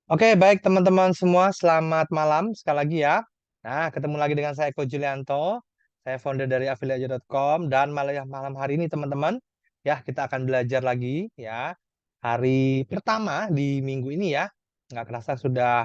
Oke, baik teman-teman semua, selamat malam sekali lagi ya. Nah, ketemu lagi dengan saya Eko Julianto, saya founder dari affiliate.com dan malam hari ini teman-teman, ya kita akan belajar lagi ya. Hari pertama di minggu ini ya, nggak kerasa sudah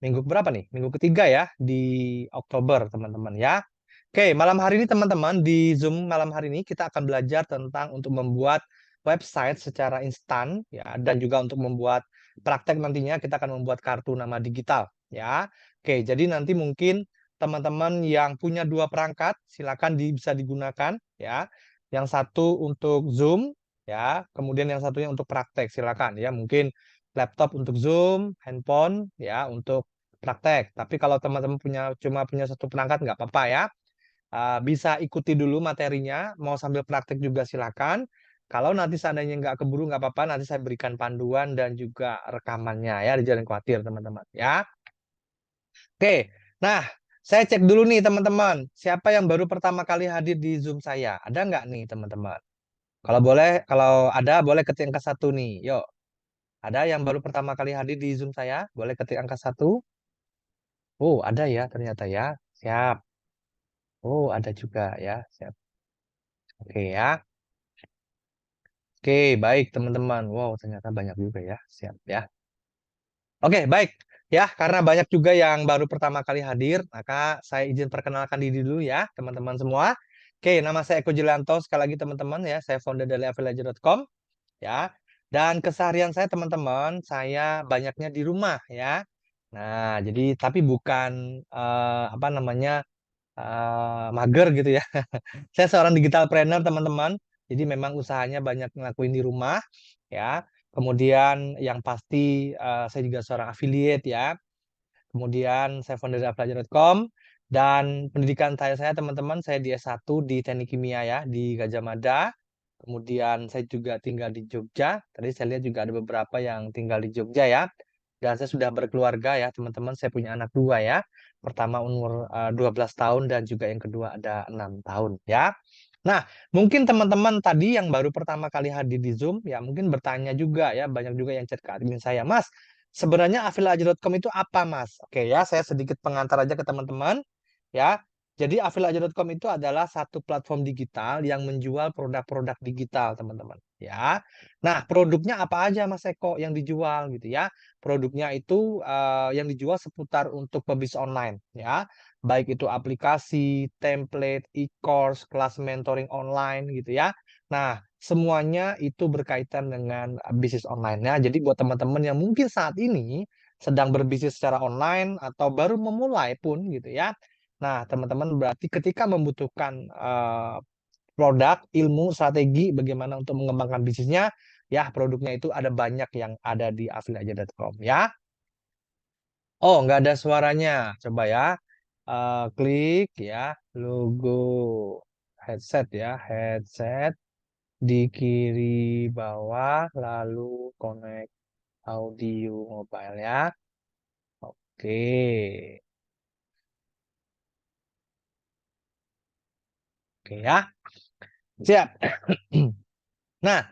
minggu berapa nih? Minggu ketiga ya di Oktober teman-teman ya. Oke, malam hari ini teman-teman di Zoom malam hari ini kita akan belajar tentang untuk membuat website secara instan ya dan juga untuk membuat praktek nantinya kita akan membuat kartu nama digital ya. Oke, jadi nanti mungkin teman-teman yang punya dua perangkat silakan bisa digunakan ya. Yang satu untuk Zoom ya, kemudian yang satunya untuk praktek silakan ya. Mungkin laptop untuk Zoom, handphone ya untuk praktek. Tapi kalau teman-teman cuma punya satu perangkat nggak apa-apa ya. Bisa ikuti dulu materinya, mau sambil praktek juga silakan. Kalau nanti seandainya nggak keburu nggak apa-apa, nanti saya berikan panduan dan juga rekamannya ya, jangan khawatir teman-teman ya. Oke, nah saya cek dulu nih teman-teman, siapa yang baru pertama kali hadir di Zoom saya? Ada nggak nih teman-teman? Kalau boleh, kalau ada boleh ketik angka satu nih. Yuk, ada yang baru pertama kali hadir di Zoom saya? Boleh ketik angka satu. Oh, ada ya ternyata ya. Siap. Oh, ada juga ya. Siap. Oke ya. Oke, baik teman-teman. Wow, ternyata banyak juga ya. Siap ya. Oke, baik. Ya, karena banyak juga yang baru pertama kali hadir, maka saya izin perkenalkan diri dulu ya, teman-teman semua. Oke, nama saya Eko Julianto. Sekali lagi teman-teman ya, saya founder dari affiliate.com ya. Dan keseharian saya teman-teman, saya banyaknya di rumah ya. Nah, jadi tapi bukan apa namanya mager gitu ya. Saya seorang digital planner, teman-teman. Jadi memang usahanya banyak ngelakuin di rumah, ya. Kemudian yang pasti saya juga seorang affiliate ya. Kemudian saya founder dari Pelajar.com dan pendidikan saya teman-teman, saya di S1 di Teknik Kimia ya di Gajah Mada. Kemudian saya juga tinggal di Jogja. Tadi saya lihat juga ada beberapa yang tinggal di Jogja ya. Dan saya sudah berkeluarga ya, teman-teman. Saya punya anak dua ya. Pertama umur 12 tahun dan juga yang kedua ada 6 tahun ya. Nah, mungkin teman-teman tadi yang baru pertama kali hadir di Zoom ya mungkin bertanya juga ya, banyak juga yang chat ke admin saya, Mas, sebenarnya affiliate.com itu apa, Mas? Oke ya, saya sedikit pengantar aja ke teman-teman ya. Jadi affiliate.com itu adalah satu platform digital yang menjual produk-produk digital, teman-teman. Ya. Nah, produknya apa aja, Mas Eko, yang dijual gitu ya? Produknya itu yang dijual seputar untuk pebisnis online, ya. Baik itu aplikasi, template, e-course, kelas mentoring online gitu ya. Nah, semuanya itu berkaitan dengan bisnis online ya. Jadi buat teman-teman yang mungkin saat ini sedang berbisnis secara online atau baru memulai pun gitu ya. Nah, teman-teman berarti ketika membutuhkan produk, ilmu, strategi bagaimana untuk mengembangkan bisnisnya, ya produknya itu ada banyak yang ada di affiliate.com ya. Oh, nggak ada suaranya. Coba ya. Klik ya logo headset ya, headset di kiri bawah, lalu connect audio mobile ya. Oke, oke ya. Siap. Nah,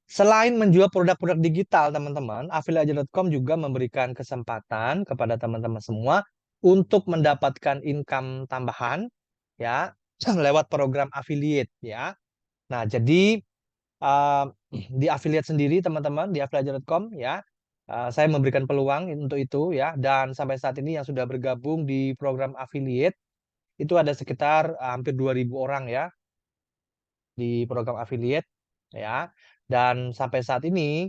selain menjual produk-produk digital, teman-teman, affiliate.com juga memberikan kesempatan kepada teman-teman semua untuk mendapatkan income tambahan ya lewat program affiliate ya. Nah, jadi uh, di affiliate sendiri teman-teman di affiliate.com ya, saya memberikan peluang untuk itu ya, dan sampai saat ini yang sudah bergabung di program affiliate itu ada sekitar hampir 2.000 orang ya di program affiliate ya. Dan sampai saat ini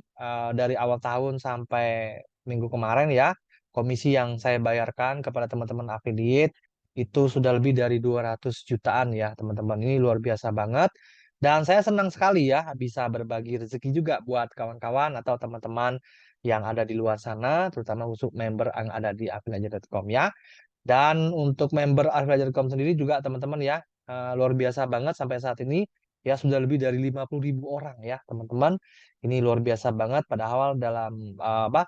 dari awal tahun sampai minggu kemarin ya, komisi yang saya bayarkan kepada teman-teman affiliate itu sudah lebih dari 200 jutaan ya, teman-teman. Ini luar biasa banget. Dan saya senang sekali ya bisa berbagi rezeki juga buat kawan-kawan atau teman-teman yang ada di luar sana, terutama untuk member yang ada di affiliate.com ya. Dan untuk member affiliate.com sendiri juga teman-teman ya, luar biasa banget sampai saat ini ya sudah lebih dari 50.000 orang ya teman-teman. Ini luar biasa banget padahal dalam apa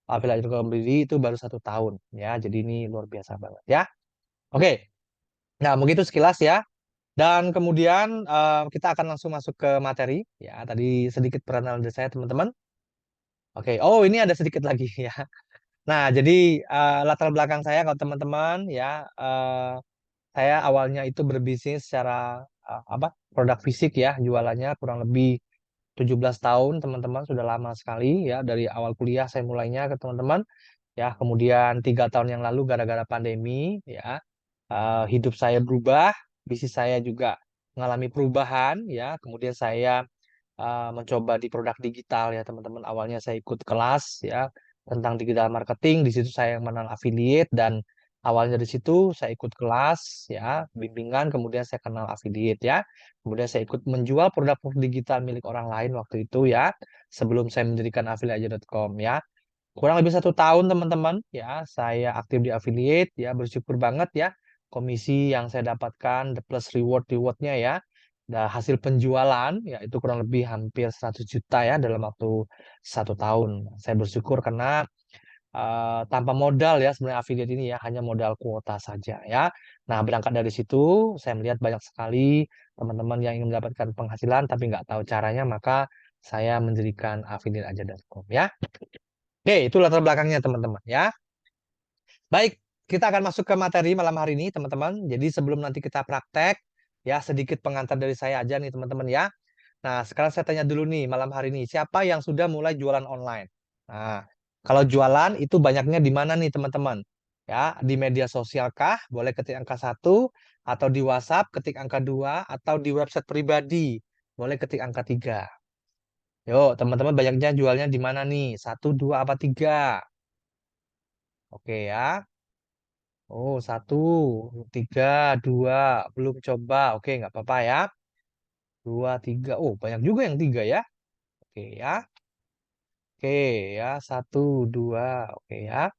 affiliate.com sendiri itu baru 1 tahun ya. Jadi ini luar biasa banget ya. Oke, nah begitu sekilas ya. Dan kemudian kita akan langsung masuk ke materi ya. Tadi sedikit perkenalan dari saya teman-teman. Oke, oh ini ada sedikit lagi ya. Nah, jadi latar belakang saya kalau teman-teman ya, saya awalnya itu berbisnis secara apa produk fisik ya, jualannya kurang lebih 17 tahun teman-teman, sudah lama sekali ya, dari awal kuliah saya mulainya ke teman-teman ya. Kemudian 3 tahun yang lalu gara-gara pandemi ya, hidup saya berubah, bisnis saya juga mengalami perubahan ya. Kemudian saya mencoba di produk digital ya teman-teman. Awalnya saya ikut kelas ya tentang digital marketing. Di situ saya yang mengenal affiliate, dan awalnya dari situ saya ikut kelas ya bimbingan. Kemudian saya kenal affiliate ya. Kemudian saya ikut menjual produk-produk digital milik orang lain waktu itu ya. Sebelum saya mendirikan affiliate.com ya. Kurang lebih 1 tahun teman-teman ya, saya aktif di affiliate ya, bersyukur banget ya komisi yang saya dapatkan, the plus rewardnya ya, dan hasil penjualan ya itu kurang lebih hampir 100 juta ya dalam waktu 1 tahun. Saya bersyukur karena tanpa modal ya sebenarnya affiliate ini ya, hanya modal kuota saja ya. Nah, berangkat dari situ saya melihat banyak sekali teman-teman yang ingin mendapatkan penghasilan tapi nggak tahu caranya, maka saya mendirikan affiliate.aja.com ya. Oke, itu latar belakangnya teman-teman ya. Baik, kita akan masuk ke materi malam hari ini teman-teman. Jadi sebelum nanti kita praktek, ya sedikit pengantar dari saya aja nih teman-teman ya. Nah, sekarang saya tanya dulu nih malam hari ini, siapa yang sudah mulai jualan online? Nah, kalau jualan itu banyaknya di mana nih teman-teman? Ya, di media sosial kah? Boleh ketik angka 1, atau di WhatsApp ketik angka 2, atau di website pribadi. Boleh ketik angka 3. Yuk, teman-teman banyaknya jualnya di mana nih? 1, 2, apa 3? Oke ya. Oh, 1, 3, 2, belum coba. Oke, nggak apa-apa ya. 2, 3. Oh, banyak juga yang 3 ya. Oke ya. Oke ya. 1, 2. Oke ya.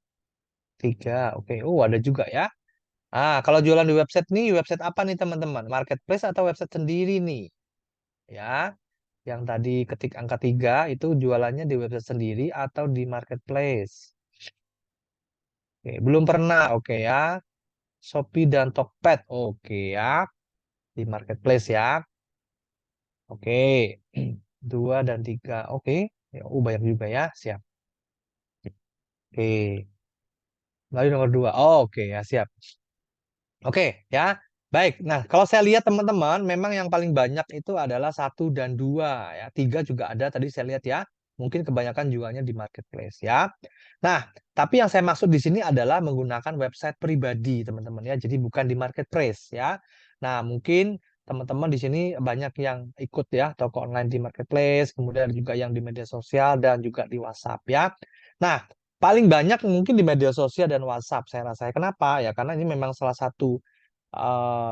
3. Oke. Oh, ada juga ya. Ah, kalau jualan di website nih, website apa nih teman-teman? Marketplace atau website sendiri nih? Ya. Yang tadi ketik angka 3 itu jualannya di website sendiri atau di marketplace? Oke, belum pernah. Oke ya. Shopee dan Tokped. Oke ya. Di marketplace ya. Oke, 2 dan 3. Oke, ya, banyak juga ya. Siap. Oke, lalu nomor 2. Oke, ya siap. Oke, ya. Baik. Nah, kalau saya lihat teman-teman, memang yang paling banyak itu adalah 1 dan 2 ya. 3 juga ada tadi saya lihat ya. Mungkin kebanyakan jualnya di marketplace ya. Nah, tapi yang saya maksud di sini adalah menggunakan website pribadi teman-teman ya. Jadi bukan di marketplace ya. Nah, mungkin teman-teman di sini banyak yang ikut ya toko online di marketplace, kemudian juga yang di media sosial dan juga di WhatsApp ya. Nah, paling banyak mungkin di media sosial dan WhatsApp saya rasa. Kenapa? Ya karena ini memang salah satu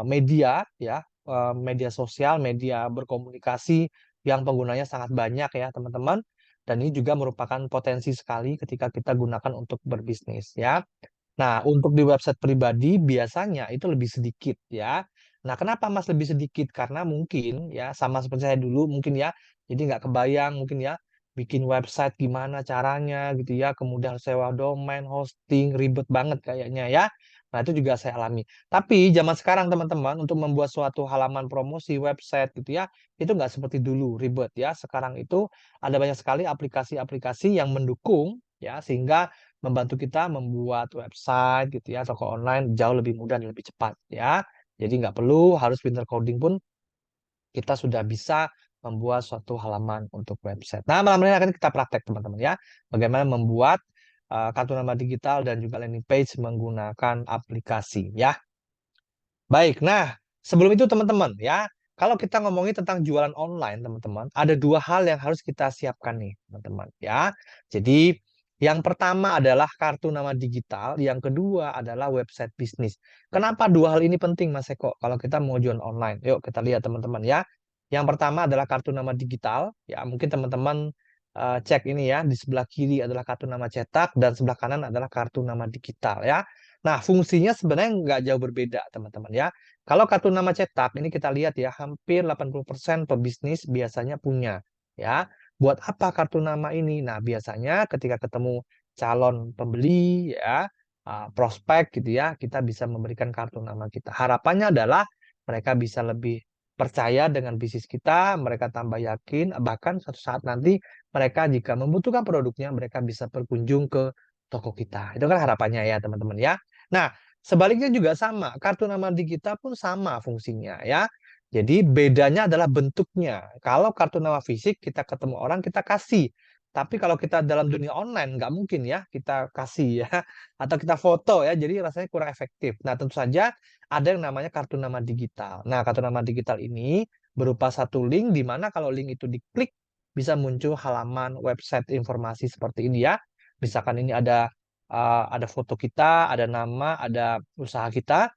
media ya, media sosial, media berkomunikasi yang penggunanya sangat banyak ya teman-teman. Dan ini juga merupakan potensi sekali ketika kita gunakan untuk berbisnis ya. Nah, untuk di website pribadi biasanya itu lebih sedikit ya. Nah, kenapa Mas lebih sedikit? Karena mungkin ya sama seperti saya dulu mungkin ya. Jadi nggak kebayang mungkin ya bikin website gimana caranya gitu ya. Kemudian sewa domain, hosting, ribet banget kayaknya ya. Nah, itu juga saya alami. Tapi zaman sekarang teman-teman untuk membuat suatu halaman promosi website gitu ya, itu nggak seperti dulu ribet ya. Sekarang itu ada banyak sekali aplikasi-aplikasi yang mendukung ya, sehingga membantu kita membuat website gitu ya, toko online jauh lebih mudah dan lebih cepat ya. Jadi nggak perlu harus pinter coding pun kita sudah bisa membuat suatu halaman untuk website. Nah, malam ini akan kita praktek teman-teman ya. Bagaimana membuat kartu nama digital dan juga landing page menggunakan aplikasi ya. Baik, nah sebelum itu teman-teman ya, kalau kita ngomongin tentang jualan online teman-teman, ada 2 hal yang harus kita siapkan nih teman-teman ya. Jadi yang pertama adalah kartu nama digital, yang kedua adalah website bisnis. Kenapa 2 hal ini penting Mas Eko kalau kita mau jualan online? Yuk kita lihat teman-teman ya. Yang pertama adalah kartu nama digital, ya mungkin teman-teman cek ini ya, di sebelah kiri adalah kartu nama cetak dan sebelah kanan adalah kartu nama digital ya. Nah, fungsinya sebenarnya nggak jauh berbeda, teman-teman ya. Kalau kartu nama cetak, ini kita lihat ya, hampir 80% pebisnis biasanya punya. Ya, buat apa kartu nama ini? Nah, biasanya ketika ketemu calon pembeli, ya, prospek gitu ya, kita bisa memberikan kartu nama kita. Harapannya adalah mereka bisa lebih percaya dengan bisnis kita, mereka tambah yakin, bahkan suatu saat nanti mereka jika membutuhkan produknya, mereka bisa berkunjung ke toko kita. Itu kan harapannya ya teman-teman ya. Nah, sebaliknya juga sama, kartu nama digital pun sama fungsinya ya. Jadi bedanya adalah bentuknya. Kalau kartu nama fisik kita ketemu orang kita kasih. Tapi kalau kita dalam dunia online nggak mungkin ya kita kasih ya atau kita foto ya. Jadi rasanya kurang efektif. Nah, tentu saja ada yang namanya kartu nama digital. Nah, kartu nama digital ini berupa satu link di mana kalau link itu diklik bisa muncul halaman website informasi seperti ini ya. Misalkan ini ada foto kita, ada nama, ada usaha kita,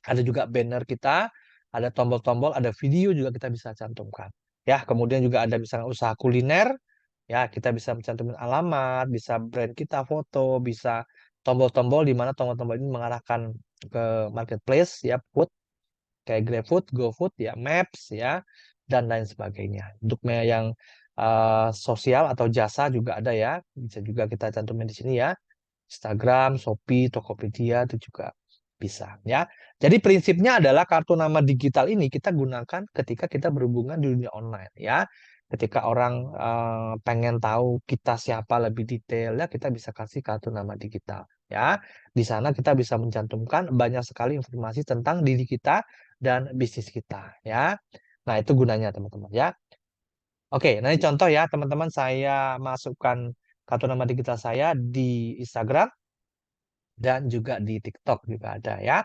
ada juga banner kita, ada tombol-tombol, ada video juga kita bisa cantumkan. Ya, kemudian juga ada misalnya usaha kuliner, ya kita bisa mencantumkan alamat, bisa brand kita foto, bisa tombol-tombol di mana tombol-tombol ini mengarahkan ke marketplace ya, food kayak GrabFood, GoFood ya, Maps ya, dan lain sebagainya. Untuk yang sosial atau jasa juga ada ya, bisa juga kita cantumin di sini ya. Instagram, Shopee, Tokopedia itu juga bisa ya. Jadi prinsipnya adalah kartu nama digital ini kita gunakan ketika kita berhubungan di dunia online ya. Ketika orang pengen tahu kita siapa lebih detail ya kita bisa kasih kartu nama digital ya. Di sana kita bisa mencantumkan banyak sekali informasi tentang diri kita dan bisnis kita ya. Nah, itu gunanya teman-teman ya. Oke, nah ini contoh ya teman-teman saya masukkan kartu nama digital saya di Instagram dan juga di TikTok juga ada ya.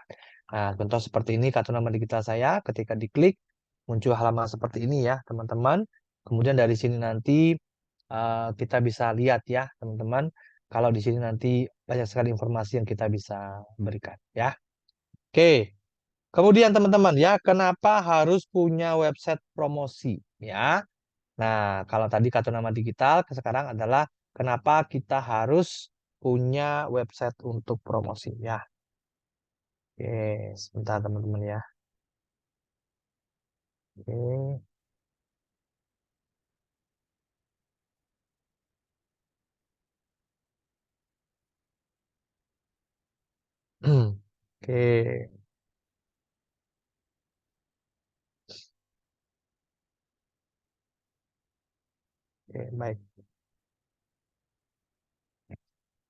Nah, contoh seperti ini kartu nama digital saya ketika diklik muncul halaman seperti ini ya, teman-teman. Kemudian dari sini nanti kita bisa lihat ya, teman-teman. Kalau di sini nanti banyak sekali informasi yang kita bisa berikan ya. Oke. Kemudian teman-teman ya, kenapa harus punya website promosi ya? Nah, kalau tadi kartu nama digital, sekarang adalah kenapa kita harus punya website untuk promosi ya. Oke, sebentar teman-teman ya. Oke. Oke, oke, baik.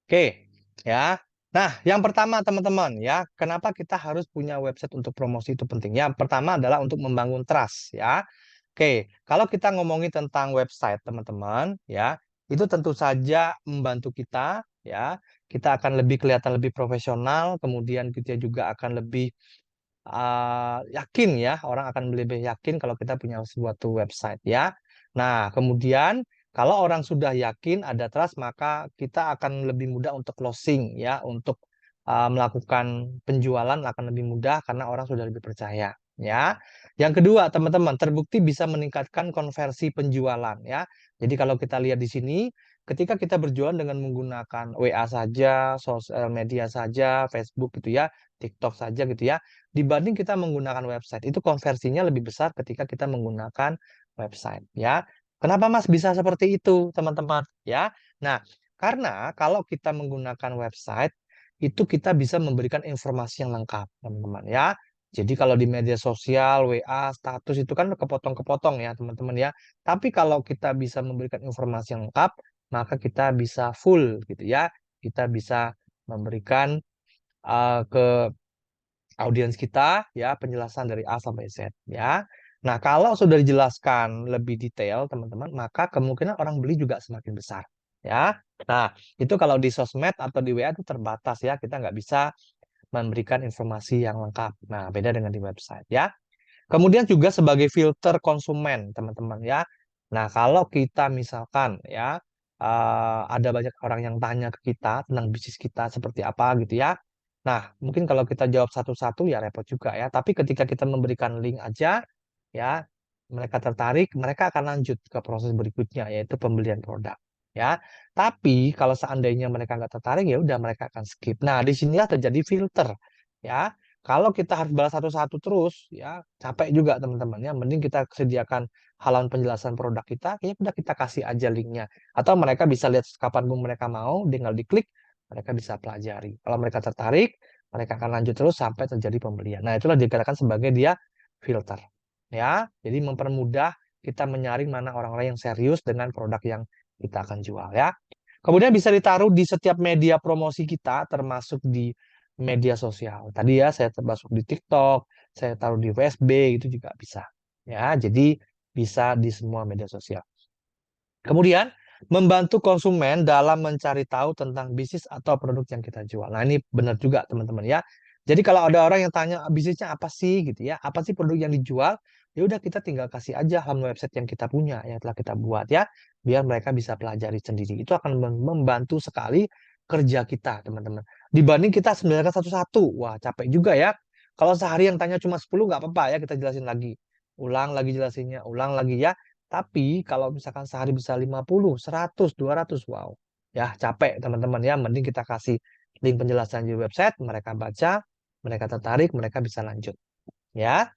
Oke, ya. Nah, yang pertama teman-teman ya, kenapa kita harus punya website untuk promosi itu penting? Yang pertama adalah untuk membangun trust ya. Oke, kalau kita ngomongin tentang website teman-teman ya, itu tentu saja membantu kita ya. Kita akan lebih kelihatan lebih profesional, kemudian kita juga akan lebih yakin ya, orang akan lebih yakin kalau kita punya suatu website ya. Nah, kemudian kalau orang sudah yakin ada trust, maka kita akan lebih mudah untuk closing ya, untuk melakukan penjualan akan lebih mudah karena orang sudah lebih percaya ya. Yang kedua, teman-teman, terbukti bisa meningkatkan konversi penjualan ya. Jadi kalau kita lihat di sini, ketika kita berjualan dengan menggunakan WA saja, sosial media saja, Facebook gitu ya, TikTok saja gitu ya, dibanding kita menggunakan website. Itu konversinya lebih besar ketika kita menggunakan website ya. Kenapa Mas bisa seperti itu, teman-teman? Ya. Nah, karena kalau kita menggunakan website itu kita bisa memberikan informasi yang lengkap, teman-teman ya. Jadi kalau di media sosial, WA, status itu kan kepotong-kepotong ya, teman-teman ya. Tapi kalau kita bisa memberikan informasi yang lengkap, maka kita bisa full gitu ya. Kita bisa memberikan ke audiens kita ya penjelasan dari A sampai Z ya. Nah, kalau sudah dijelaskan lebih detail teman-teman, maka kemungkinan orang beli juga semakin besar ya. Nah, itu kalau di sosmed atau di WA itu terbatas ya, kita nggak bisa memberikan informasi yang lengkap. Nah, beda dengan di website ya. Kemudian juga sebagai filter konsumen teman-teman ya. Nah, kalau kita misalkan ya ada banyak orang yang tanya ke kita tentang bisnis kita seperti apa gitu ya. Nah, mungkin kalau kita jawab satu-satu ya repot juga ya. Tapi ketika kita memberikan link aja, ya mereka tertarik, mereka akan lanjut ke proses berikutnya yaitu pembelian produk. Ya, tapi kalau seandainya mereka nggak tertarik ya udah mereka akan skip. Nah, disinilah terjadi filter. Ya, kalau kita harus balas satu-satu terus, ya capek juga teman-teman ya. Mending kita sediakan halaman penjelasan produk kita, ya udah kita kasih aja linknya. Atau mereka bisa lihat kapanpun mereka mau, tinggal diklik mereka bisa pelajari. Kalau mereka tertarik, mereka akan lanjut terus sampai terjadi pembelian. Nah, itulah dikatakan sebagai dia filter. ya. Jadi mempermudah kita menyaring mana orang-orang yang serius dengan produk yang kita akan jual ya. Kemudian bisa ditaruh di setiap media promosi kita, termasuk di media sosial. Tadi ya saya termasuk di TikTok, saya taruh di FB itu juga bisa. Ya, jadi bisa di semua media sosial. Kemudian membantu konsumen dalam mencari tahu tentang bisnis atau produk yang kita jual. Nah, ini benar juga teman-teman ya. Jadi kalau ada orang yang tanya bisnisnya apa sih gitu ya, apa sih produk yang dijual? Ya udah kita tinggal kasih aja halaman website yang kita punya, yang telah kita buat ya, biar mereka bisa pelajari sendiri. Itu akan membantu sekali kerja kita, teman-teman. Dibanding kita sembilan satu-satu, wah capek juga ya. Kalau sehari yang tanya cuma 10 nggak apa-apa ya, kita jelasin lagi. Ulang lagi jelasinnya, ulang lagi ya. Tapi kalau misalkan sehari bisa 50, 100, 200, wow. Ya, capek teman-teman ya. Mending kita kasih link penjelasan di website, mereka baca, mereka tertarik, mereka bisa lanjut. Ya.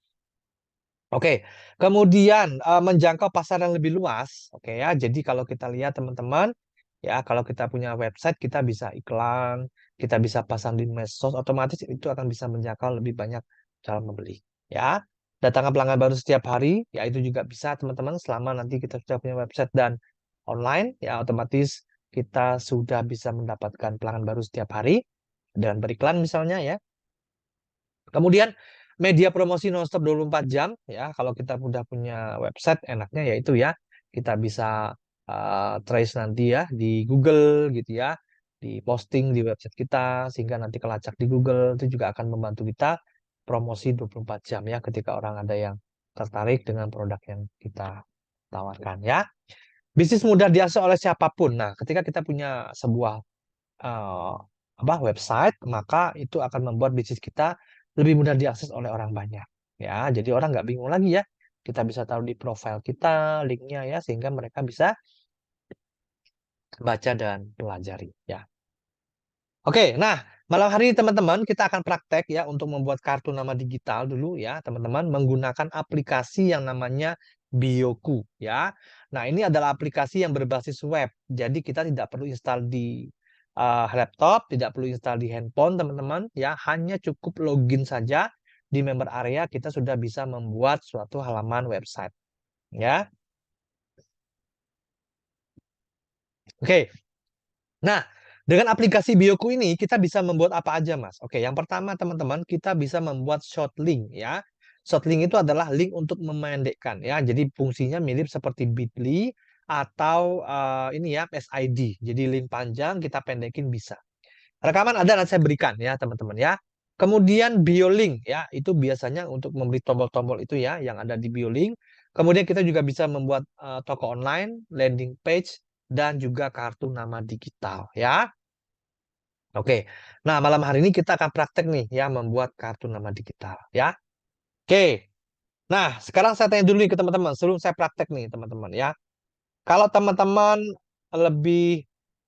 Oke. Kemudian menjangkau pasar yang lebih luas. Oke ya. Jadi kalau kita lihat teman-teman, ya kalau kita punya website, kita bisa iklan, kita bisa pasang di medsos, otomatis itu akan bisa menjangkau lebih banyak calon pembeli. Ya. Datangkan pelanggan baru setiap hari, ya itu juga bisa teman-teman selama nanti kita sudah punya website dan online, ya otomatis kita sudah bisa mendapatkan pelanggan baru setiap hari dengan beriklan misalnya ya. Kemudian media promosi nonstop 24 jam ya. Kalau kita udah punya website enaknya yaitu ya kita bisa trace nanti ya di Google gitu ya, di posting di website kita sehingga nanti kelacak di Google itu juga akan membantu kita promosi 24 jam ya ketika orang ada yang tertarik dengan produk yang kita tawarkan ya. Bisnis mudah diakses oleh siapapun. Nah, ketika kita punya sebuah eh, website, maka itu akan membuat bisnis kita lebih mudah diakses oleh orang banyak. Ya, jadi orang nggak bingung lagi ya. Kita bisa taruh di profil kita linknya ya, sehingga mereka bisa baca dan pelajari. Ya, oke. Nah, malam hari ini teman-teman kita akan praktek ya untuk membuat kartu nama digital dulu ya, teman-teman menggunakan aplikasi yang namanya Bioku ya. Nah, ini adalah aplikasi yang berbasis web. Jadi kita tidak perlu install di laptop, tidak perlu install di handphone, teman-teman ya. Hanya cukup login saja di member area kita sudah bisa membuat suatu halaman website ya. Oke. Nah, dengan aplikasi Bioku ini kita bisa membuat apa aja, Mas? Oke, yang pertama teman-teman, kita bisa membuat short link ya. Short link itu adalah link untuk memendekkan ya. Jadi fungsinya mirip seperti Bitly atau ini ya SID. Jadi link panjang kita pendekin bisa. Rekaman ada nanti saya berikan ya, teman-teman ya. Kemudian BioLink ya, itu biasanya untuk memberi tombol-tombol itu ya yang ada di BioLink. Kemudian kita juga bisa membuat toko online, landing page dan juga kartu nama digital ya. Oke. Nah, malam hari ini kita akan praktek nih ya membuat kartu nama digital ya. Oke. Nah, sekarang saya tanya dulu nih ke teman-teman sebelum saya praktek nih teman-teman ya. Kalau teman-teman lebih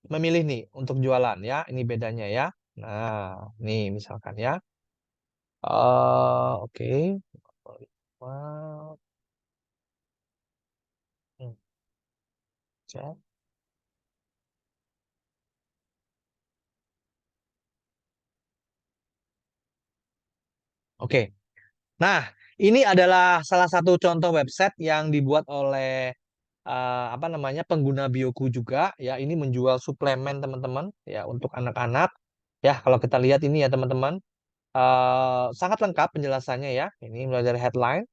memilih nih untuk jualan ya, ini bedanya ya. Nah, nih misalkan ya. Oke. Wow. Hmm, cek. Oke. Nah, ini adalah salah satu contoh website yang dibuat oleh apa namanya pengguna Bioku juga ya. Ini menjual suplemen teman-teman ya untuk anak-anak. Ya, kalau kita lihat ini ya teman-teman, sangat lengkap penjelasannya ya. Ini mulai dari headline,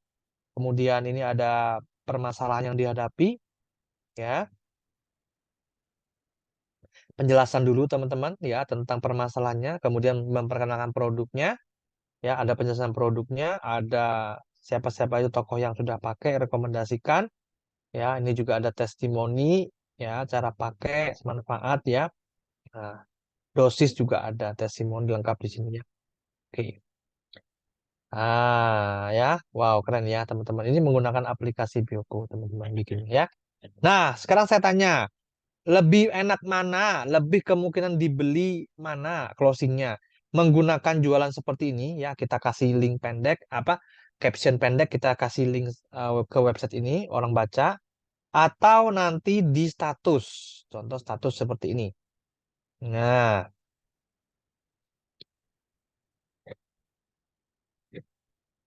kemudian ini ada permasalahan yang dihadapi ya. Penjelasan dulu teman-teman ya tentang permasalahannya, kemudian memperkenalkan produknya. Ya, ada penjelasan produknya, ada siapa-siapa itu tokoh yang sudah pakai, rekomendasikan. Ya, ini juga ada testimoni, ya, cara pakai, manfaat, ya. Nah, dosis juga ada testimoni lengkap di sini ya. Oke. Ya, wow, keren ya, teman-teman. Ini menggunakan aplikasi Bioku, teman-teman bikin ya. Nah, sekarang saya tanya, lebih enak mana? Lebih kemungkinan dibeli mana closingnya? Menggunakan jualan seperti ini ya, kita kasih link pendek, apa caption pendek, kita kasih link ke website ini, orang baca, atau nanti di status, contoh status seperti ini. Nah,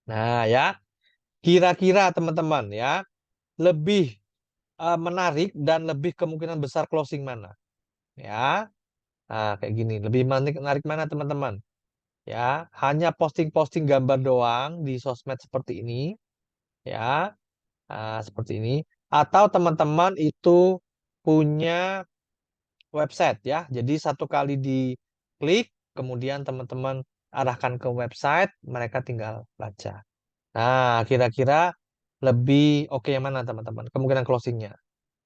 nah ya. Kira-kira teman-teman ya, lebih menarik dan lebih kemungkinan besar closing mana? Ya, nah kayak gini. Lebih menarik mana teman-teman? Ya, hanya posting-posting gambar doang di sosmed seperti ini, ya, seperti ini. Atau teman-teman itu punya website ya. Jadi satu kali diklik, kemudian teman-teman arahkan ke website, mereka tinggal baca. Nah, kira-kira lebih oke yang mana teman-teman? Kemungkinan closingnya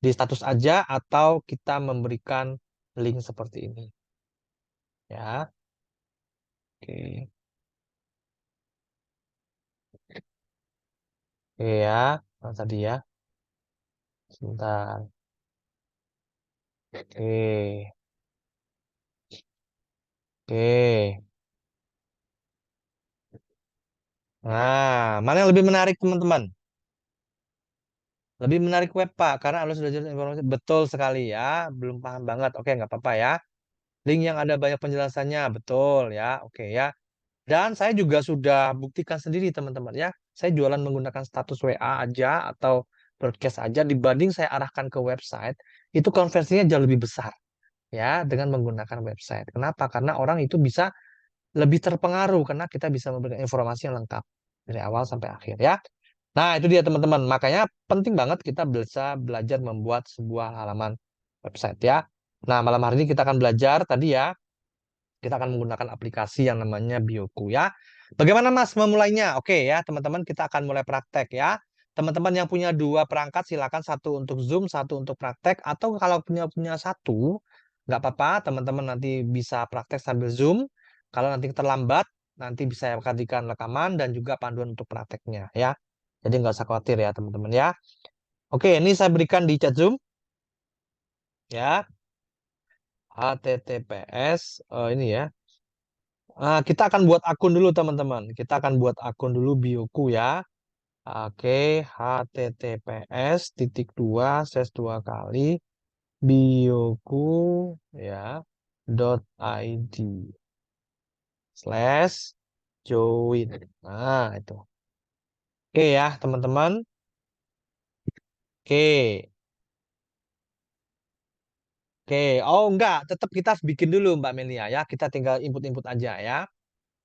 di status aja atau kita memberikan link seperti ini, ya. Oke, oke ya. Nah, tadi ya. Sebentar. Oke, oke. Nah, mana yang lebih menarik teman-teman? Lebih menarik web Pak, karena harus sudah jelas informasi. Betul sekali ya, belum paham banget. Oke, nggak apa-apa ya. Link yang ada banyak penjelasannya, betul ya. Oke ya. Dan saya juga sudah buktikan sendiri teman-teman ya. Saya jualan menggunakan status WA aja atau broadcast aja dibanding saya arahkan ke website, itu konversinya jauh lebih besar ya dengan menggunakan website. Kenapa? Karena orang itu bisa lebih terpengaruh karena kita bisa memberikan informasi yang lengkap dari awal sampai akhir ya. Nah, itu dia teman-teman. Makanya penting banget kita bisa belajar membuat sebuah halaman website ya. Nah, malam hari ini kita akan belajar tadi ya, kita akan menggunakan aplikasi yang namanya Bioku ya. Bagaimana Mas memulainya? Oke ya, teman-teman kita akan mulai praktek ya. Teman-teman yang punya dua perangkat silakan satu untuk Zoom, satu untuk praktek. Atau kalau punya satu, nggak apa-apa. Teman-teman nanti bisa praktek sambil Zoom. Kalau nanti terlambat, nanti bisa perhatikan rekaman dan juga panduan untuk prakteknya ya. Jadi nggak usah khawatir ya teman-teman ya. Oke, ini saya berikan di chat Zoom ya. HTTPS ini ya. Kita akan buat akun dulu teman-teman. Kita akan buat akun dulu Bioku ya. Oke, HTTPS titik dua slash dua kali Bioku ya .id slash join. Nah itu. Oke ya teman-teman. Oke, oke. Oh enggak, tetap kita harus bikin dulu Mbak Melia ya. Kita tinggal input-input aja ya.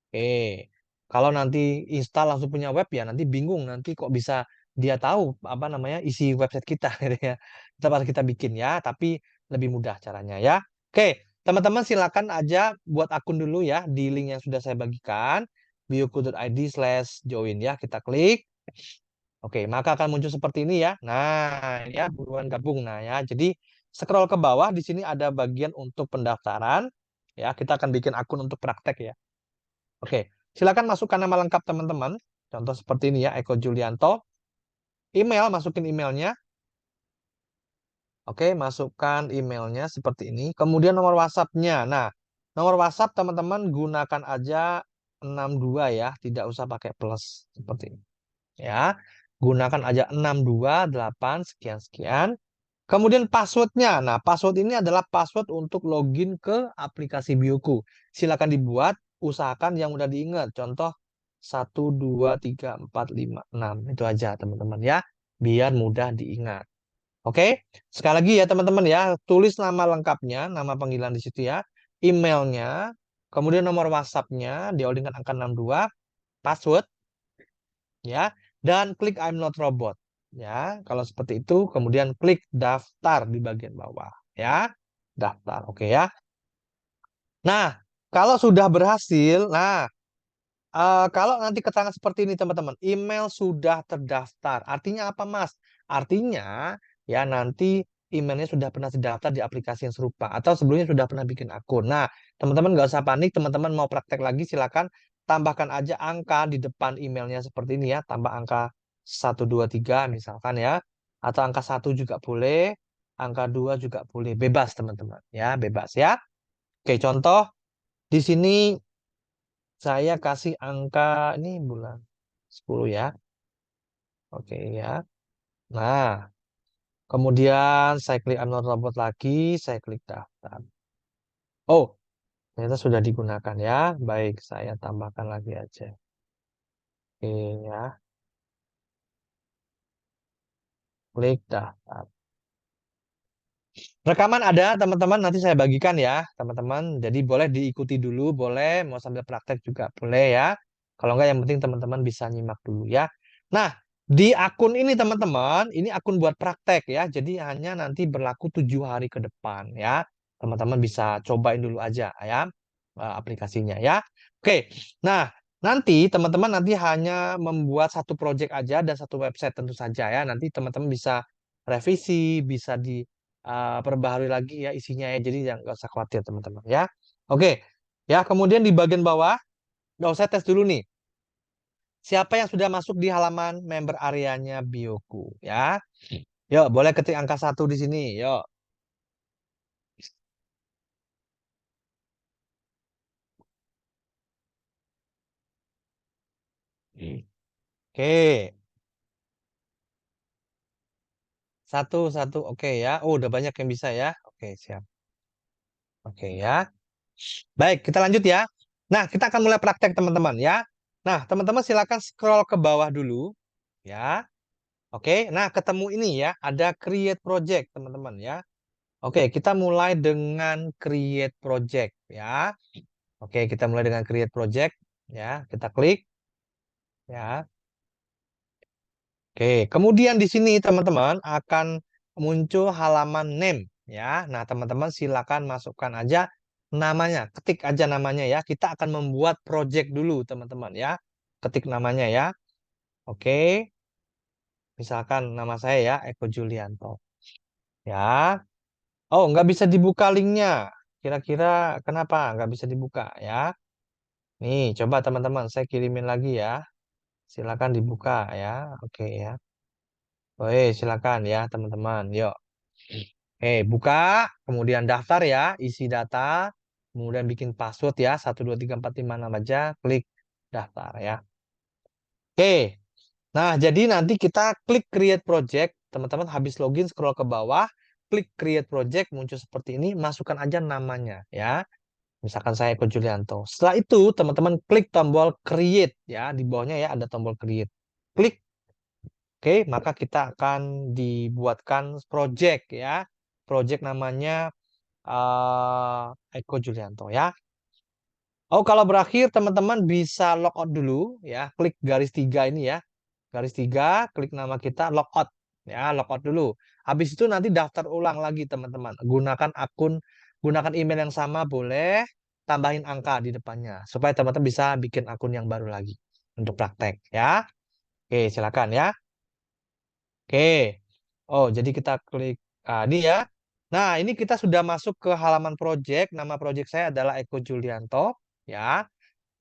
Oke, kalau nanti install langsung punya web ya nanti bingung nanti kok bisa dia tahu apa namanya isi website kita gitu ya. Tetap harus kita bikin ya, tapi lebih mudah caranya ya. Oke, teman-teman silakan aja buat akun dulu ya di link yang sudah saya bagikan bioku.id/join ya. Kita klik. Oke, maka akan muncul seperti ini ya. Nah, ini ya buruan gabung. Nah ya, jadi scroll ke bawah di sini ada bagian untuk pendaftaran. Ya, kita akan bikin akun untuk praktek ya. Oke, silakan masukkan nama lengkap teman-teman. Contoh seperti ini ya, Eko Julianto. Email, masukin emailnya. Oke, masukkan emailnya seperti ini. Kemudian nomor WhatsApp-nya. Nah, nomor WhatsApp teman-teman gunakan aja 62 ya, tidak usah pakai plus seperti ini. Ya, gunakan aja 628 sekian-sekian. Kemudian passwordnya. Nah, password ini adalah password untuk login ke aplikasi Bioku. Silakan dibuat, usahakan yang udah diingat. Contoh 1 2 3 4 5 6. Itu aja teman-teman ya, biar mudah diingat. Oke, sekali lagi ya teman-teman ya, tulis nama lengkapnya, nama panggilan di situ ya, emailnya, kemudian nomor WhatsApp-nya, diawali dengan angka 62, password, ya, dan klik I'm not robot. Ya, kalau seperti itu, kemudian klik daftar di bagian bawah. Ya, daftar. Oke ya. Nah, kalau sudah berhasil, nah, kalau nanti keterangan seperti ini teman-teman, email sudah terdaftar. Artinya apa, Mas? Artinya ya nanti emailnya sudah pernah terdaftar di aplikasi yang serupa atau sebelumnya sudah pernah bikin akun. Nah, teman-teman nggak usah panik. Teman-teman mau praktek lagi silakan tambahkan aja angka di depan emailnya seperti ini ya. Tambah angka 123 misalkan ya. Atau angka 1 juga boleh. Angka 2 juga boleh. Bebas teman-teman ya, bebas ya. Oke, contoh di sini saya kasih angka ini bulan 10 ya. Oke ya. Nah, kemudian saya klik unload robot lagi, saya klik daftar. Oh, ternyata sudah digunakan ya. Baik, saya tambahkan lagi aja. Oke ya. Klik daftar. Rekaman ada, teman-teman. Nanti saya bagikan ya, teman-teman. Jadi boleh diikuti dulu, boleh. Mau sambil praktek juga boleh ya. Kalau enggak, yang penting teman-teman bisa nyimak dulu ya. Nah, di akun ini teman-teman, ini akun buat praktek ya. Jadi hanya nanti berlaku 7 hari ke depan ya. Teman-teman bisa cobain dulu aja ya, aplikasinya ya. Oke, nah nanti teman-teman nanti hanya membuat satu project aja dan satu website tentu saja ya. Nanti teman-teman bisa revisi, bisa di perbaharui lagi ya isinya ya. Jadi yang nggak usah khawatir teman-teman ya. Oke, ya kemudian di bagian bawah, nggak usah tes dulu nih. Siapa yang sudah masuk di halaman member areanya Bioku ya? Yuk, boleh ketik angka 1 di sini. Yuk. Oke, satu satu. Oke ya. Oh, udah banyak yang bisa ya. Oke, siap. Oke ya. Baik, kita lanjut ya. Nah, kita akan mulai praktek teman-teman ya. Nah, teman-teman silakan scroll ke bawah dulu ya. Oke, nah ketemu ini ya, ada create project teman-teman ya. Oke, kita mulai dengan create project ya. Oke, kita mulai dengan create project ya. Kita klik ya. Oke, kemudian di sini teman-teman akan muncul halaman name ya. Nah, teman-teman silakan masukkan aja namanya, ketik aja namanya ya. Kita akan membuat project dulu teman-teman ya. Ketik namanya ya. Oke, misalkan nama saya ya, Eko Julianto. Ya. Oh, nggak bisa dibuka linknya. Kira-kira kenapa nggak bisa dibuka ya? Nih, coba teman-teman, saya kirimin lagi ya. Silakan dibuka ya. Oke ya. Oke, silakan ya teman-teman. Yuk. Buka, kemudian daftar ya, isi data, kemudian bikin password ya, 12345 aja, klik daftar ya. Oke. Nah, jadi nanti kita klik create project, teman-teman habis login scroll ke bawah, klik create project muncul seperti ini, masukkan aja namanya ya. Misalkan saya Eko Julianto. Setelah itu, teman-teman klik tombol create ya, di bawahnya ya ada tombol create. Klik, oke, maka kita akan dibuatkan project ya. Project namanya Eko Julianto ya. Oh, kalau berakhir teman-teman bisa logout dulu ya, klik garis 3 ini ya. Garis 3, klik nama kita logout ya, logout dulu. Habis itu nanti daftar ulang lagi teman-teman. Gunakan email yang sama boleh, tambahin angka di depannya supaya teman-teman bisa bikin akun yang baru lagi untuk praktek ya. Oke, silakan ya. Oke. Oh, jadi kita klik ini ya. Nah, ini kita sudah masuk ke halaman project. Nama project saya adalah Eko Julianto ya.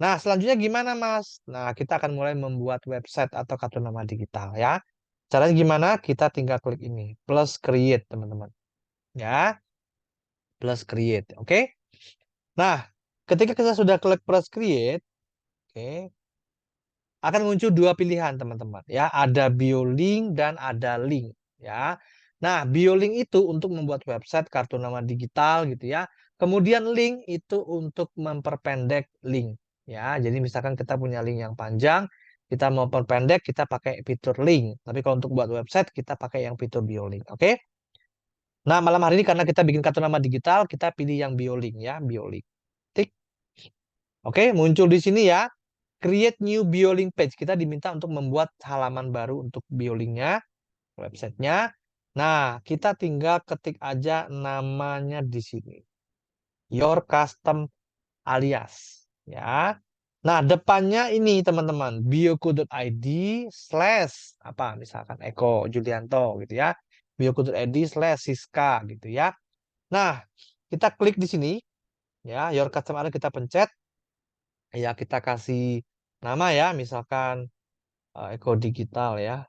Nah, selanjutnya gimana, Mas? Nah, kita akan mulai membuat website atau kartu nama digital ya. Caranya gimana? Kita tinggal klik ini, plus create, teman-teman. Ya, plus create. Oke. Nah, ketika kita sudah klik plus create, oke, akan muncul dua pilihan, teman-teman. Ya, ada bio link dan ada link. Ya. Nah, bio link itu untuk membuat website kartu nama digital gitu ya. Kemudian link itu untuk memperpendek link. Ya, jadi misalkan kita punya link yang panjang, kita mau perpendek, kita pakai fitur link. Tapi kalau untuk buat website, kita pakai yang fitur bio link. Oke? Nah, malam hari ini karena kita bikin kartu nama digital, kita pilih yang bio link ya, bio link. Tik. Oke, muncul di sini ya. Create new BioLink page. Kita diminta untuk membuat halaman baru untuk BioLink-nya, websitenya. Nah, kita tinggal ketik aja namanya di sini. Your custom alias. Ya. Nah, depannya ini teman-teman, bioku.id slash apa misalkan Eko Julianto gitu ya. Bioku.id slash Siska gitu ya. Nah, kita klik di sini ya, your custom alias kita pencet. Ya, kita kasih nama ya, misalkan Eko Digital ya.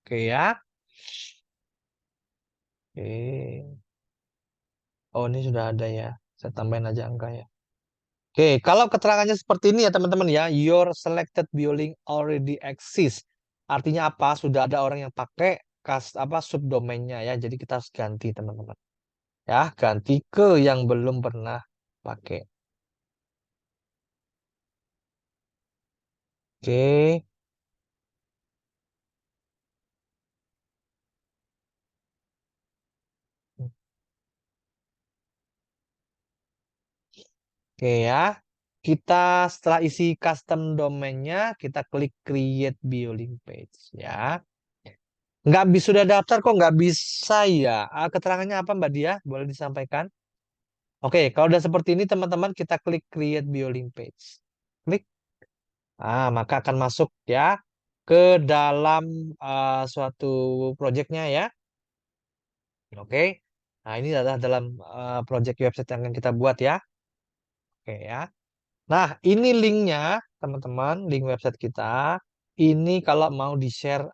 Oke ya. Oke. Oh, ini sudah ada ya. Saya tambahin aja angka ya. Oke, kalau keterangannya seperti ini ya teman-teman ya, your selected BioLink already exists. Artinya apa? Sudah ada orang yang pakai subdomainnya ya. Jadi kita harus ganti teman-teman. Ya, ganti ke yang belum pernah pakai. Oke. Oke ya. Kita setelah isi custom domainnya, kita klik create biolink page ya. Nggak bisa sudah daftar kok nggak bisa ya. Keterangannya apa Mbak Dia? Boleh disampaikan? Oke, kalau udah seperti ini teman-teman kita klik create biolink page. Klik. Maka akan masuk ya ke dalam suatu projectnya ya. Oke. Nah, ini adalah dalam project website yang akan kita buat ya. Oke ya. Nah, ini linknya teman-teman, link website kita. Ini kalau mau di-share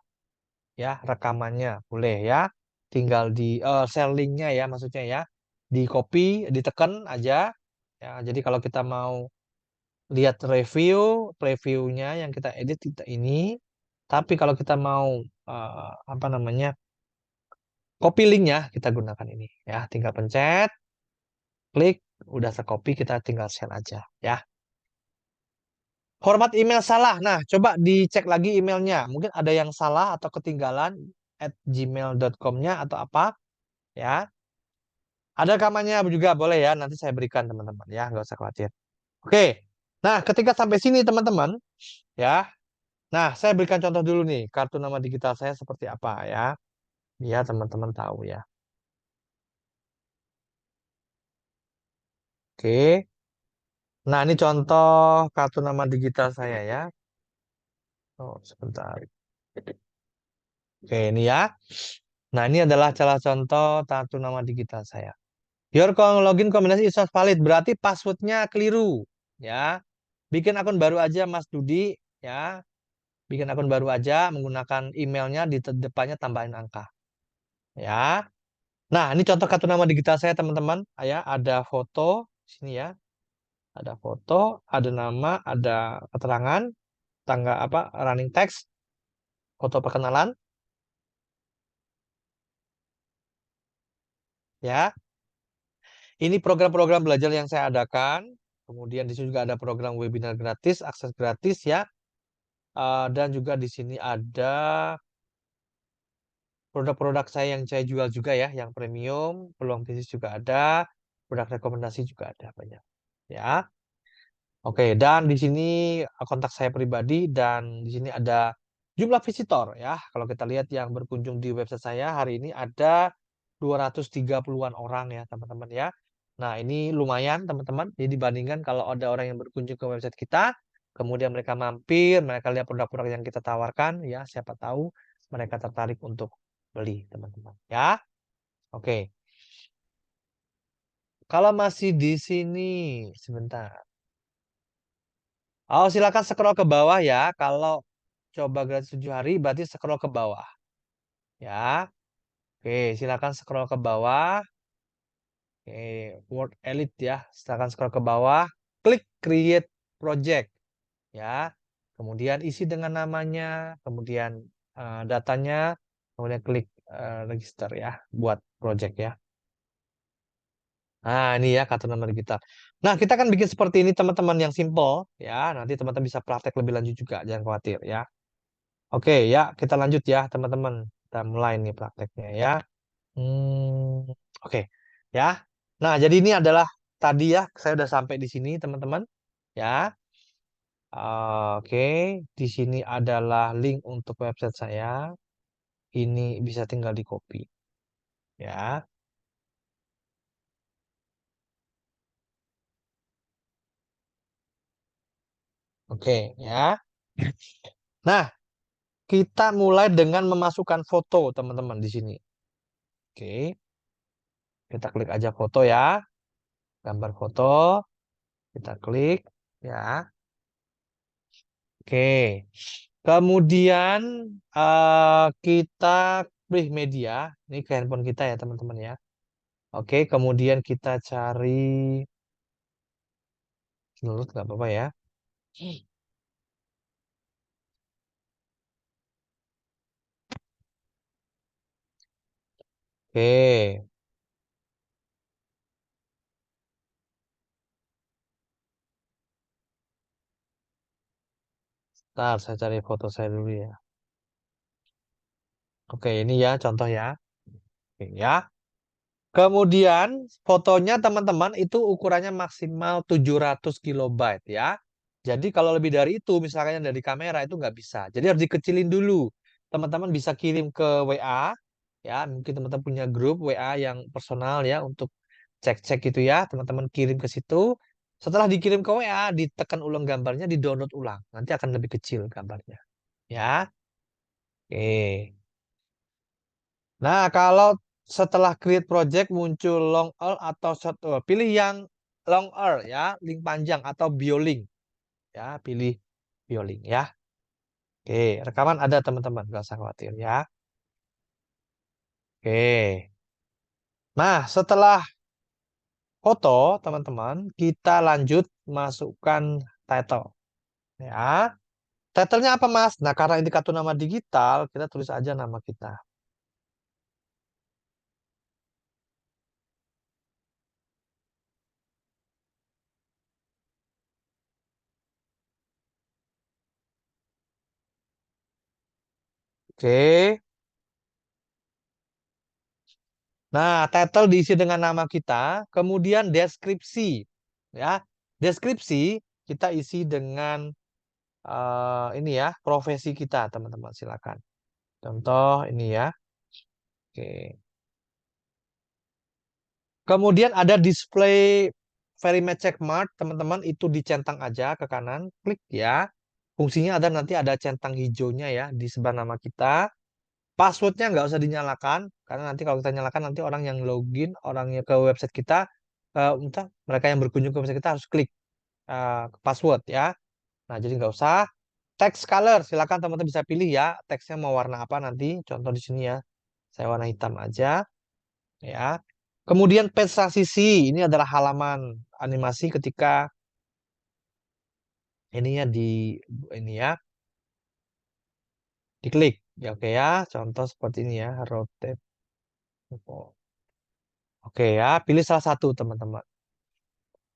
ya rekamannya boleh ya. Tinggal di share linknya ya maksudnya ya. Di copy, ditekan aja. Ya, jadi kalau kita mau lihat previewnya yang kita edit kita ini. Tapi kalau kita mau apa namanya copy linknya kita gunakan ini ya. Tinggal pencet, klik, udah tercopy kita tinggal share aja ya. Format email salah. Nah, coba dicek lagi emailnya. Mungkin ada yang salah atau ketinggalan at gmail.com-nya atau apa ya. Ada rekamannya juga boleh ya. Nanti saya berikan teman-teman ya. Nggak usah khawatir. Oke. Nah, ketika sampai sini teman-teman ya. Nah, saya berikan contoh dulu nih. Kartu nama digital saya seperti apa ya. Biar teman-teman tahu ya. Oke. Nah, ini contoh kartu nama digital saya ya. Oh, sebentar. Oke, ini ya. Nah, ini adalah salah contoh kartu nama digital saya. Login kombinasi is not valid. Berarti passwordnya keliru. Ya. Bikin akun baru aja Mas Dudi. Ya. Bikin akun baru aja menggunakan emailnya di depannya tambahin angka. Ya. Nah, ini contoh kartu nama digital saya teman-teman. Ya, ada foto sini ya. Ada foto, ada nama, ada keterangan, tangga apa, running text, foto perkenalan. Ya. Ini program-program belajar yang saya adakan. Kemudian di sini juga ada program webinar gratis, akses gratis ya. Dan juga di sini ada produk-produk saya yang saya jual juga ya, yang premium, peluang bisnis juga ada, produk rekomendasi juga ada banyak. Ya. Oke, dan di sini kontak saya pribadi dan di sini ada jumlah visitor ya. Kalau kita lihat yang berkunjung di website saya hari ini ada 230-an orang ya, teman-teman ya. Nah, ini lumayan teman-teman. Jadi dibandingkan kalau ada orang yang berkunjung ke website kita, kemudian mereka mampir, mereka lihat produk-produk yang kita tawarkan ya, siapa tahu mereka tertarik untuk beli, teman-teman ya. Oke. Kalau masih di sini sebentar. Oh, silakan scroll ke bawah ya. Kalau coba gratis 7 hari, berarti scroll ke bawah. Ya. Oke, silakan scroll ke bawah. Oke, Word Elite ya. Silakan scroll ke bawah. Klik Create Project. Ya. Kemudian isi dengan namanya, kemudian datanya, kemudian klik Register ya, buat project ya. Nah, ini ya kartu nama digital. Nah, kita kan bikin seperti ini teman-teman yang simple ya. Nanti teman-teman bisa praktek lebih lanjut juga, jangan khawatir ya. Oke, ya, kita lanjut ya, teman-teman. Kita mulai nih prakteknya ya. Oke, ya. Nah, jadi ini adalah tadi ya, saya udah sampai di sini, teman-teman. Ya, oke. Di sini adalah link untuk website saya. Ini bisa tinggal di copy, ya. Oke, ya. Nah, kita mulai dengan memasukkan foto, teman-teman, di sini. Oke, kita klik aja foto ya, gambar foto. Kita klik, ya. Oke. Kemudian kita pilih media. Ini ke handphone kita ya teman-teman ya. Oke. Kemudian kita cari download nggak apa-apa ya. Oke. Ntar saya cari foto saya dulu ya. Oke, ini ya contoh ya. Oke, ya. Kemudian fotonya teman-teman itu ukurannya maksimal 700 kilobyte ya. Jadi kalau lebih dari itu, misalnya dari kamera itu nggak bisa. Jadi harus dikecilin dulu. Teman-teman bisa kirim ke WA, ya. Mungkin teman-teman punya grup WA yang personal ya untuk cek-cek gitu ya. Teman-teman kirim ke situ. Setelah dikirim ke WA, ditekan ulang gambarnya, di-download ulang. Nanti akan lebih kecil gambarnya. Ya, oke. Nah, kalau setelah create project muncul long all atau short all, pilih yang long all ya, link panjang atau biolink ya, pilih biolink ya. Oke, rekaman ada teman-teman, nggak usah khawatir ya. Oke. Nah, setelah foto teman-teman, kita lanjut masukkan title ya. Titlenya apa Mas? Nah, karena ini kartu nama digital, kita tulis aja nama kita. Oke. Nah, title diisi dengan nama kita, kemudian deskripsi. Ya, deskripsi kita isi dengan ini ya, profesi kita, teman-teman. Silakan. Contoh ini ya. Oke. Kemudian ada display very match check mark, teman-teman. Itu dicentang aja ke kanan, klik ya. Fungsinya ada nanti ada centang hijaunya ya di sebelah nama kita. Passwordnya nggak usah dinyalakan, karena nanti kalau kita nyalakan nanti orang yang login, orangnya ke website kita, entah mereka yang berkunjung ke website kita harus klik password ya. Nah, jadi nggak usah. Text color, silakan teman-teman bisa pilih ya. Teksnya mau warna apa nanti. Contoh di sini ya. Saya warna hitam aja ya. Kemudian page transisi, ini adalah halaman animasi ketika ininya ini ya, diklik. Ya oke ya. Contoh seperti ini ya, rotate. Oke ya, pilih salah satu teman-teman.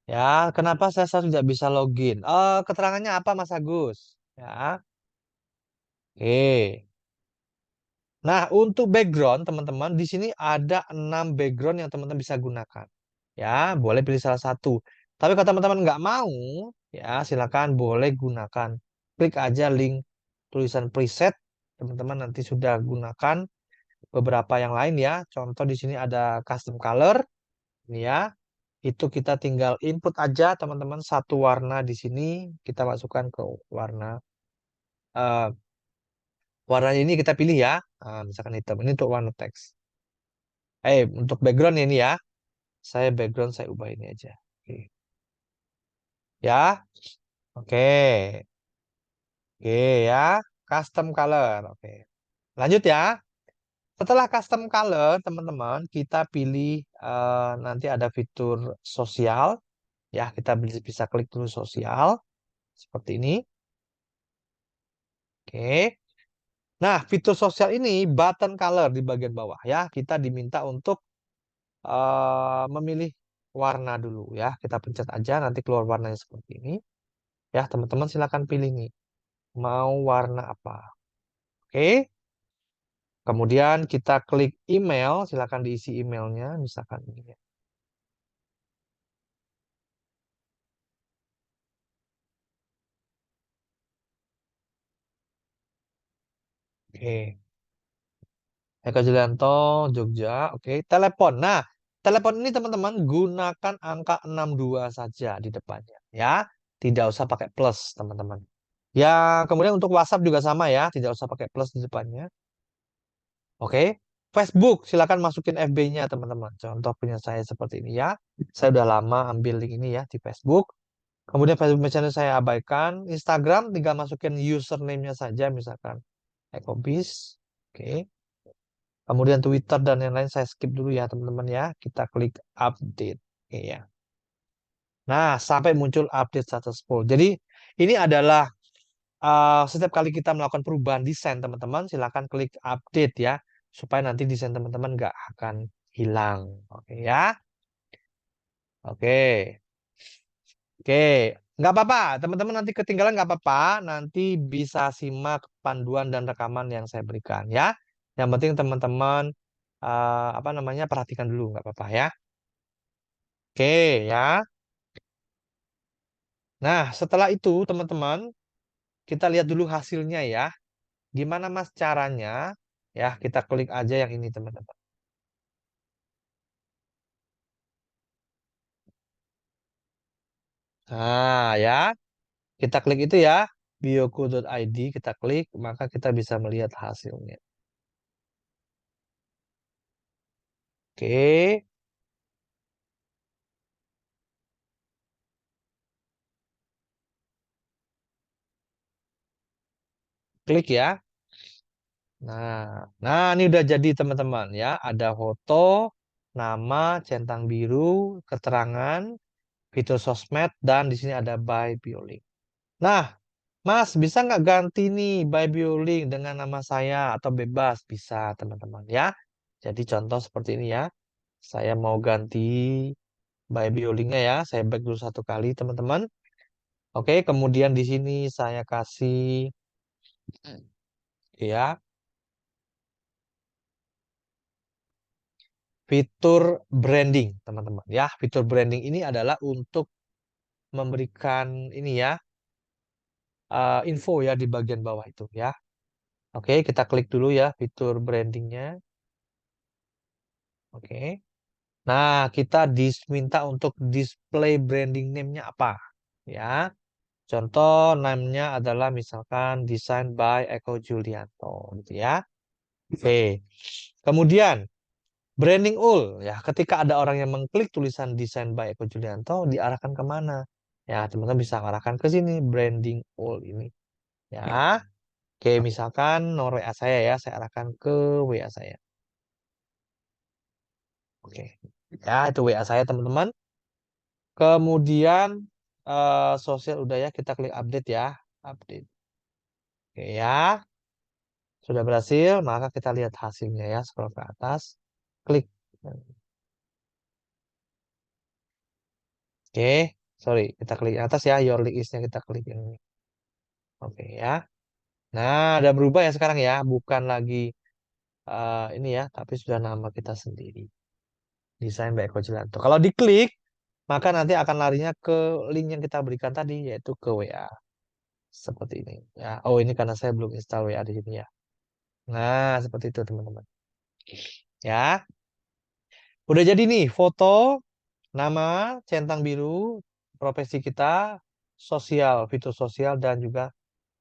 Ya, kenapa saya tidak bisa login? Keterangannya apa Mas Agus? Ya, oke. Nah, untuk background, teman-teman, di sini ada 6 background yang teman-teman bisa gunakan. Ya, boleh pilih salah satu. Tapi kalau teman-teman nggak mau, ya silakan boleh gunakan. Klik aja link tulisan preset. Teman-teman nanti sudah gunakan beberapa yang lain ya. Contoh di sini ada custom color. Ini ya. Itu kita tinggal input aja, teman-teman. Satu warna di sini kita masukkan ke warna. eh, Warnanya ini kita pilih ya. Misalkan hitam. Ini untuk warna teks. Untuk background ini ya, saya background saya ubah ini aja. Oke. Ya, oke, oke ya, custom color. Oke, lanjut ya. Setelah custom color, teman-teman, kita pilih nanti ada fitur sosial. Ya, kita bisa klik dulu sosial seperti ini. Oke. Nah, fitur sosial ini button color di bagian bawah ya. Kita diminta untuk memilih warna dulu ya. Kita pencet aja nanti keluar warnanya seperti ini. Ya, teman-teman silakan pilih nih. Mau warna apa? Oke. Kemudian kita klik email, silakan diisi emailnya, misalkan ini ya. Oke. Eka Julianto, Jogja. Oke. Telepon. Nah, telepon ini teman-teman gunakan angka 62 saja di depannya. Ya. Tidak usah pakai plus, teman-teman. Ya, kemudian untuk WhatsApp juga sama ya. Tidak usah pakai plus di depannya. Oke. Facebook, silakan masukin FB-nya, teman-teman. Contoh punya saya seperti ini ya. Saya udah lama ambil link ini ya di Facebook. Kemudian Facebook Messenger saya abaikan. Instagram tinggal masukin username-nya saja, misalkan Ekobis. Oke. Kemudian Twitter dan yang lain saya skip dulu ya, teman-teman ya. Kita klik update. Oke ya. Nah, sampai muncul update status full. Jadi, ini adalah setiap kali kita melakukan perubahan desain, teman-teman, silakan klik update ya. Supaya nanti desain teman-teman nggak akan hilang. Oke ya. Oke. Oke. Nggak apa-apa, teman-teman nanti ketinggalan nggak apa-apa. Nanti bisa simak panduan dan rekaman yang saya berikan ya. Yang penting teman-teman apa namanya perhatikan dulu nggak apa-apa ya. Oke ya. Nah setelah itu teman-teman kita lihat dulu hasilnya ya. Gimana Mas caranya? Ya kita klik aja yang ini teman-teman. Nah ya kita klik itu ya. Bioku.id kita klik maka kita bisa melihat hasilnya. Oke, klik ya. Nah, ini udah jadi teman-teman ya. Ada foto, nama, centang biru, keterangan, fitur sosmed, dan di sini ada by Biolink. Nah, Mas, bisa nggak ganti nih by Biolink dengan nama saya atau bebas? Bisa, teman-teman ya. Jadi contoh seperti ini ya. Saya mau ganti by Biolinknya ya. Saya back dulu satu kali, teman-teman. Oke, kemudian di sini saya kasih ya fitur branding, teman-teman. Ya, fitur branding ini adalah untuk memberikan ini ya, info ya di bagian bawah itu ya. Oke, kita klik dulu ya fitur brandingnya. Oke. Nah, kita diminta untuk display branding name-nya apa? Ya, contoh name-nya adalah misalkan design by Eko Julianto gitu ya. Oke. Kemudian branding ul ya, ketika ada orang yang mengklik tulisan desain by Eko Julianto, diarahkan kemana? Ya, teman-teman bisa arahkan ke sini branding ul ini. Ya, oke misalkan nomor WA saya ya, saya arahkan ke WA saya. Oke, ya itu WA saya teman-teman. Kemudian sosial udah ya, kita klik update ya, update. Oke ya, sudah berhasil, maka kita lihat hasilnya ya, scroll ke atas, klik. Oke, sorry, kita klik atas ya, your link is-nya kita klik ini. Oke ya. Nah, ada berubah ya sekarang ya, bukan lagi ini ya, tapi sudah nama kita sendiri. Desain by Eko Jilanto. Kalau diklik, maka nanti akan larinya ke link yang kita berikan tadi, yaitu ke WA. Seperti ini. Ya. Oh, ini karena saya belum install WA di sini ya. Nah, seperti itu teman-teman. Ya, udah jadi nih foto, nama, centang biru, profesi kita, sosial, fitur sosial, dan juga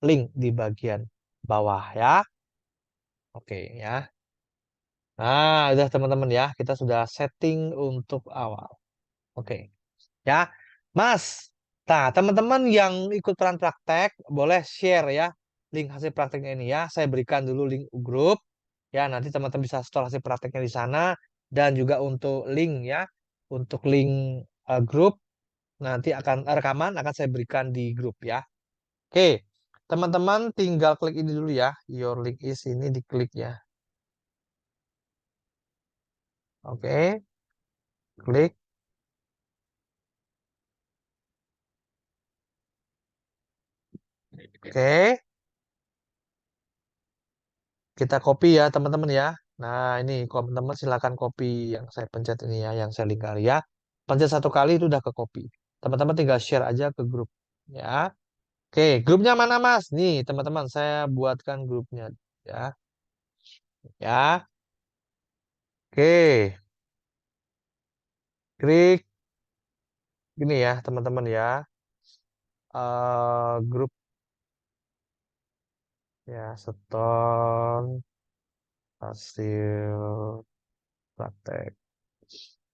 link di bagian bawah ya. Oke ya. Nah, udah teman-teman ya, kita sudah setting untuk awal. Oke, ya. Mas, nah teman-teman yang ikut peran praktek, boleh share ya link hasil prakteknya ini ya. Saya berikan dulu link grup, ya nanti teman-teman bisa store hasil prakteknya di sana. Dan juga untuk link ya, untuk link grup, nanti akan rekaman akan saya berikan di grup ya. Oke, teman-teman tinggal klik ini dulu ya, your link is ini diklik ya. Oke, klik. Oke, kita copy ya teman-teman ya. Nah ini teman-teman silakan copy yang saya pencet ini ya, yang saya lingkari ya. Pencet satu kali itu udah ke copy. Teman-teman tinggal share aja ke grup ya. Oke, grupnya mana Mas? Nih teman-teman saya buatkan grupnya ya. Ya, oke. Klik gini ya teman-teman ya. Grup ya setor hasil praktek.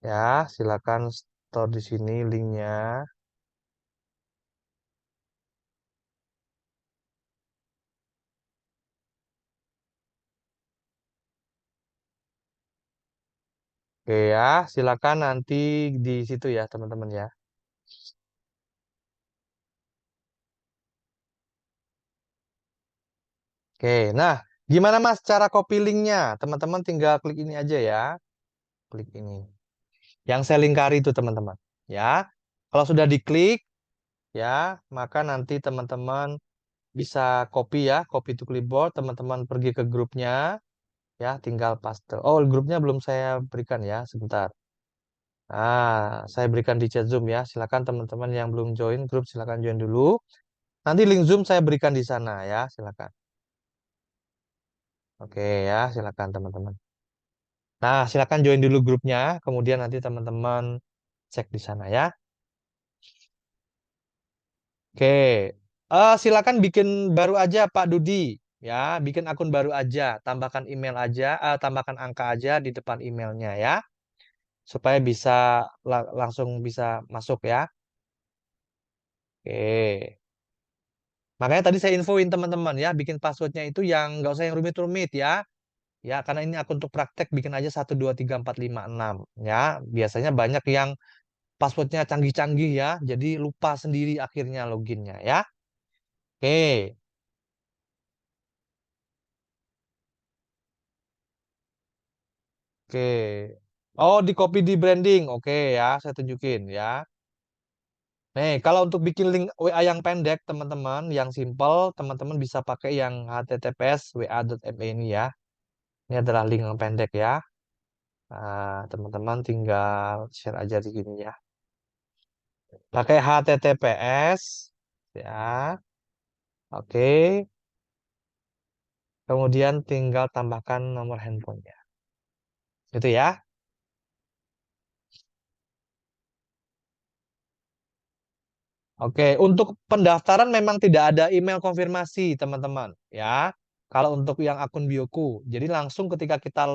Ya, silakan store di sini linknya. Oke ya, silakan nanti di situ ya teman-teman ya. Oke, nah gimana Mas cara copy linknya? Teman-teman tinggal klik ini aja ya, klik ini. Yang saya lingkari itu teman-teman. Ya, kalau sudah diklik, ya, maka nanti teman-teman bisa copy ya, copy to clipboard, teman-teman pergi ke grupnya, ya, tinggal paste. Oh, grupnya belum saya berikan ya, sebentar. Saya berikan di chat Zoom ya. Silakan teman-teman yang belum join grup, silakan join dulu. Nanti link Zoom saya berikan di sana ya, silakan. Oke ya, silakan teman-teman. Nah, silakan join dulu grupnya, kemudian nanti teman-teman cek di sana ya. Oke, silakan bikin baru aja Pak Dudi ya, bikin akun baru aja, tambahkan email aja, tambahkan angka aja di depan emailnya ya, supaya bisa langsung bisa masuk ya. Oke. Makanya tadi saya infoin teman-teman ya, bikin passwordnya itu yang nggak usah yang rumit-rumit ya. Ya, karena ini akun untuk praktek bikin aja 1 2 3 4 5 6 ya. Biasanya banyak yang passwordnya canggih-canggih ya, jadi lupa sendiri akhirnya loginnya ya. Oke, oke. Oh, di copy di branding. Oke ya, saya tunjukin ya. Nih, kalau untuk bikin link WA yang pendek, teman-teman, yang simple, teman-teman bisa pakai yang https wa.me ini ya. Ini adalah link yang pendek ya. Nah, teman-teman tinggal share aja di sini ya. Pakai HTTPS ya. Oke. Kemudian tinggal tambahkan nomor handphonenya. Gitu ya. Oke, untuk pendaftaran memang tidak ada email konfirmasi, teman-teman, ya. Kalau untuk yang akun Bioku. Jadi langsung ketika kita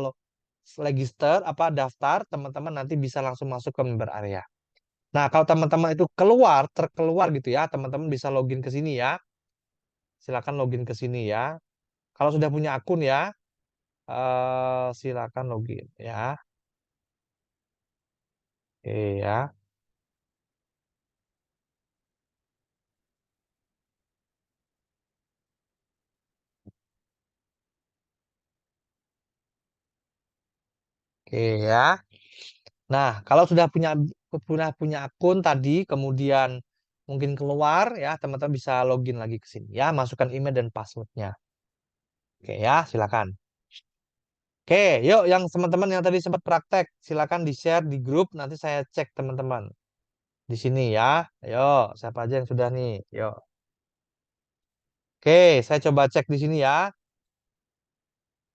register apa daftar, teman-teman nanti bisa langsung masuk ke member area. Nah, kalau teman-teman itu terkeluar gitu ya, teman-teman bisa login ke sini ya. Silakan login ke sini ya. Kalau sudah punya akun ya, silakan login ya. Oke ya. Oke ya. Nah, kalau sudah punya akun tadi, kemudian mungkin keluar ya, teman-teman bisa login lagi ke sini ya, masukkan email dan passwordnya. Oke ya, silakan. Oke, yuk yang teman-teman yang tadi sempat praktek, silakan di-share di grup, nanti saya cek teman-teman di sini ya. Ayo, siapa aja yang sudah nih? Yuk. Oke, saya coba cek di sini ya.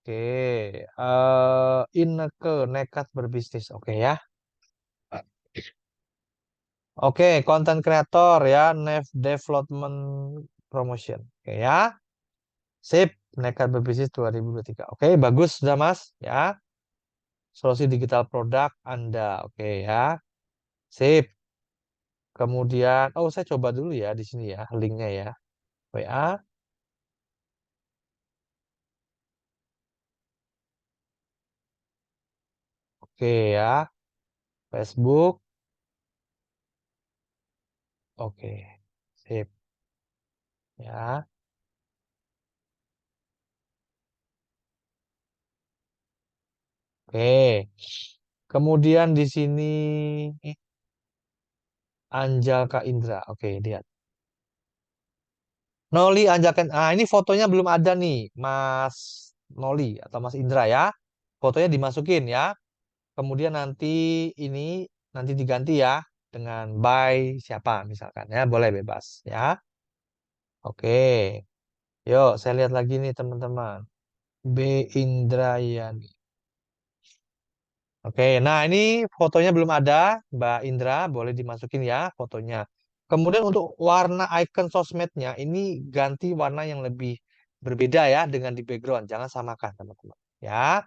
Oke, Inneke nekat berbisnis. Oke ya. Oke, content creator ya, development promotion. Oke ya. Sip, nekat berbisnis 2023. Oke, bagus sudah Mas ya. Solusi digital produk Anda. Oke ya. Sip. Kemudian, oh saya coba dulu ya di sini ya, linknya ya. WA. Oke ya. Facebook. Oke. Sip ya. Oke. Kemudian di sini Anjalka Indra. Oke, lihat. Noli Anjalka. Ini fotonya belum ada nih, Mas Noli atau Mas Indra ya. Fotonya dimasukin ya. Kemudian nanti ini nanti diganti ya dengan by siapa misalkan ya, boleh bebas ya. Oke. Yuk, saya lihat lagi nih teman-teman. B Indrayani. Oke, nah ini fotonya belum ada, Mbak Indra, boleh dimasukin ya fotonya. Kemudian untuk warna icon sosmednya ini ganti warna yang lebih berbeda ya dengan di background. Jangan samakan teman-teman. Ya,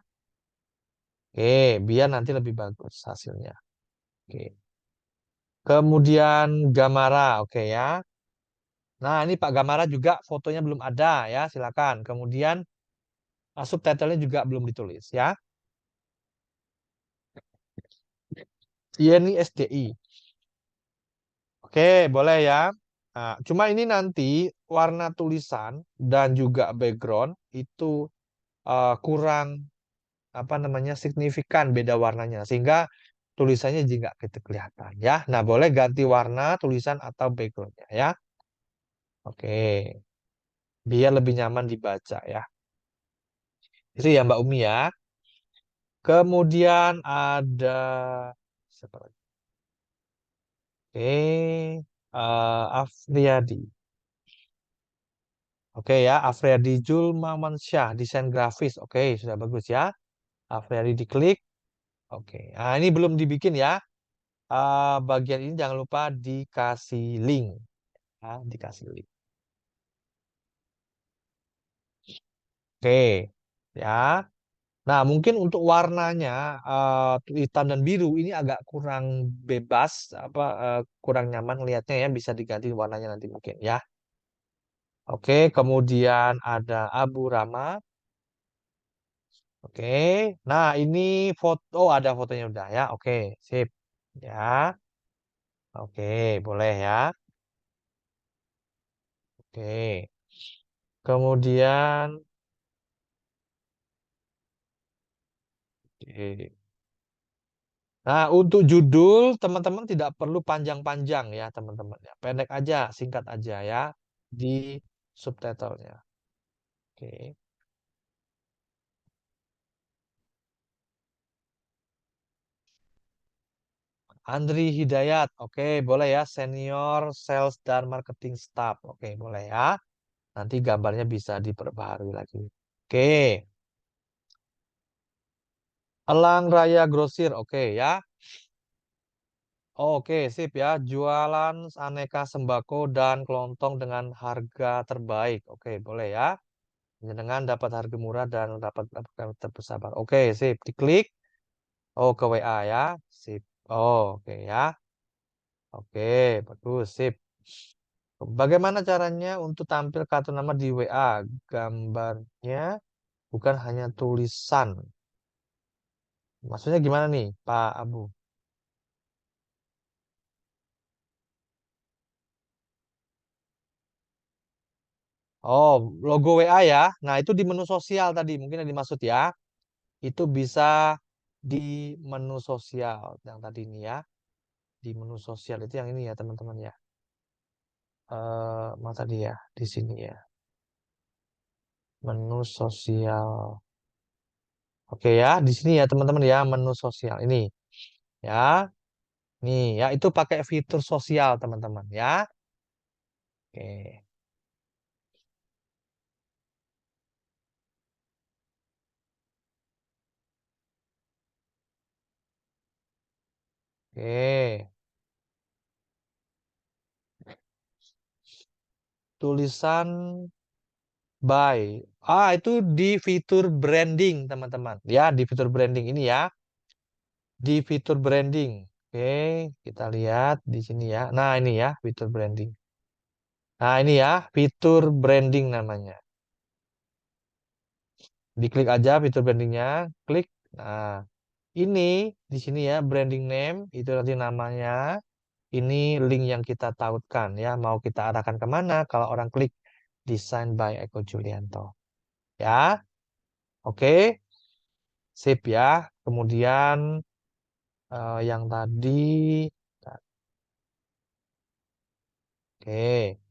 oke, biar nanti lebih bagus hasilnya. Oke. Kemudian Gamara, oke ya. Nah, ini Pak Gamara juga fotonya belum ada ya, silakan. Kemudian subtitlenya juga belum ditulis ya. Yeni SDI. Oke, boleh ya. Nah, cuma ini nanti warna tulisan dan juga background itu kurang apa namanya signifikan beda warnanya. Sehingga tulisannya jadi nggak gitu kelihatan ya. Nah, boleh ganti warna tulisan atau backgroundnya ya. Oke, biar lebih nyaman dibaca ya. Itu ya Mbak Umi ya. Kemudian ada siapa lagi? Oke, Afriadi. Oke ya, Afriadi Julmamansyah, desain grafis. Oke, sudah bagus ya. Afriadi diklik. Oke, nah ini belum dibikin ya. Bagian ini jangan lupa dikasih link. Ya, dikasih link. Oke, ya. Nah, mungkin untuk warnanya hitam dan biru ini agak kurang bebas, kurang nyaman lihatnya ya. Bisa diganti warnanya nanti mungkin ya. Oke, kemudian ada Abu Rama. Oke, nah ini foto, oh ada fotonya udah ya. Oke, sip. Ya, oke, boleh ya. Oke, kemudian, oke. Nah, untuk judul teman-teman tidak perlu panjang-panjang ya teman-teman ya. Pendek aja, singkat aja ya di subtitlenya. Oke. Andri Hidayat, oke boleh ya. Senior Sales dan Marketing Staff, oke boleh ya. Nanti gambarnya bisa diperbaharui lagi. Oke. Elang Raya Grosir, oke ya. Oke, sip ya. Jualan aneka sembako dan kelontong dengan harga terbaik. Oke, boleh ya. Dengan dapat harga murah dan dapat dapatkan terbersabar. Oke, sip. Diklik. Oh, ke WA ya. Sip. Oh, oke ya. Oke, bagus. Sip. Bagaimana caranya untuk tampil kartu nama di WA? Gambarnya bukan hanya tulisan. Maksudnya gimana nih, Pak Abu? Oh, logo WA ya. Nah, itu di menu sosial tadi, mungkin yang dimaksud ya. Itu bisa di menu sosial yang tadi ini ya. Di menu sosial itu yang ini ya, teman-teman ya. Mana tadi ya? Di sini ya. Menu sosial. Oke ya, di sini ya, teman-teman ya, menu sosial ini ya. Nih ya, itu pakai fitur sosial, teman-teman ya. Oke. Oke. Tulisan by. Itu di fitur branding, teman-teman. Ya, di fitur branding ini ya. Di fitur branding. Oke, kita lihat di sini ya. Nah, ini ya, fitur branding. Nah, ini ya, fitur branding namanya. Diklik aja fitur brandingnya, klik. Nah, ini di sini ya, branding name, itu nanti namanya. Ini link yang kita tautkan ya. Mau kita arahkan kemana kalau orang klik Design by Eko Julianto. Ya, oke, sip ya. Kemudian yang tadi, oke.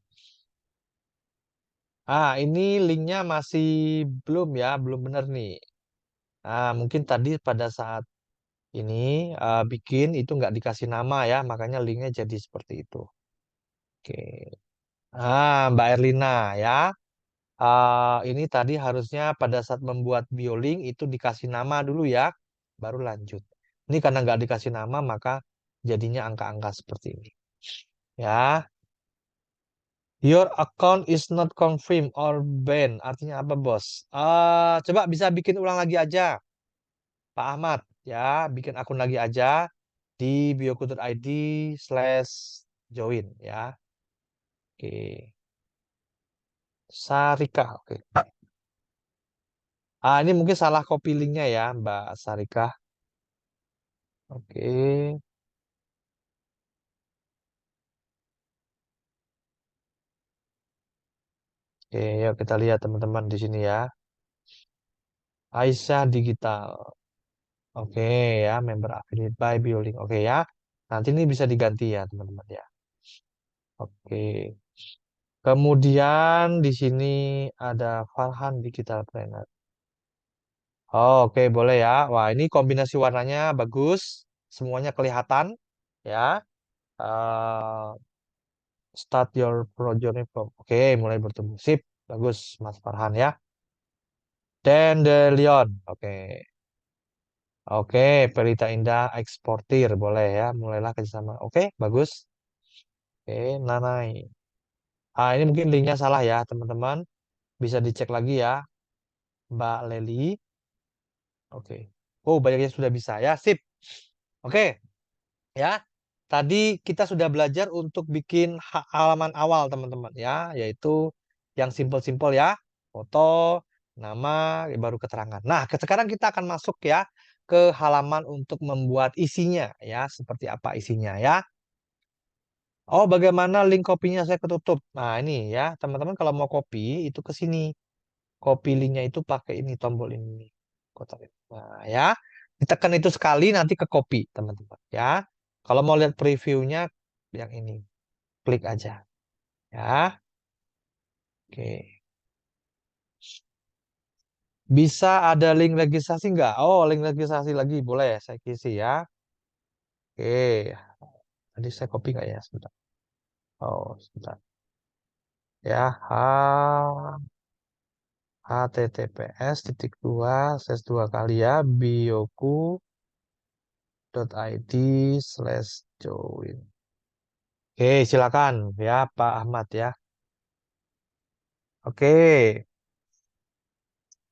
Ini linknya masih belum ya, belum benar nih. Mungkin tadi pada saat ini bikin itu nggak dikasih nama ya, makanya linknya jadi seperti itu. Oke. Mbak Erlina ya. Ini tadi harusnya pada saat membuat BioLink itu dikasih nama dulu ya, baru lanjut. Ini karena nggak dikasih nama, maka jadinya angka-angka seperti ini. Ya, your account is not confirmed or banned. Artinya apa, bos? Coba bisa bikin ulang lagi aja, Pak Ahmad. Ya, bikin akun lagi aja di biokultur.id/join ya. Oke. Sarika. Oke. Ini mungkin salah copy linknya ya, Mbak Sarika. Oke. Oke, yuk kita lihat teman-teman di sini ya. Aisyah Digital. Oke ya, member affiliate by building. Oke ya. Nanti ini bisa diganti ya, teman-teman ya. Oke. Kemudian di sini ada Farhan Digital Planner. Oh, oke, boleh ya. Wah, ini kombinasi warnanya bagus. Semuanya kelihatan ya. Eh, start your project from. Oke, mulai bertumbuh. Sip. Bagus, Mas Farhan ya. Dandelion. Oke. Oke, Pelita Indah eksportir. Boleh ya. Mulailah kerjasama. Oke, bagus. Oke, Nanai. Ini mungkin linknya salah ya, teman-teman. Bisa dicek lagi ya, Mbak Leli. Oke. Oh, banyaknya sudah bisa ya. Sip. Oke, ya. Tadi kita sudah belajar untuk bikin halaman awal, teman-teman ya, yaitu yang simple-simple ya. Foto, nama, baru keterangan. Nah, sekarang kita akan masuk ya ke halaman untuk membuat isinya ya, seperti apa isinya ya. Oh, bagaimana link kopinya saya ketutup. Nah, ini ya, teman-teman kalau mau kopi itu ke sini. Copy linknya itu pakai ini tombol ini kotak ini. Nah ya, ditekan itu sekali nanti ke copy teman-teman ya. Kalau mau lihat previewnya yang ini klik aja ya. Oke, bisa ada link registrasi nggak? Oh, link registrasi lagi boleh saya isi ya. Oke, tadi saya copy nggak ya, sebentar. Oh, sebentar ya. https://dua kali ya bioku.id/join. Oke, silakan ya Pak Ahmad ya. Oke,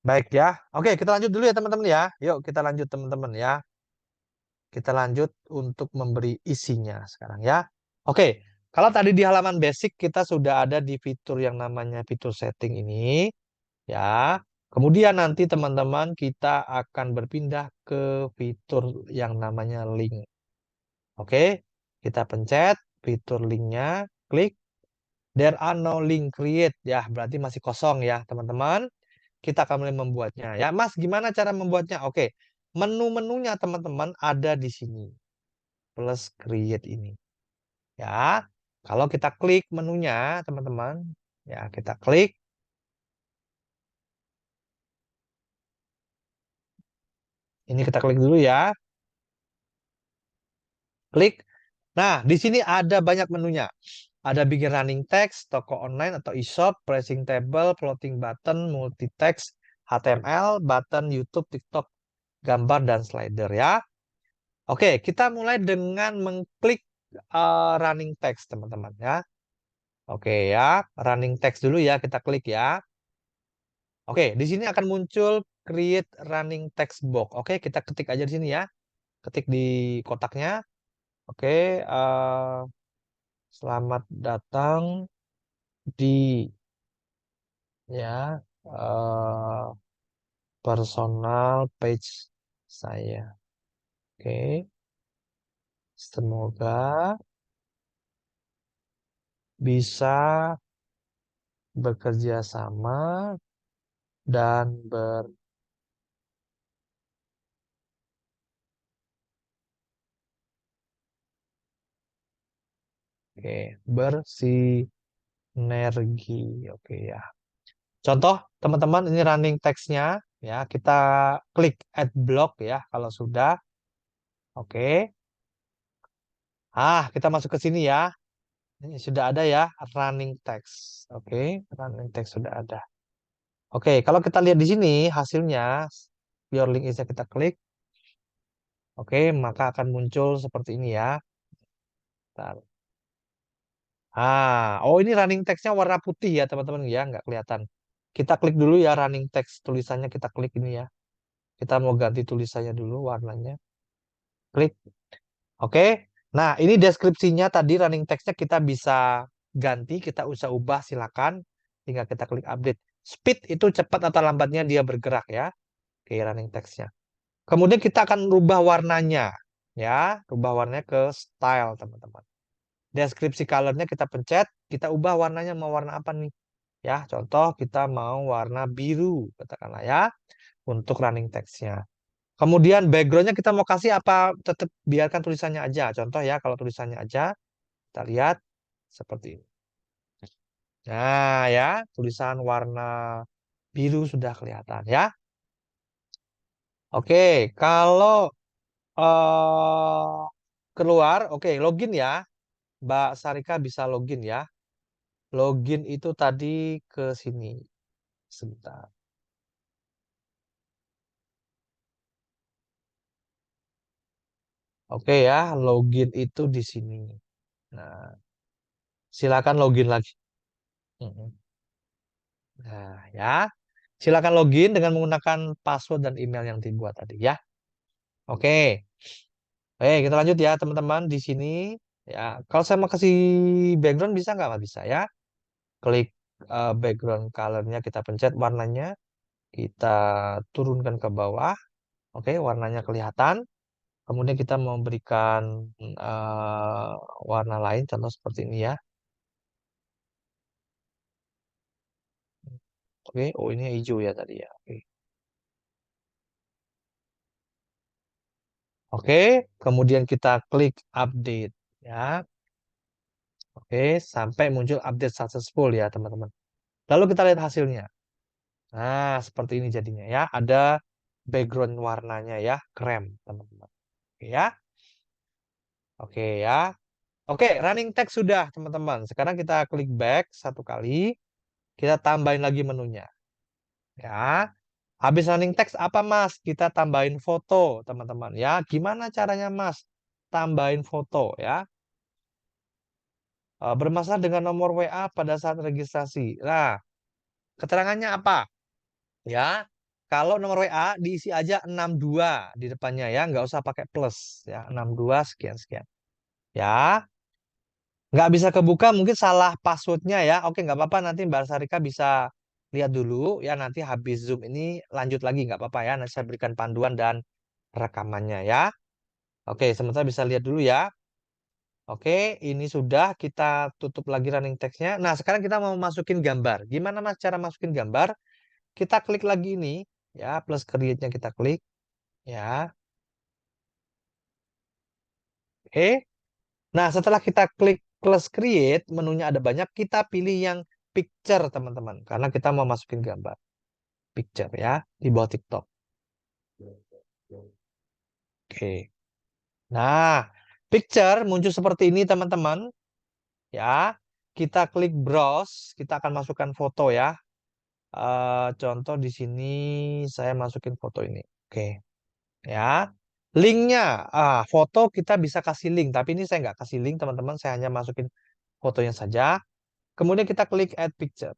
baik ya. Oke, kita lanjut dulu ya teman-teman ya. Yuk kita lanjut teman-teman ya. Kita lanjut untuk memberi isinya sekarang ya. Oke, kalau tadi di halaman basic kita sudah ada di fitur yang namanya fitur setting ini ya. Kemudian nanti teman-teman kita akan berpindah ke fitur yang namanya link. Oke, kita pencet fitur linknya, klik. There are no link create ya, berarti masih kosong ya teman-teman. Kita akan mulai membuatnya ya. Mas, gimana cara membuatnya? Oke, menu-menunya teman-teman ada di sini. Plus create ini ya. Kalau kita klik menunya teman-teman, ya kita klik. Ini kita klik dulu ya. Klik. Nah, di sini ada banyak menunya. Ada bikin running text, toko online atau e-shop, pricing table, floating button, multi text, HTML, button YouTube, TikTok, gambar dan slider ya. Oke, kita mulai dengan mengklik running text, teman-teman ya. Oke ya, running text dulu ya, kita klik ya. Oke, di sini akan muncul create running text box. Oke, kita ketik aja di sini ya. Ketik di kotaknya. Oke, selamat datang di ya personal page saya. Oke, semoga bisa bekerja sama dan bersinergi. Oke ya. Contoh teman-teman ini running text-nya ya. Kita klik add block ya kalau sudah. Oke. Kita masuk ke sini ya. Ini sudah ada ya running text. Oke, running text sudah ada. Oke, kalau kita lihat di sini hasilnya, your link is kita klik. Oke, maka akan muncul seperti ini ya. Bentar. Oh ini running text-nya warna putih ya teman-teman ya, nggak kelihatan. Kita klik dulu ya running text tulisannya kita klik ini ya. Kita mau ganti tulisannya dulu warnanya. Klik. Oke. Nah, ini deskripsinya tadi running text-nya kita bisa ganti, kita usah ubah silakan. Tinggal kita klik update. Speed itu cepat atau lambatnya dia bergerak ya. Oke, running text-nya. Kemudian kita akan rubah warnanya ya, rubah warnanya ke style, teman-teman. Deskripsi color-nya kita pencet, kita ubah warnanya mau warna apa nih? Ya, contoh kita mau warna biru, katakanlah ya, untuk running text-nya. Kemudian backgroundnya kita mau kasih apa? Tetap biarkan tulisannya aja. Contoh ya, kalau tulisannya aja, kita lihat seperti ini. Nah ya, tulisan warna biru sudah kelihatan ya. Oke, kalau keluar, oke, login ya. Mbak Sarika bisa login ya. Login itu tadi ke sini. Sebentar. Oke ya, login itu di sini. Nah, silakan login lagi. Mm-mm. Nah, ya. Silakan login dengan menggunakan password dan email yang dibuat tadi ya. Oke. Oke, kita lanjut ya teman-teman di sini. Ya, kalau saya mau kasih background bisa nggak? Nggak bisa ya. Klik background colornya, kita pencet warnanya, kita turunkan ke bawah. Oke, warnanya kelihatan. Kemudian kita memberikan eh, warna lain, contoh seperti ini ya. Oke, oh ini hijau ya tadi ya. Oke, oke. Kemudian kita klik update ya. Oke, sampai muncul update successful ya teman-teman. Lalu kita lihat hasilnya. Nah, seperti ini jadinya ya. Ada background warnanya ya, krem teman-teman. Oke ya. Oke ya. Oke, running text sudah teman-teman. Sekarang kita klik back satu kali. Kita tambahin lagi menunya. Ya. Habis running text apa Mas? Kita tambahin foto teman-teman ya. Gimana caranya Mas? Tambahin foto ya. Bermasalah dengan nomor WA pada saat registrasi. Nah, keterangannya apa? Ya, kalau nomor WA diisi aja 62 di depannya ya, nggak usah pakai plus ya, 62 sekian sekian. Ya, nggak bisa kebuka mungkin salah passwordnya ya. Oke, nggak apa-apa nanti Mbak Sarika bisa lihat dulu ya, nanti habis Zoom ini lanjut lagi nggak apa-apa ya. Nanti saya berikan panduan dan rekamannya ya. Oke, sementara bisa lihat dulu ya. Oke, ini sudah kita tutup lagi running text-nya. Nah, sekarang kita mau masukin gambar. Gimana Mas cara masukin gambar? Kita klik lagi ini ya, plus create-nya kita klik ya. Oke. Nah, setelah kita klik plus create, menunya ada banyak, kita pilih yang picture, teman-teman. Karena kita mau masukin gambar. Picture ya, di bawah TikTok. Oke. Nah, picture muncul seperti ini, teman-teman. Ya, kita klik browse, kita akan masukkan foto ya. Contoh di sini saya masukin foto ini. Oke. Ya. Linknya, foto kita bisa kasih link, tapi ini saya nggak kasih link, teman-teman. Saya hanya masukin fotonya saja. Kemudian kita klik add picture.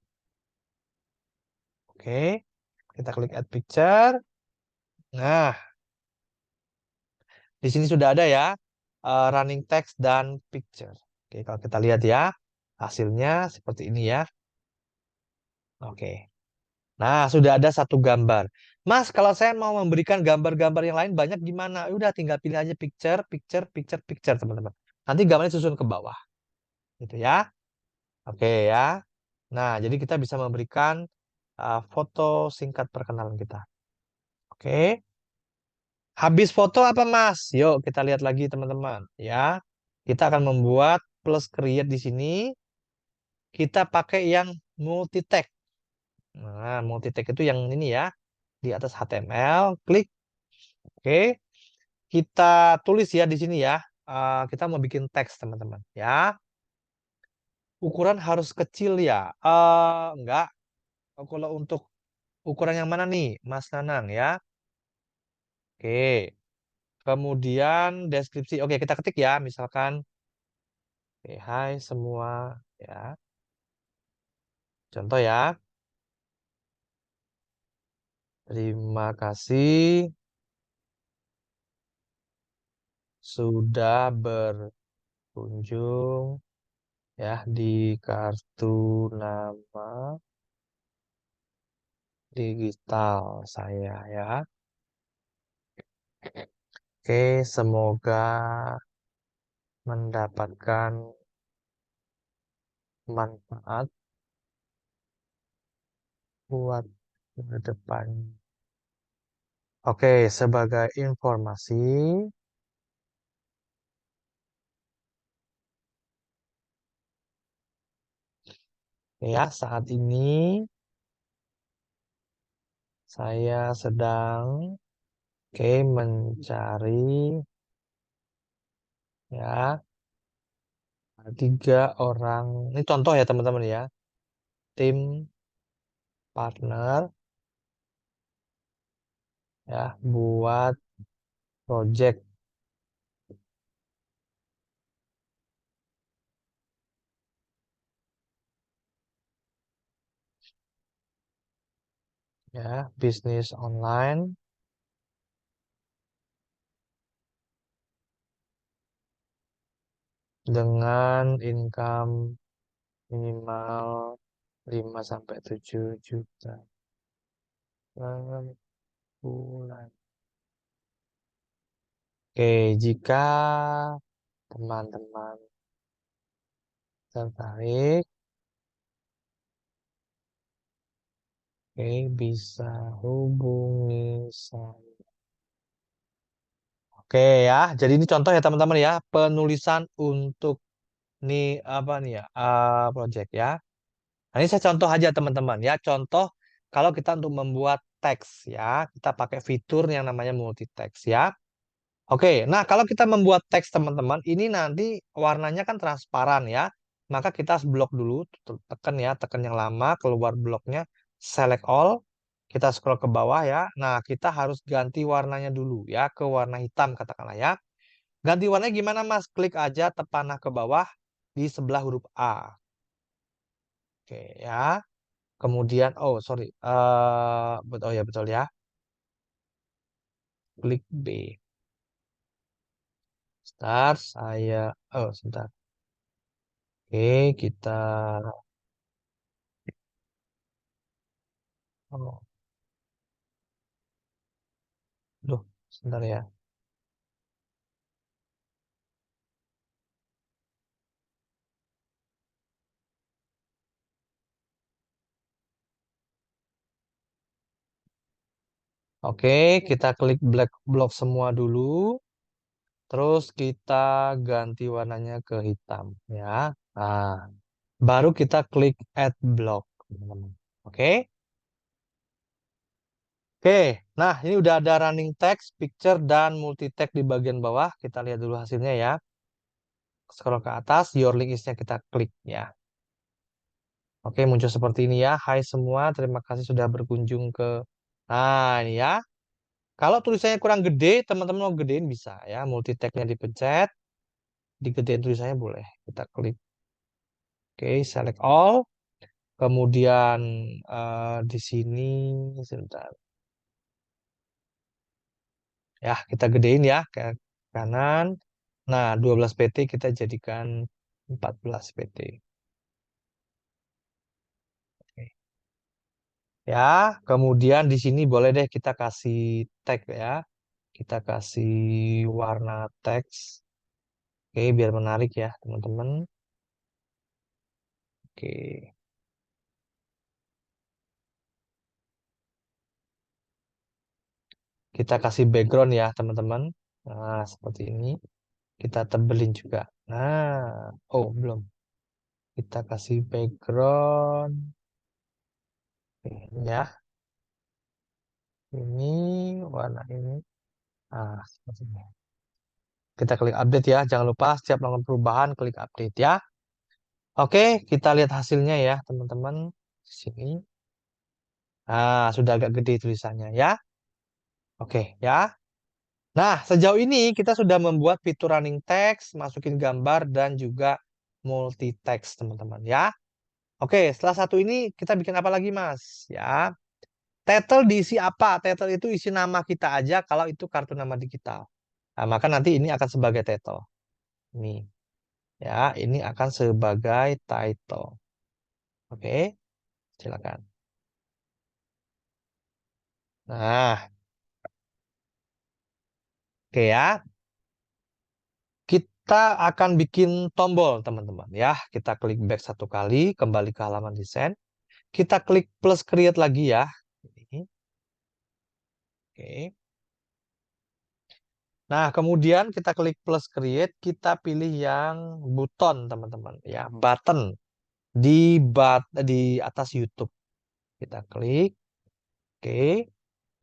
Oke, kita klik add picture. Nah, di sini sudah ada ya running text dan picture. Oke, kalau kita lihat ya hasilnya seperti ini ya. Oke. Nah, sudah ada satu gambar. Mas, kalau saya mau memberikan gambar-gambar yang lain banyak gimana? Udah tinggal pilih aja picture, picture, picture, picture, teman-teman. Nanti gambarnya susun ke bawah, gitu ya. Oke ya. Nah, jadi kita bisa memberikan foto singkat perkenalan kita. Oke. Habis foto apa Mas? Yuk kita lihat lagi teman-teman ya. Kita akan membuat plus create di sini. Kita pakai yang multi tag. Nah, multi tag itu yang ini ya, di atas HTML, klik. Oke. Kita tulis ya di sini ya. Kita mau bikin teks teman-teman ya. Ukuran harus kecil ya. Enggak. Kalau untuk ukuran yang mana nih, Mas Nanang ya? Oke. Kemudian deskripsi. Oke, kita ketik ya. Misalkan, oke, hai semua ya. Contoh ya, terima kasih sudah berkunjung ya di kartu nama digital saya ya. Oke, semoga mendapatkan manfaat buat ke depan. Oke, sebagai informasi, ya, saat ini saya sedang mencari ya 3 orang. Ini contoh ya teman-teman ya, tim partner ya buat project ya bisnis online dengan income minimal 5 sampai 7 juta per bulan. Oke, jika teman-teman tertarik, bisa hubungi saya. Oke ya, jadi ini contoh ya teman-teman ya, penulisan untuk nih apa nih ya, project ya. Nah, ini saya contoh aja teman-teman ya, contoh kalau kita untuk membuat teks ya, kita pakai fitur yang namanya multi text ya. Oke, nah kalau kita membuat teks teman-teman, ini nanti warnanya kan transparan ya. Maka kita harus blok dulu, tekan ya, tekan yang lama, keluar bloknya, select all, kita scroll ke bawah ya. Nah, kita harus ganti warnanya dulu ya, ke warna hitam katakanlah ya. Ganti warnanya gimana Mas? Klik aja tepanah ke bawah di sebelah huruf A. Oke ya. Kemudian, oh sorry, betul ya betul ya. Klik B. Start, oh sebentar. Oke, kita, oh, duh, sebentar ya. Oke, kita klik black block semua dulu. Terus kita ganti warnanya ke hitam ya. Nah, baru kita klik add block, teman-teman. Oke. Oke, nah ini udah ada running text, picture, dan multi text di bagian bawah. Kita lihat dulu hasilnya ya. Scroll ke atas, your link is-nya kita klik ya. Oke, muncul seperti ini ya. Hai semua, terima kasih sudah berkunjung ke... Nah, ini ya. Kalau tulisannya kurang gede, teman-teman mau gedein bisa ya. Multi tag-nya dipencet, digedein tulisannya boleh. Kita klik. Oke, select all. Kemudian di sini, sebentar. Ya, kita gedein ya ke kanan. Nah, 12 PT kita jadikan 14 PT. Oke. Ya, kemudian di sini boleh deh kita kasih tag ya. Kita kasih warna teks. Oke, biar menarik ya, teman-teman. Oke, kita kasih background ya, teman-teman. Nah, seperti ini. Kita tebelin juga. Nah, oh, belum. Kita kasih background. Ini ya, ini warna ini. Nah, seperti ini. Kita klik update ya. Jangan lupa setiap melakukan perubahan, klik update ya. Oke, kita lihat hasilnya ya, teman-teman. Di sini. Nah, sudah agak gede tulisannya ya. Oke, ya. Nah, sejauh ini kita sudah membuat fitur running text, masukin gambar, dan juga multi text, teman-teman ya. Oke, setelah satu ini kita bikin apa lagi, Mas? Ya, title diisi apa? Title itu isi nama kita aja kalau itu kartu nama digital. Nah, maka nanti ini akan sebagai title. Ini, ya, ini akan sebagai title. Oke, silakan. Nah, oke ya. Kita akan bikin tombol, teman-teman. Ya, kita klik back satu kali, kembali ke halaman desain. Kita klik plus create lagi ya. Ini. Oke. Nah, kemudian kita klik plus create, kita pilih yang button, teman-teman. Ya, button di di atas YouTube. Kita klik, oke.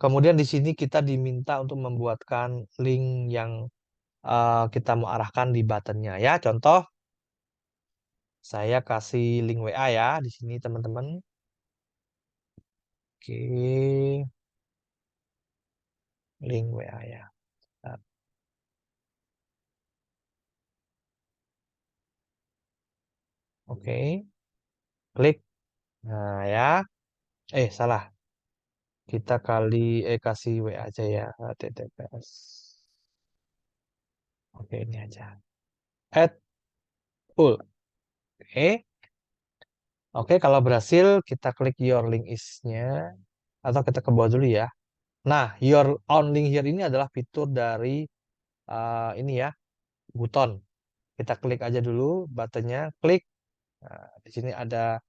Kemudian di sini kita diminta untuk membuatkan link yang kita mau arahkan di buttonnya. Ya, contoh, saya kasih link WA ya di sini, teman-teman. Oke, link WA ya. Oke, klik. Nah, ya. Salah. Kita kasih W aja ya, HTTPS. Oke, ini aja. Add full. Oke. Oke, kalau berhasil kita klik your link is-nya atau kita ke bawah dulu ya. Nah, your on link here ini adalah fitur dari ini ya, button. Kita klik aja dulu buttonnya, klik. Nah, di sini ada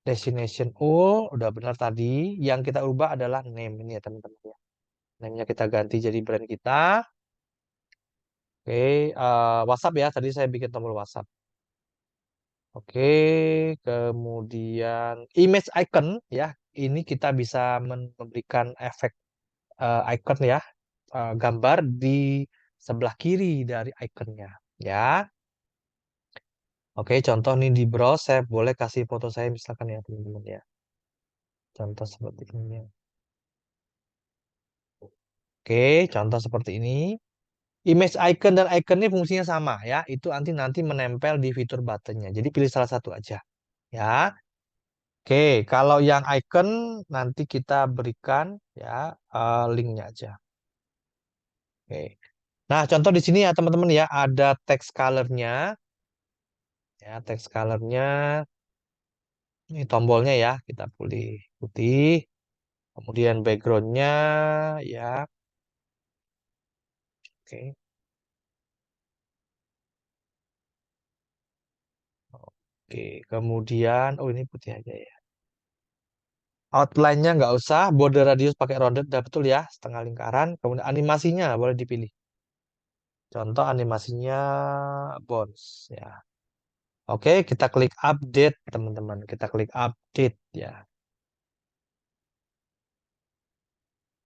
destination all, udah benar tadi. Yang kita ubah adalah name ini ya, teman-teman ya. Name-nya kita ganti jadi brand kita. Oke, WhatsApp ya. Tadi saya bikin tombol WhatsApp. Oke, kemudian image icon ya. Ini kita bisa memberikan efek icon ya, gambar di sebelah kiri dari iconnya. Ya, oke. Contoh nih di browse, saya boleh kasih foto saya misalkan ya teman-teman ya. Contoh seperti ini. Ya. Oke, contoh seperti ini. Image icon dan icon ini fungsinya sama ya. Itu nanti menempel di fitur buttonnya. Jadi pilih salah satu aja. Ya. Oke, kalau yang icon nanti kita berikan ya linknya aja. Oke. Nah, contoh di sini ya teman-teman ya ada text color-nya ya text color-nya ini tombolnya ya kita pilih putih. Kemudian background-nya ya oke. Oke, kemudian ini putih aja ya. Outline-nya nggak usah, border radius pakai rounded, udah betul ya, setengah lingkaran. Kemudian animasinya boleh dipilih. Contoh animasinya bounce ya. Oke, kita klik update, teman-teman. Kita klik update ya.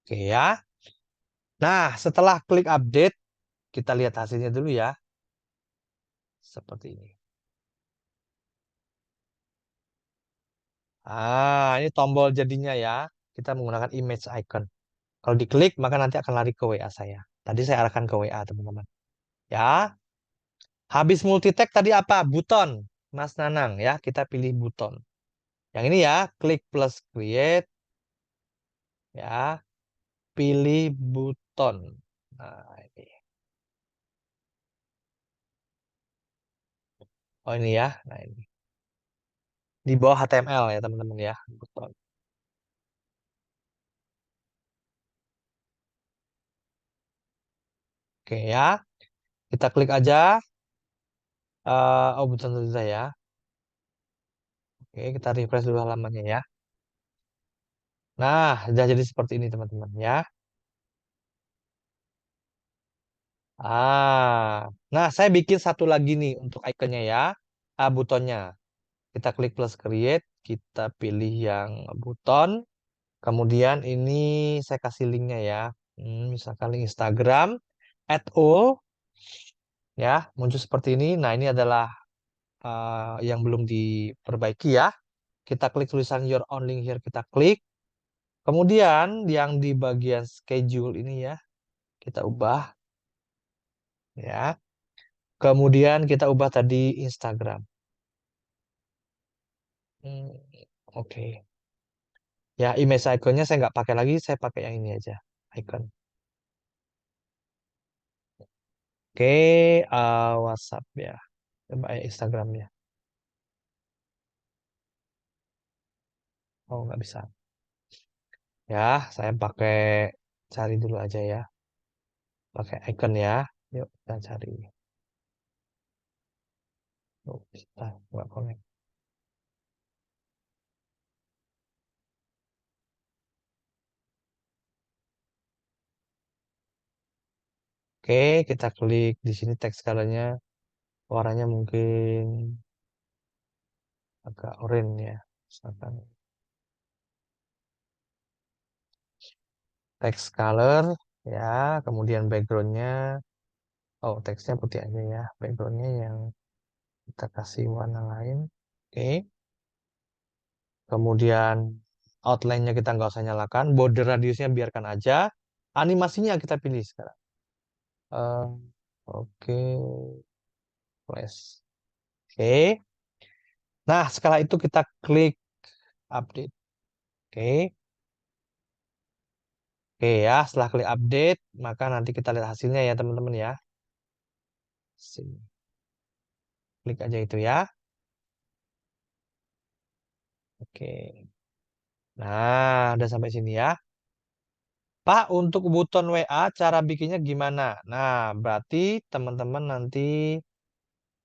Oke ya. Nah, setelah klik update, kita lihat hasilnya dulu ya. Seperti ini. Ini tombol jadinya ya. Kita menggunakan image icon. Kalau diklik, maka nanti akan lari ke WA saya. Tadi saya arahkan ke WA, teman-teman. Ya. Habis multitag tadi apa? Buton. Mas Nanang ya. Kita pilih buton. Yang ini ya, klik plus create. Ya. Pilih buton. Nah, ini. Oh, ini ya. Nah, ini. Di bawah HTML ya, teman-teman ya. Buton. Oke ya. Kita klik aja. Buton dulu ya. Oke, kita refresh dulu halamannya ya. Nah, sudah jadi seperti ini teman-teman ya. Nah saya bikin satu lagi nih untuk ikonnya ya. Butonnya. Kita klik plus create, kita pilih yang buton. Kemudian ini saya kasih linknya ya. Misalkan link Instagram, add all, ya muncul seperti ini. Nah ini adalah yang belum diperbaiki ya. Kita klik tulisan your own link here, kita klik. Kemudian yang di bagian schedule ini ya, kita ubah ya. Kemudian kita ubah tadi Instagram. Hmm, oke. Ya, image iconnya saya nggak pakai lagi, saya pakai yang ini aja, icon. Oke, WhatsApp ya. Coba Instagram ya. Oh, nggak bisa. Ya, saya pakai cari dulu aja ya. Pakai icon ya. Yuk, kita cari. Oh, bisa. Nggak connect. Oke, kita klik di sini text colornya, warnanya mungkin agak oranye ya. Misalkan text color ya, kemudian backgroundnya, oh teksnya putih aja ya, backgroundnya yang kita kasih warna lain. Oke, kemudian outline-nya kita nggak usah nyalakan, border radiusnya biarkan aja, animasinya kita pilih sekarang. Eh, oke, flash. Oke, nah setelah itu kita klik update. Oke, oke ya, setelah klik update, maka nanti kita lihat hasilnya ya teman-teman ya. Sini, klik aja itu ya. Oke, nah udah sampai sini ya. Pak, untuk button WA cara bikinnya gimana? Nah, berarti teman-teman nanti,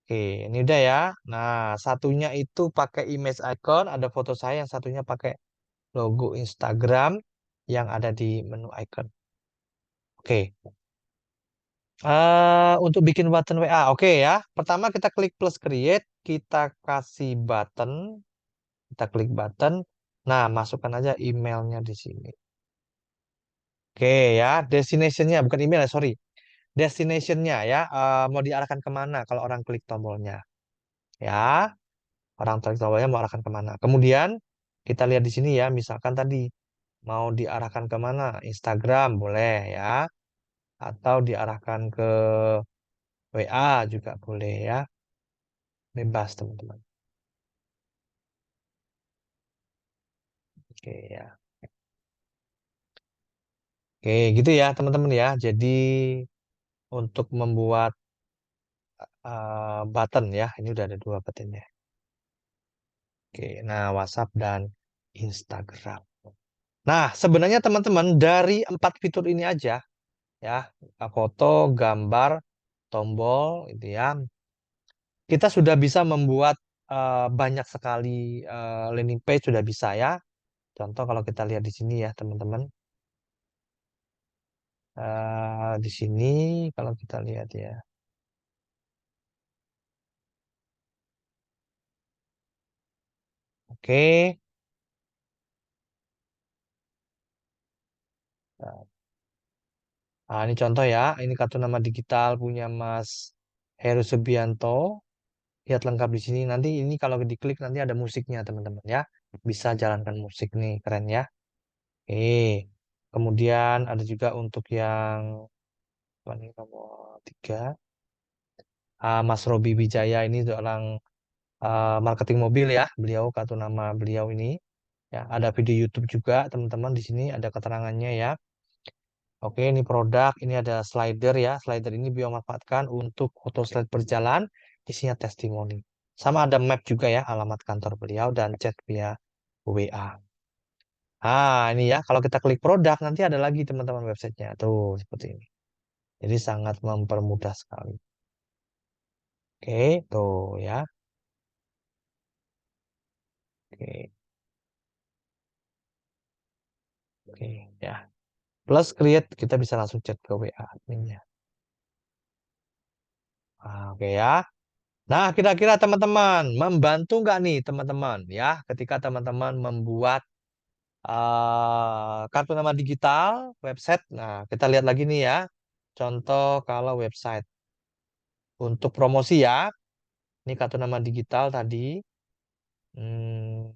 oke, ini udah ya. Nah, satunya itu pakai image icon, ada foto saya, yang satunya pakai logo Instagram yang ada di menu icon. Oke, untuk bikin button WA, oke ya. Pertama kita klik plus create, kita kasih button, kita klik button. Nah, masukkan aja emailnya di sini. Oke ya, destinationnya bukan email ya, sorry. Destinationnya ya, mau diarahkan kemana kalau orang klik tombolnya. Ya, orang klik tombolnya mau arahkan kemana. Kemudian kita lihat di sini ya, misalkan tadi mau diarahkan kemana, Instagram boleh ya, atau diarahkan ke WA juga boleh ya, bebas teman-teman. Oke ya, oke gitu ya teman-teman ya. Jadi untuk membuat button ya, ini udah ada dua buttonnya. Oke, nah WhatsApp dan Instagram. Nah, sebenarnya teman-teman dari empat fitur ini aja ya, foto, gambar, tombol, itu ya, kita sudah bisa membuat banyak sekali landing page sudah bisa ya. Contoh kalau kita lihat di sini ya teman-teman, di sini kalau kita lihat ya, oke. Nah, ini contoh ya, ini kartu nama digital punya Mas Heru Subianto. Lihat lengkap di sini. Nanti ini kalau diklik nanti ada musiknya teman-teman ya. Bisa jalankan musik nih, keren ya. Oke. Kemudian ada juga untuk yang apa nih nomor tiga. Mas Robi Wijaya ini seorang marketing mobil ya. Beliau kartu nama beliau ini. Ya, ada video YouTube juga teman-teman di sini ada keterangannya ya. Oke, ini produk, ini ada slider ya. Slider ini beliau manfaatkan untuk foto slide berjalan, isinya testimoni. Sama ada map juga ya, alamat kantor beliau dan chat via WA. Ini ya, kalau kita klik produk nanti ada lagi teman-teman websitenya. Tuh, seperti ini. Jadi sangat mempermudah sekali. Oke, tuh ya. Oke, oke ya. Plus create, kita bisa langsung chat ke WA adminnya. Oke ya. Nah, kira-kira teman-teman, membantu nggak nih teman-teman ya ketika teman-teman membuat kartu nama digital, website. Nah, kita lihat lagi nih ya. Contoh kalau website. Untuk promosi ya, ini kartu nama digital tadi. Hmm,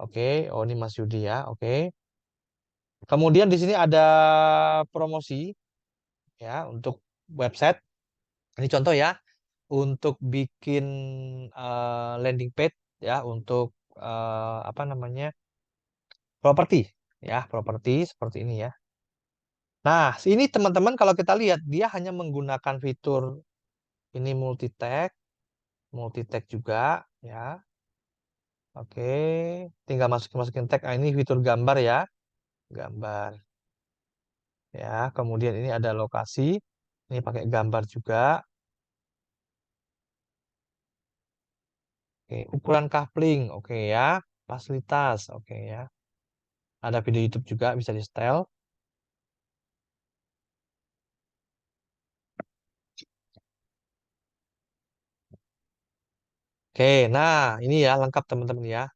oke, oh ini Mas Yudi ya, oke. Kemudian di sini ada promosi ya untuk website. Ini contoh ya, untuk bikin landing page ya, untuk apa namanya properti ya, properti seperti ini ya. Nah, ini teman-teman kalau kita lihat dia hanya menggunakan fitur ini multi tag juga ya. Oke, tinggal masukin tag. Ini fitur gambar ya, gambar ya. Kemudian ini ada lokasi, ini pakai gambar juga. Oke, ukuran coupling, oke ya. Fasilitas, oke ya. Ada video YouTube juga bisa di setel. Oke, nah ini ya lengkap teman-teman ya.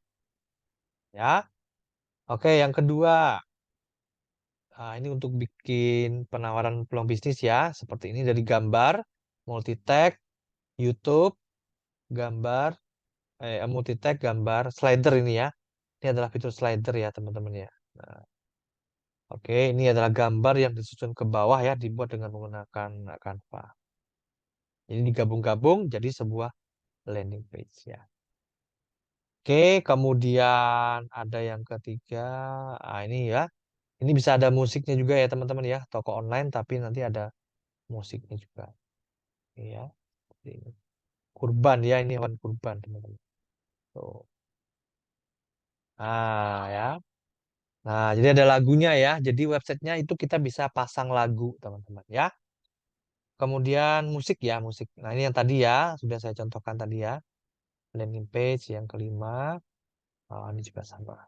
Ya. Oke, yang kedua. Ini untuk bikin penawaran peluang bisnis ya. Seperti ini dari gambar, multi-tag, YouTube, gambar, multi-tag, gambar, slider ini ya. Ini adalah fitur slider ya teman-teman ya. Nah, oke, ini adalah gambar yang disusun ke bawah ya, dibuat dengan menggunakan Canva. Ini digabung-gabung jadi sebuah landing page ya. Oke, kemudian ada yang ketiga. Ini ya. Ini bisa ada musiknya juga ya teman-teman ya. Toko online tapi nanti ada musiknya juga. Iya, seperti ini. Kurban ya, ini hewan kurban teman-teman. Tuh. Nah ya. Nah, jadi ada lagunya ya. Jadi websitenya itu kita bisa pasang lagu teman-teman ya. Kemudian musik ya, musik. Nah, ini yang tadi ya, sudah saya contohkan tadi ya. Landing page yang kelima. Ini juga sama.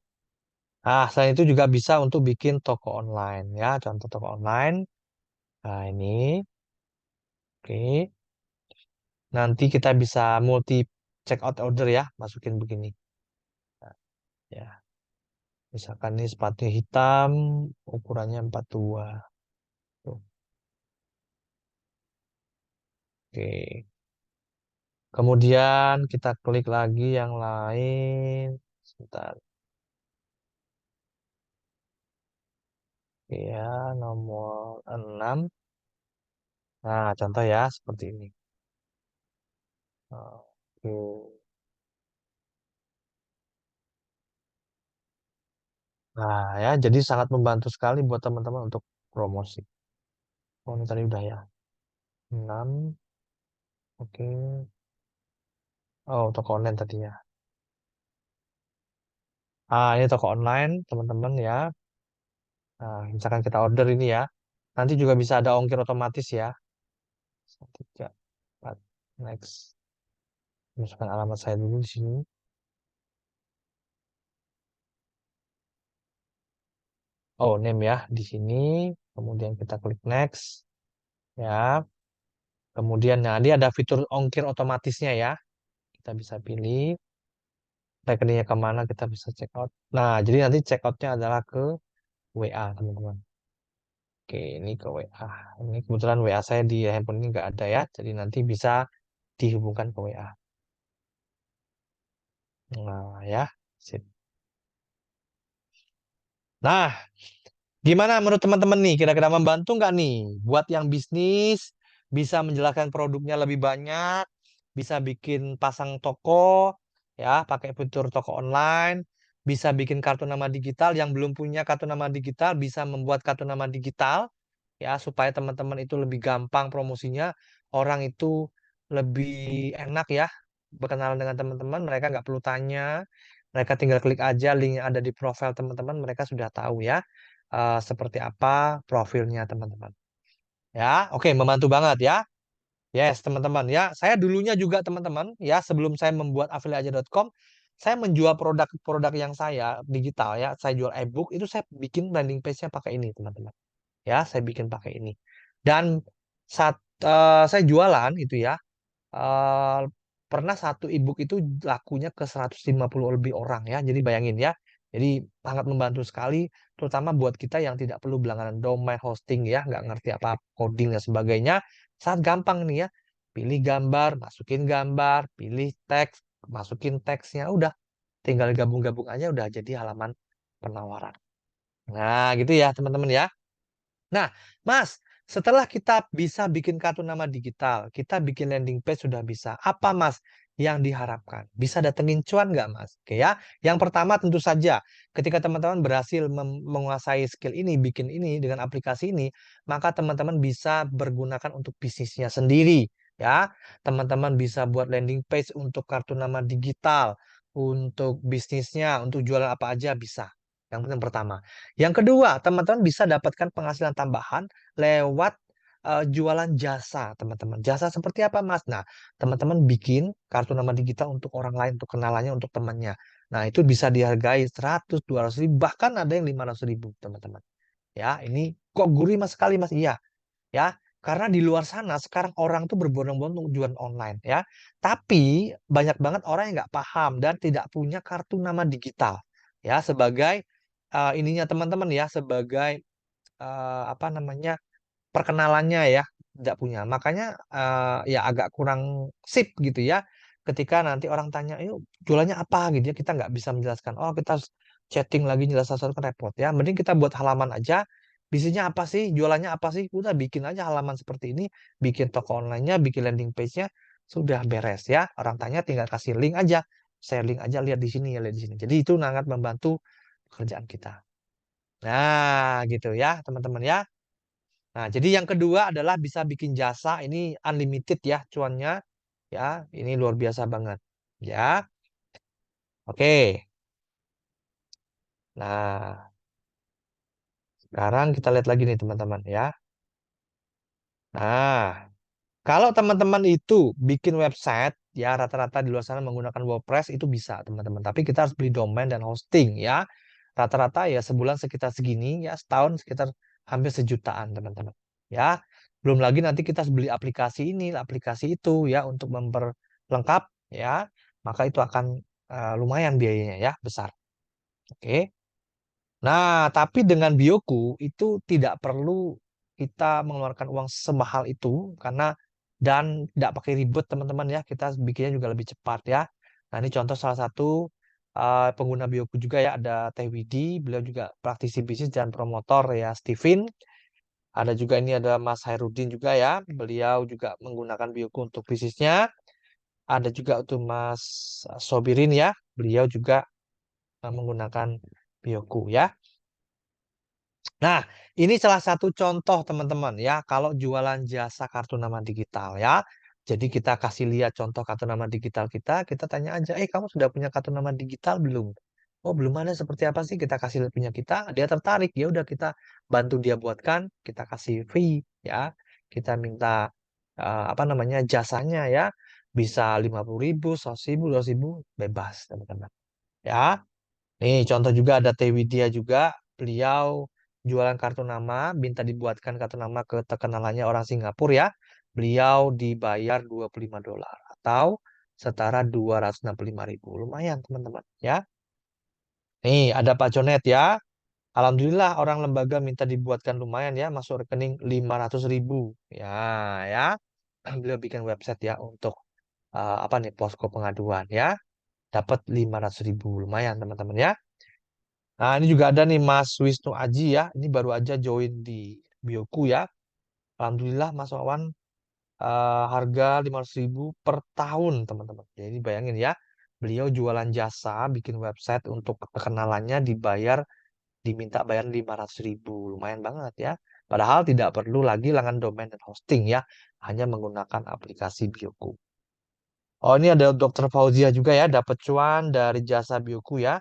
Selain itu juga bisa untuk bikin toko online ya. Contoh toko online. Nah, ini. Oke. Nanti kita bisa multi check out order ya, masukin begini. Nah, ya. Misalkan ini sepatu hitam, ukurannya 42. Tuh. Oke. Kemudian kita klik lagi yang lain. Sebentar. Ya, nomor 6. Nah, contoh ya, seperti ini. Oke. Nah, ya, jadi sangat membantu sekali buat teman-teman untuk promosi. Oh, ini tadi udah ya. 6. Oke. Oh, toko online tadi ya. Ini toko online, teman-teman ya. Nah, misalkan kita order ini ya. Nanti juga bisa ada ongkir otomatis ya. 3, 4, next. Masukkan alamat saya dulu di sini. Oh, name ya di sini. Kemudian kita klik next ya. Kemudian nah dia ada fitur ongkir otomatisnya ya. Kita bisa pilih rekeningnya kemana kita bisa check out. Nah, jadi nanti check outnya adalah ke WA teman-teman. Oke, ini ke WA. Ini kebetulan WA saya di handphone ini nggak ada ya. Jadi nanti bisa dihubungkan ke WA. Nah ya, sip. Nah, gimana menurut teman-teman nih? Kira-kira membantu nggak nih buat yang bisnis bisa menjelaskan produknya lebih banyak, bisa bikin pasang toko, ya pakai fitur toko online, bisa bikin kartu nama digital yang belum punya kartu nama digital bisa membuat kartu nama digital, ya supaya teman-teman itu lebih gampang promosinya, orang itu lebih enak ya berkenalan dengan teman-teman, mereka nggak perlu tanya, mereka tinggal klik aja link yang ada di profil teman-teman, mereka sudah tahu ya seperti apa profilnya teman-teman. Ya, oke, membantu banget ya. Yes, teman-teman ya. Saya dulunya juga teman-teman ya, sebelum saya membuat afiliaja.com, saya menjual produk-produk yang saya digital ya, saya jual ebook itu saya bikin landing page-nya pakai ini, teman-teman. Ya, saya bikin pakai ini. Dan saat saya jualan itu ya, eh, pernah satu ebook itu lakunya ke 150 lebih orang ya. Jadi bayangin ya. Jadi sangat membantu sekali, terutama buat kita yang tidak perlu berlangganan domain hosting ya, nggak ngerti apa coding dan sebagainya. Sangat gampang nih ya. Pilih gambar, pilih teks, masukin teksnya, udah. Tinggal gabung-gabung aja udah jadi halaman penawaran. Nah, gitu ya teman-teman ya. Nah, Mas, setelah kita bisa bikin kartu nama digital, kita bikin landing page sudah bisa. Apa, Mas, yang diharapkan? Bisa datengin cuan nggak, Mas? Oke ya. Yang pertama tentu saja, ketika teman-teman berhasil menguasai skill ini, bikin ini dengan aplikasi ini, maka teman-teman bisa bergunakan untuk bisnisnya sendiri. Ya, teman-teman bisa buat landing page untuk kartu nama digital, untuk bisnisnya, untuk jualan apa aja bisa. Yang pertama. Yang kedua, teman-teman bisa dapatkan penghasilan tambahan lewat jualan jasa, teman-teman. Jasa seperti apa, Mas? Nah, teman-teman bikin kartu nama digital untuk orang lain, untuk kenalannya, untuk temannya. Nah, itu bisa dihargai 100, 200 ribu, bahkan ada yang 500 ribu, teman-teman. Ya, ini kok gurih mas sekali, Mas? Iya, ya. Karena di luar sana sekarang orang tuh berbondong-bondong jualan online ya. Tapi banyak banget orang yang nggak paham dan tidak punya kartu nama digital ya sebagai ininya teman-teman ya sebagai apa namanya perkenalannya ya tidak punya. Makanya ya agak kurang sip gitu ya. Ketika nanti orang tanya, yuk jualannya apa gitu ya, kita nggak bisa menjelaskan. Oh kita harus chatting lagi jelas sesuatu kan repot ya. Mending kita buat halaman aja. Bisnisnya apa sih? Jualannya apa sih? Udah bikin aja halaman seperti ini, bikin toko online-nya, bikin landing page-nya, sudah beres ya. Orang tanya tinggal kasih link aja, share link aja, lihat di sini ya, lihat di sini. Jadi itu sangat membantu pekerjaan kita. Nah, gitu ya, teman-teman ya. Nah, jadi yang kedua adalah bisa bikin jasa ini unlimited ya cuannya ya. Ini luar biasa banget. Ya. Oke. Nah, sekarang kita lihat lagi nih teman-teman ya. Nah, kalau teman-teman itu bikin website ya rata-rata di luar sana menggunakan WordPress itu bisa teman-teman. Tapi kita harus beli domain dan hosting ya. Rata-rata ya sebulan sekitar segini ya, setahun sekitar hampir sejutaan teman-teman. Ya. Belum lagi nanti kita harus beli aplikasi ini, aplikasi itu ya untuk memperlengkap ya. Maka itu akan lumayan biayanya ya, besar. Oke. Nah, tapi dengan Bioku itu tidak perlu kita mengeluarkan uang semahal itu karena dan tidak pakai ribet teman-teman ya. Kita bikinnya juga lebih cepat ya. Nah, ini contoh salah satu pengguna Bioku juga ya ada Teh Widi, beliau juga praktisi bisnis dan promotor ya Steven. Ada juga ini ada Mas Hairudin juga ya. Beliau juga menggunakan Bioku untuk bisnisnya. Ada juga untuk Mas Sobirin ya. Beliau juga menggunakan Bioku ya. Nah, ini salah satu contoh teman-teman ya, kalau jualan jasa kartu nama digital ya. Jadi kita kasih lihat contoh kartu nama digital kita, kita tanya aja, kamu sudah punya kartu nama digital belum? Oh, belum ada seperti apa sih? Kita kasih lihat punya kita, dia tertarik, ya udah kita bantu dia buatkan, kita kasih fee ya. Kita minta apa namanya jasanya ya, bisa 50.000, 100.000, 200.000, bebas teman-teman. Ya. Nih, contoh juga ada Teh Widya juga. Beliau jualan kartu nama, minta dibuatkan kartu nama ke terkenalannya orang Singapura ya. Beliau dibayar $25 atau setara 265.000. Lumayan, teman-teman, ya. Nih, ada Pak Jonet ya. Alhamdulillah orang lembaga minta dibuatkan lumayan ya, masuk rekening 500.000. Ya, ya. Beliau bikin website ya untuk apa nih, posko pengaduan ya. Dapat 500.000. Lumayan, teman-teman ya. Nah, ini juga ada nih Mas Wisnu Aji ya. Ini baru aja join di Bioku ya. Alhamdulillah Mas Wawan harga 500.000 per tahun teman-teman. Jadi bayangin ya, beliau jualan jasa, bikin website untuk kenalannya dibayar, diminta bayar 500.000. Lumayan banget ya. Padahal tidak perlu lagi langganan domain dan hosting ya. Hanya menggunakan aplikasi Bioku. Oh ini ada Dokter Fauzia juga ya. Dapat cuan dari jasa Bioku ya.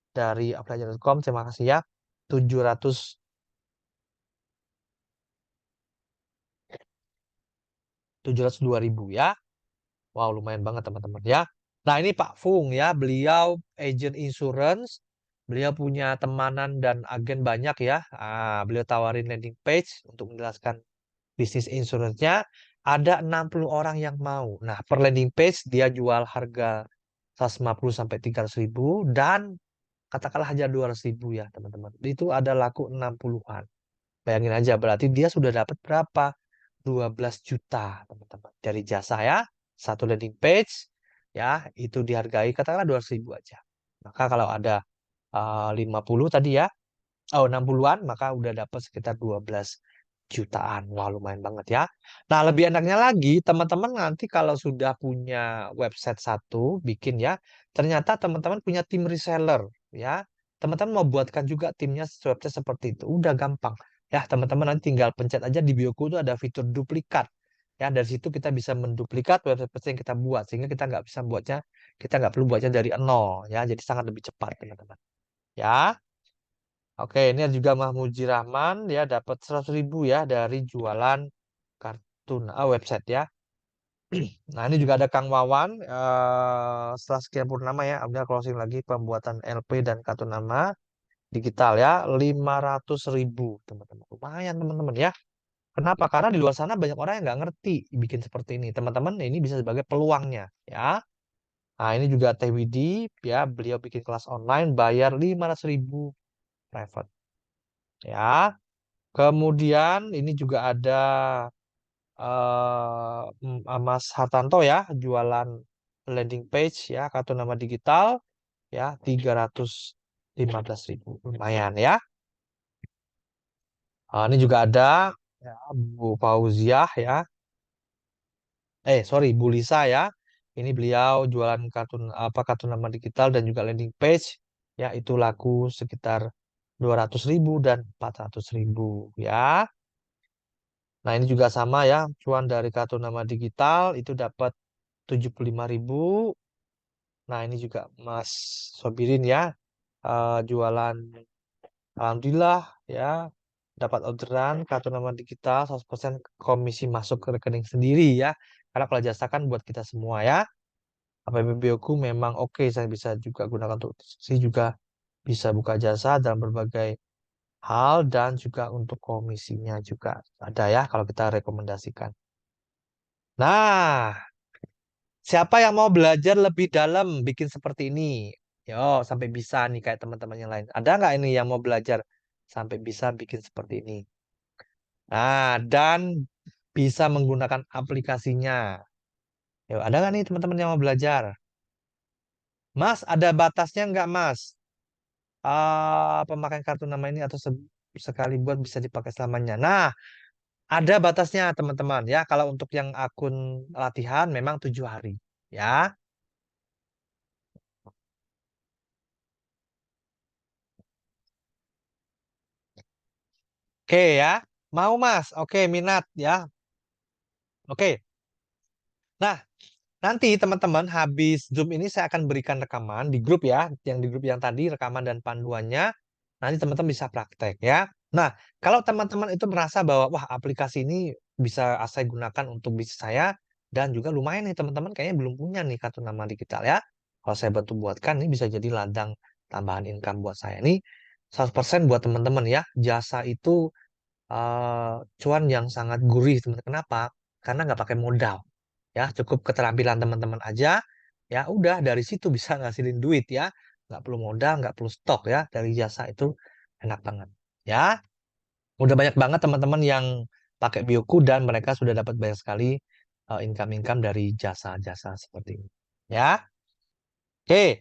Dari aplikasi.com. Terima kasih ya. 702.000 ya. Wow, lumayan banget teman-teman ya. Nah, ini Pak Fung ya, beliau agent insurance. Beliau punya temanan dan agen banyak ya. Beliau tawarin landing page untuk menjelaskan bisnis insurance-nya. Ada 60 orang yang mau. Nah, per landing page dia jual harga 150 sampai 300.000 dan katakanlah aja 200.000 ya, teman-teman. Itu ada laku 60-an. Bayangin aja, berarti dia sudah dapat berapa? 12 juta, teman-teman. Dari jasa ya, satu landing page, ya, itu dihargai katakanlah 200.000 aja. Maka kalau ada 50 tadi ya, oh 60-an, maka udah dapat sekitar 12 jutaan. Wah, lumayan banget ya. Nah, lebih enaknya lagi, teman-teman nanti kalau sudah punya website satu, bikin ya, ternyata teman-teman punya tim reseller, ya. Teman-teman mau buatkan juga timnya website seperti itu. Udah gampang. Ya, teman-teman nanti tinggal pencet aja di Bioku itu ada fitur duplikat. Ya, dari situ kita bisa menduplikat website yang kita buat. Sehingga kita nggak bisa buatnya, kita nggak perlu buatnya dari nol. Ya, jadi sangat lebih cepat, teman-teman. Ya. Oke, ini ada juga Mahmudi Rahman ya dapat 100.000 ya dari jualan kartun website ya. Nah, ini juga ada Kang Wawan setelah sekian purnama ya, udah closing lagi pembuatan LP dan kartu nama digital ya 500.000 teman-teman. Lumayan teman-teman ya. Kenapa? Karena di luar sana banyak orang yang nggak ngerti bikin seperti ini. Teman-teman, ini bisa sebagai peluangnya, ya. Nah, ini juga Teh Widi, ya, beliau bikin kelas online, bayar 500.000 private, ya. Kemudian ini juga ada Mas Hartanto, ya, jualan landing page, ya, kartu nama digital, ya, 315.000, lumayan, ya. Ini juga ada, ya, Bu Fauziah, ya, sorry, Bu Lisa, ya. Ini beliau jualan kartu nama digital dan juga landing page, ya, itu laku sekitar 200.000 dan 400.000, ya. Nah, ini juga sama, ya, cuan dari kartu nama digital itu dapat 75.000. Nah, ini juga Mas Sobirin, ya, jualan, alhamdulillah, ya, dapat orderan kartu nama digital 100% komisi masuk ke rekening sendiri, ya. Karena kalau jasa kan buat kita semua, ya. APBBOku memang oke, saya bisa juga gunakan untuk saya juga bisa buka jasa dalam berbagai hal dan juga untuk komisinya juga ada, ya, kalau kita rekomendasikan. Nah, siapa yang mau belajar lebih dalam bikin seperti ini? Yo, sampai bisa nih kayak teman-teman yang lain. Ada nggak ini yang mau belajar sampai bisa bikin seperti ini? Nah, dan bisa menggunakan aplikasinya. Yo, ada nggak nih teman-teman yang mau belajar? Mas, ada batasnya nggak, Mas? Pemakaian kartu nama ini atau sekali buat bisa dipakai selamanya. Nah, ada batasnya teman-teman, ya. Kalau untuk yang akun latihan memang 7 hari, ya. Oke, ya. Mau, Mas? Oke, minat, ya. Oke. Nah, nanti teman-teman habis Zoom ini saya akan berikan rekaman di grup, ya, yang di grup yang tadi rekaman dan panduannya. Nanti teman-teman bisa praktek, ya. Nah, kalau teman-teman itu merasa bahwa wah, aplikasi ini bisa saya gunakan untuk bisnis saya dan juga lumayan nih teman-teman kayaknya belum punya nih kartu nama digital, ya. Kalau saya bantu buatkan ini bisa jadi ladang tambahan income buat saya nih 100% buat teman-teman, ya. Jasa itu cuan yang sangat gurih, teman. Kenapa? Karena nggak pakai modal, ya, cukup keterampilan teman-teman aja, ya, udah dari situ bisa ngasilin duit, ya, nggak perlu modal, nggak perlu stok, ya, dari jasa itu enak banget, ya. Udah banyak banget teman-teman yang pakai Bioku dan mereka sudah dapat banyak sekali income-income dari jasa-jasa seperti ini, ya. Oke.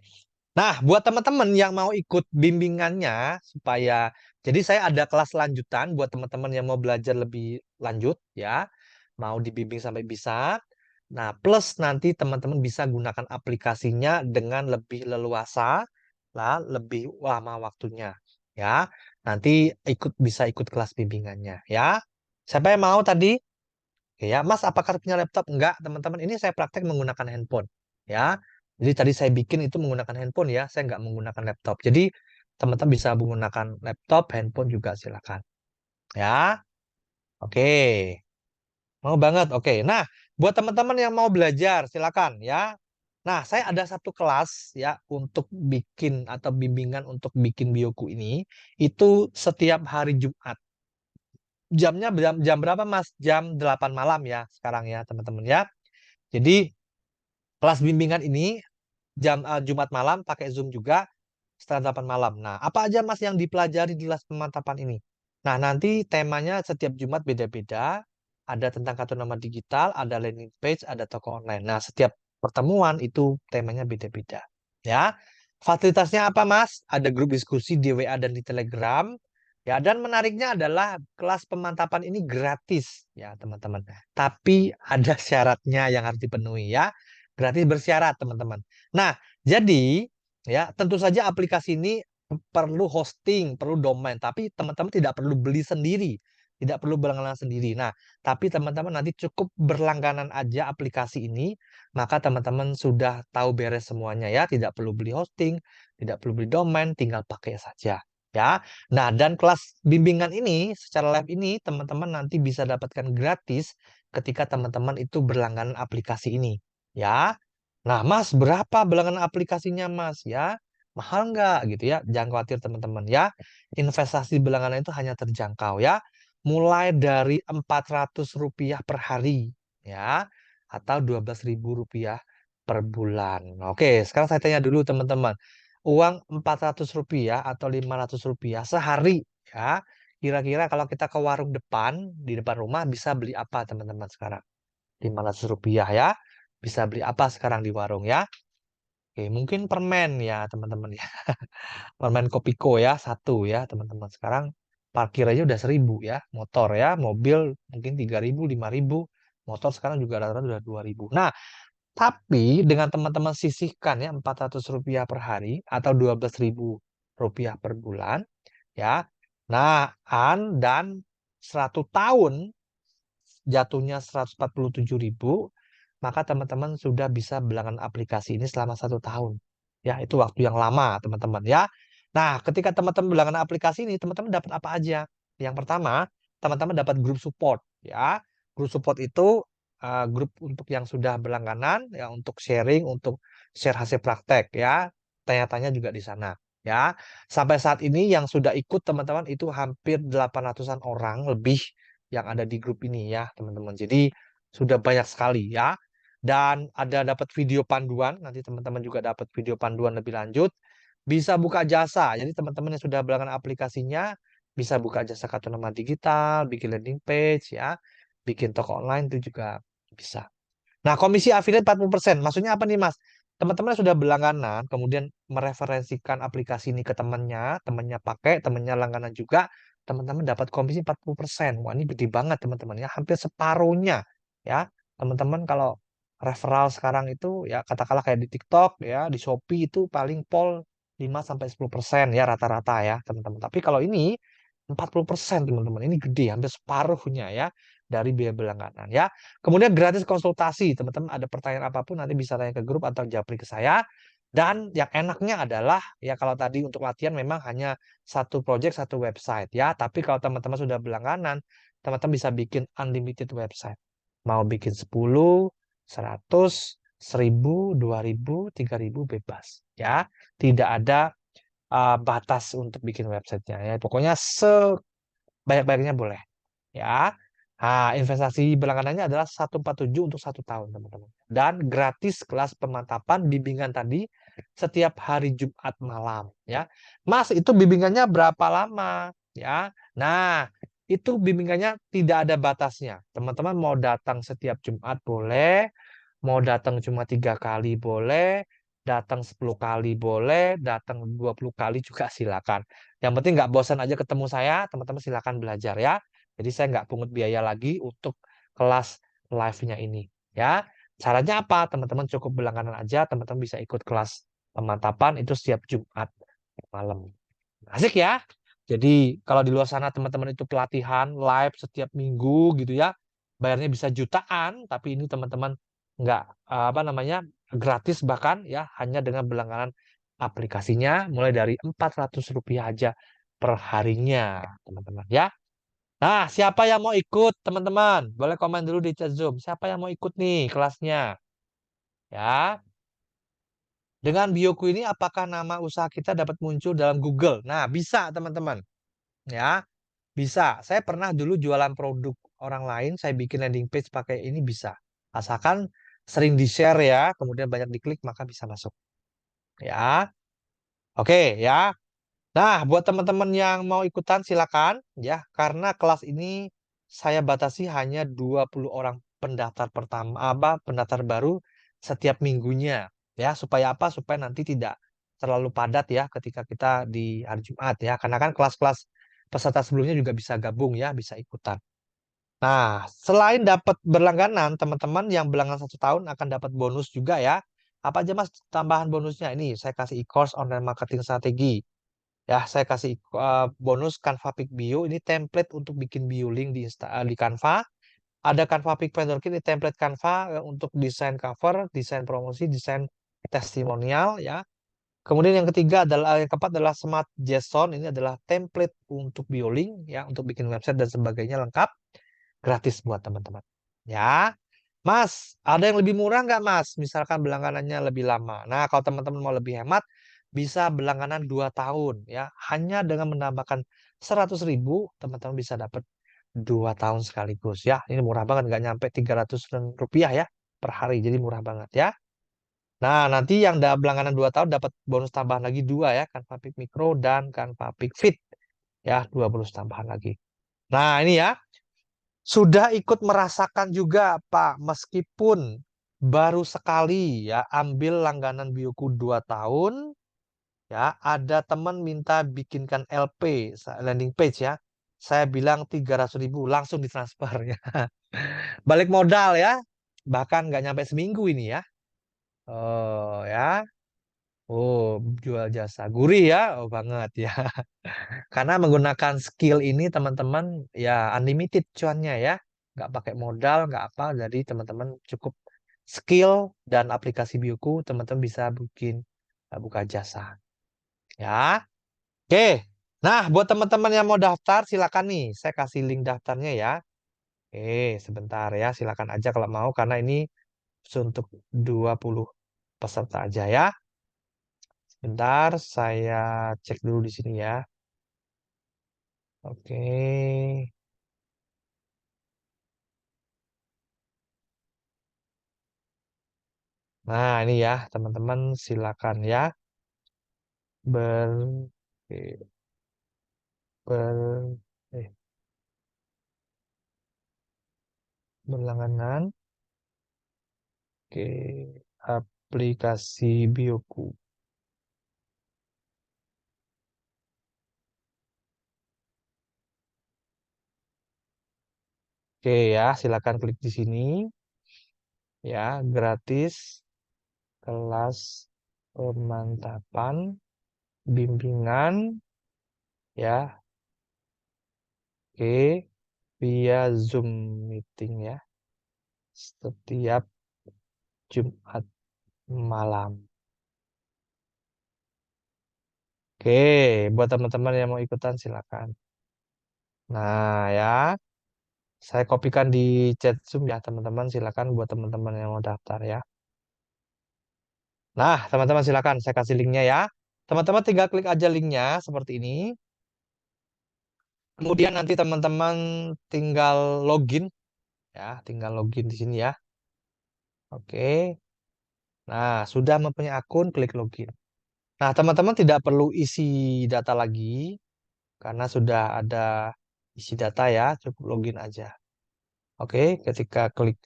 Nah, buat teman-teman yang mau ikut bimbingannya supaya jadi saya ada kelas lanjutan buat teman-teman yang mau belajar lebih lanjut, ya. Mau dibimbing sampai bisa. Nah, plus nanti teman-teman bisa gunakan aplikasinya dengan lebih leluasa lah, lebih lama waktunya, ya. Nanti bisa ikut kelas bimbingannya, ya. Siapa yang mau tadi? Oke, ya, Mas, apakah punya laptop? Enggak, teman-teman. Ini saya praktek menggunakan handphone, ya. Jadi tadi saya bikin itu menggunakan handphone, ya. Saya nggak menggunakan laptop. Jadi teman-teman bisa menggunakan laptop, handphone juga silakan, ya. Oke, mau banget. Oke, nah, buat teman-teman yang mau belajar silakan, ya. Nah, saya ada satu kelas, ya, untuk bikin atau bimbingan untuk bikin bioku ini itu setiap hari Jumat. Jamnya jam berapa, Mas? Jam 8 malam, ya, sekarang, ya, teman-teman, ya. Jadi kelas bimbingan ini Jumat malam pakai Zoom juga setengah 8 malam. Nah, apa aja, Mas, yang dipelajari di kelas pemantapan ini? Nah, nanti temanya setiap Jumat beda-beda. Ada tentang kartu nama digital, ada landing page, ada toko online. Nah, setiap pertemuan itu temanya beda-beda. Ya. Fasilitasnya apa, Mas? Ada grup diskusi di WA dan di Telegram. Ya, dan menariknya adalah kelas pemantapan ini gratis, ya, teman-teman. Tapi ada syaratnya yang harus dipenuhi, ya. Gratis bersyarat, teman-teman. Nah, jadi, ya, tentu saja aplikasi ini perlu hosting, perlu domain, tapi teman-teman tidak perlu beli sendiri, tidak perlu berlangganan sendiri. Nah, tapi teman-teman nanti cukup berlangganan aja aplikasi ini, maka teman-teman sudah tahu beres semuanya, ya, tidak perlu beli hosting, tidak perlu beli domain, tinggal pakai saja, ya. Nah, dan kelas bimbingan ini secara live ini teman-teman nanti bisa dapatkan gratis ketika teman-teman itu berlangganan aplikasi ini, ya. Nah, Mas, berapa berlangganan aplikasinya, Mas? Ya, mahal nggak gitu, ya? Jangan khawatir teman-teman, ya. Investasi berlangganan itu hanya terjangkau, ya. mulai dari Rp400 per hari, ya, atau Rp12.000 per bulan. Oke, sekarang saya tanya dulu teman-teman, uang Rp400 atau Rp500 sehari, ya, kira-kira kalau kita ke warung depan, di depan rumah bisa beli apa teman-teman sekarang? Rp500 ya, bisa beli apa sekarang di warung ya? Oke, mungkin permen ya teman-teman ya. Permen Kopiko ya, satu ya teman-teman. Sekarang parkir aja udah 1.000 ya. Motor ya, mobil mungkin 3.000, 5.000. Motor sekarang juga rata-rata udah 2.000. Nah, tapi dengan teman-teman sisihkan ya Rp400 per hari atau Rp12.000 per bulan ya. Nah, dan 100 tahun jatuhnya 147.000, maka teman-teman sudah bisa berlangganan aplikasi ini selama 1 tahun. Ya, itu waktu yang lama, teman-teman ya. Nah, ketika teman-teman berlangganan aplikasi ini, teman-teman dapat apa aja? Yang pertama, teman-teman dapat grup support ya. Grup support itu grup untuk yang sudah berlangganan ya, untuk sharing, untuk share hasil praktek ya. Tanya-tanya juga di sana ya. Sampai saat ini yang sudah ikut teman-teman itu hampir 800-an orang lebih yang ada di grup ini ya, teman-teman. Jadi sudah banyak sekali ya. Dan ada dapat video panduan, nanti teman-teman juga dapat video panduan lebih lanjut. Bisa buka jasa. Jadi teman-teman yang sudah berlangganan aplikasinya bisa buka jasa kartu nama digital, bikin landing page ya, bikin toko online itu juga bisa. Nah, komisi affiliate 40%. Maksudnya apa nih, Mas? Teman-teman yang sudah berlangganan, kemudian mereferensikan aplikasi ini ke temannya, temannya pakai, temannya langganan juga, teman-teman dapat komisi 40%. Wah, ini gede banget, teman-teman ya. Hampir separuhnya ya. Teman-teman kalau referral sekarang itu ya katakanlah kayak di TikTok ya, di Shopee itu paling pol 5 sampai 10% ya rata-rata ya, teman-teman. Tapi kalau ini 40%, teman-teman. Ini gede, hampir separuhnya ya dari biaya berlangganan ya. Kemudian gratis konsultasi, teman-teman ada pertanyaan apapun nanti bisa tanya ke grup atau japri ke saya. Dan yang enaknya adalah ya kalau tadi untuk latihan memang hanya satu project satu website ya. Tapi kalau teman-teman sudah berlangganan, teman-teman bisa bikin unlimited website. Mau bikin 10, 100, 1.000, 2.000, 3.000 bebas ya. Tidak ada batas untuk bikin websitenya ya. Pokoknya sebanyak-banyaknya boleh ya. Nah, investasi berlangganannya adalah 147 untuk 1 tahun, teman-teman. Dan gratis kelas pemantapan bimbingan tadi setiap hari Jumat malam, ya. Mas, itu bimbingannya berapa lama, ya? Nah, itu bimbingannya tidak ada batasnya. Teman-teman mau datang setiap Jumat boleh, mau datang cuma 3 kali boleh, datang 10 kali boleh, datang 20 kali juga silakan. Yang penting nggak bosan aja ketemu saya, teman-teman silakan belajar ya. Jadi saya nggak pungut biaya lagi untuk kelas live-nya ini. Ya, caranya apa? Teman-teman cukup berlangganan aja, teman-teman bisa ikut kelas pemantapan itu setiap Jumat malam. Asik ya. Jadi kalau di luar sana teman-teman itu pelatihan live setiap minggu gitu ya, bayarnya bisa jutaan, tapi ini teman-teman nggak apa namanya gratis bahkan ya hanya dengan berlangganan aplikasinya mulai dari Rp400 aja per harinya teman-teman ya. Nah, siapa yang mau ikut, teman-teman? Boleh komen dulu di chat Zoom. Siapa yang mau ikut nih kelasnya? Ya. Dengan bioku ini, apakah nama usaha kita dapat muncul dalam Google? Nah, bisa, teman-teman. Ya, bisa. Saya pernah dulu jualan produk orang lain, saya bikin landing page pakai ini bisa. Asalkan sering di-share ya, kemudian banyak diklik, maka bisa masuk. Ya. Oke, ya. Nah, buat teman-teman yang mau ikutan silakan ya, karena kelas ini saya batasi hanya 20 orang pendaftar pertama pendaftar baru setiap minggunya ya, supaya apa? Supaya nanti tidak terlalu padat ya ketika kita di hari Jumat ya. Karena kan kelas-kelas peserta sebelumnya juga bisa gabung ya, bisa ikutan. Nah, selain dapat berlangganan, teman-teman yang berlangganan 1 tahun akan dapat bonus juga ya. Apa aja Mas tambahan bonusnya? Ini saya kasih e-course online marketing strategi. Ya, saya kasih bonus Canva Pick Bio. Ini template untuk bikin bio link di Canva. Ada Canva Pick Vendor Kit, ini template Canva untuk desain cover, desain promosi, desain testimonial ya. Kemudian yang ketiga adalah yang keempat adalah Smart JSON. Ini adalah template untuk bio link ya, untuk bikin website dan sebagainya lengkap, gratis buat teman-teman. Ya. Mas, ada yang lebih murah nggak Mas? Misalkan berlangganannya lebih lama. Nah, kalau teman-teman mau lebih hemat, bisa berlangganan 2 tahun ya. Hanya dengan menambahkan 100.000, teman-teman bisa dapat 2 tahun sekaligus ya. Ini murah banget, nggak nyampe 300 rupiah ya per hari. Jadi murah banget ya. Nah, nanti yang langganan 2 tahun dapat bonus tambahan lagi dua ya, Canva Peak Micro dan Canva Peak Fit ya, dua bonus tambahan lagi. Nah, ini ya, sudah ikut merasakan juga Pak, meskipun baru sekali ya ambil langganan Bioku 2 tahun, ya ada teman minta bikinkan LP, landing page ya. Saya bilang 300.000 langsung ditransfer ya. Balik modal ya, bahkan nggak nyampe seminggu ini ya. Oh ya, oh jual jasa gurih ya, oh banget ya. Karena menggunakan skill ini teman-teman ya unlimited cuannya ya. Nggak pakai modal, nggak apa. Jadi teman-teman cukup skill dan aplikasi Bioku, teman-teman bisa bikin buka jasa. Ya, oke. Nah, buat teman-teman yang mau daftar, silakan nih. Saya kasih link daftarnya ya. Sebentar ya. Silakan aja kalau mau, karena ini untuk 20 peserta aja ya. Sebentar, saya cek dulu di sini ya. Oke. Nah, ini ya, teman-teman silakan ya ber oke, ber eh, berlangganan ke aplikasi Bioku. Oke ya, silakan klik di sini ya, gratis kelas pemantapan bimbingan ya, oke, via Zoom meeting ya, setiap Jumat malam. Oke, buat teman-teman yang mau ikutan silakan. Nah ya, saya kopikan di chat Zoom ya teman-teman, silakan buat teman-teman yang mau daftar ya. Nah, teman-teman silakan saya kasih linknya ya. Teman-teman tinggal klik aja linknya seperti ini. Kemudian nanti teman-teman tinggal login ya, tinggal login di sini ya. Oke. Nah, sudah mempunyai akun, klik login. Nah, teman-teman tidak perlu isi data lagi karena sudah ada isi data ya, cukup login aja. Oke, ketika klik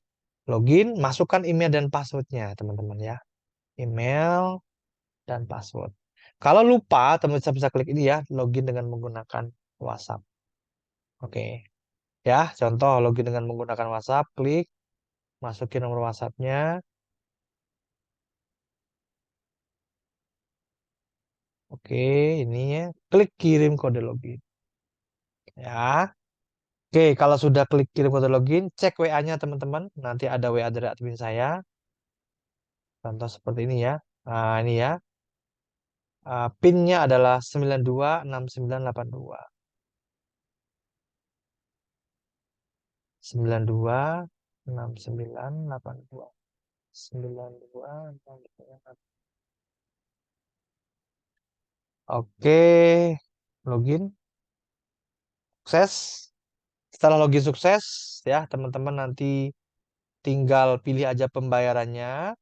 login, masukkan email dan passwordnya, teman-teman ya. Email dan password. Kalau lupa, teman-teman bisa klik ini ya, login dengan menggunakan WhatsApp. Oke, ya, contoh login dengan menggunakan WhatsApp, klik, masukin nomor WhatsApp-nya. Oke, ini ya, klik kirim kode login. Ya, oke, kalau sudah klik kirim kode login, cek WA-nya teman-teman. Nanti ada WA dari admin saya. Contoh seperti ini ya. Nah, ini ya. PIN-nya adalah 926982. 926982. 926982. Oke, login. Sukses. Setelah login sukses, ya teman-teman nanti tinggal pilih aja pembayarannya.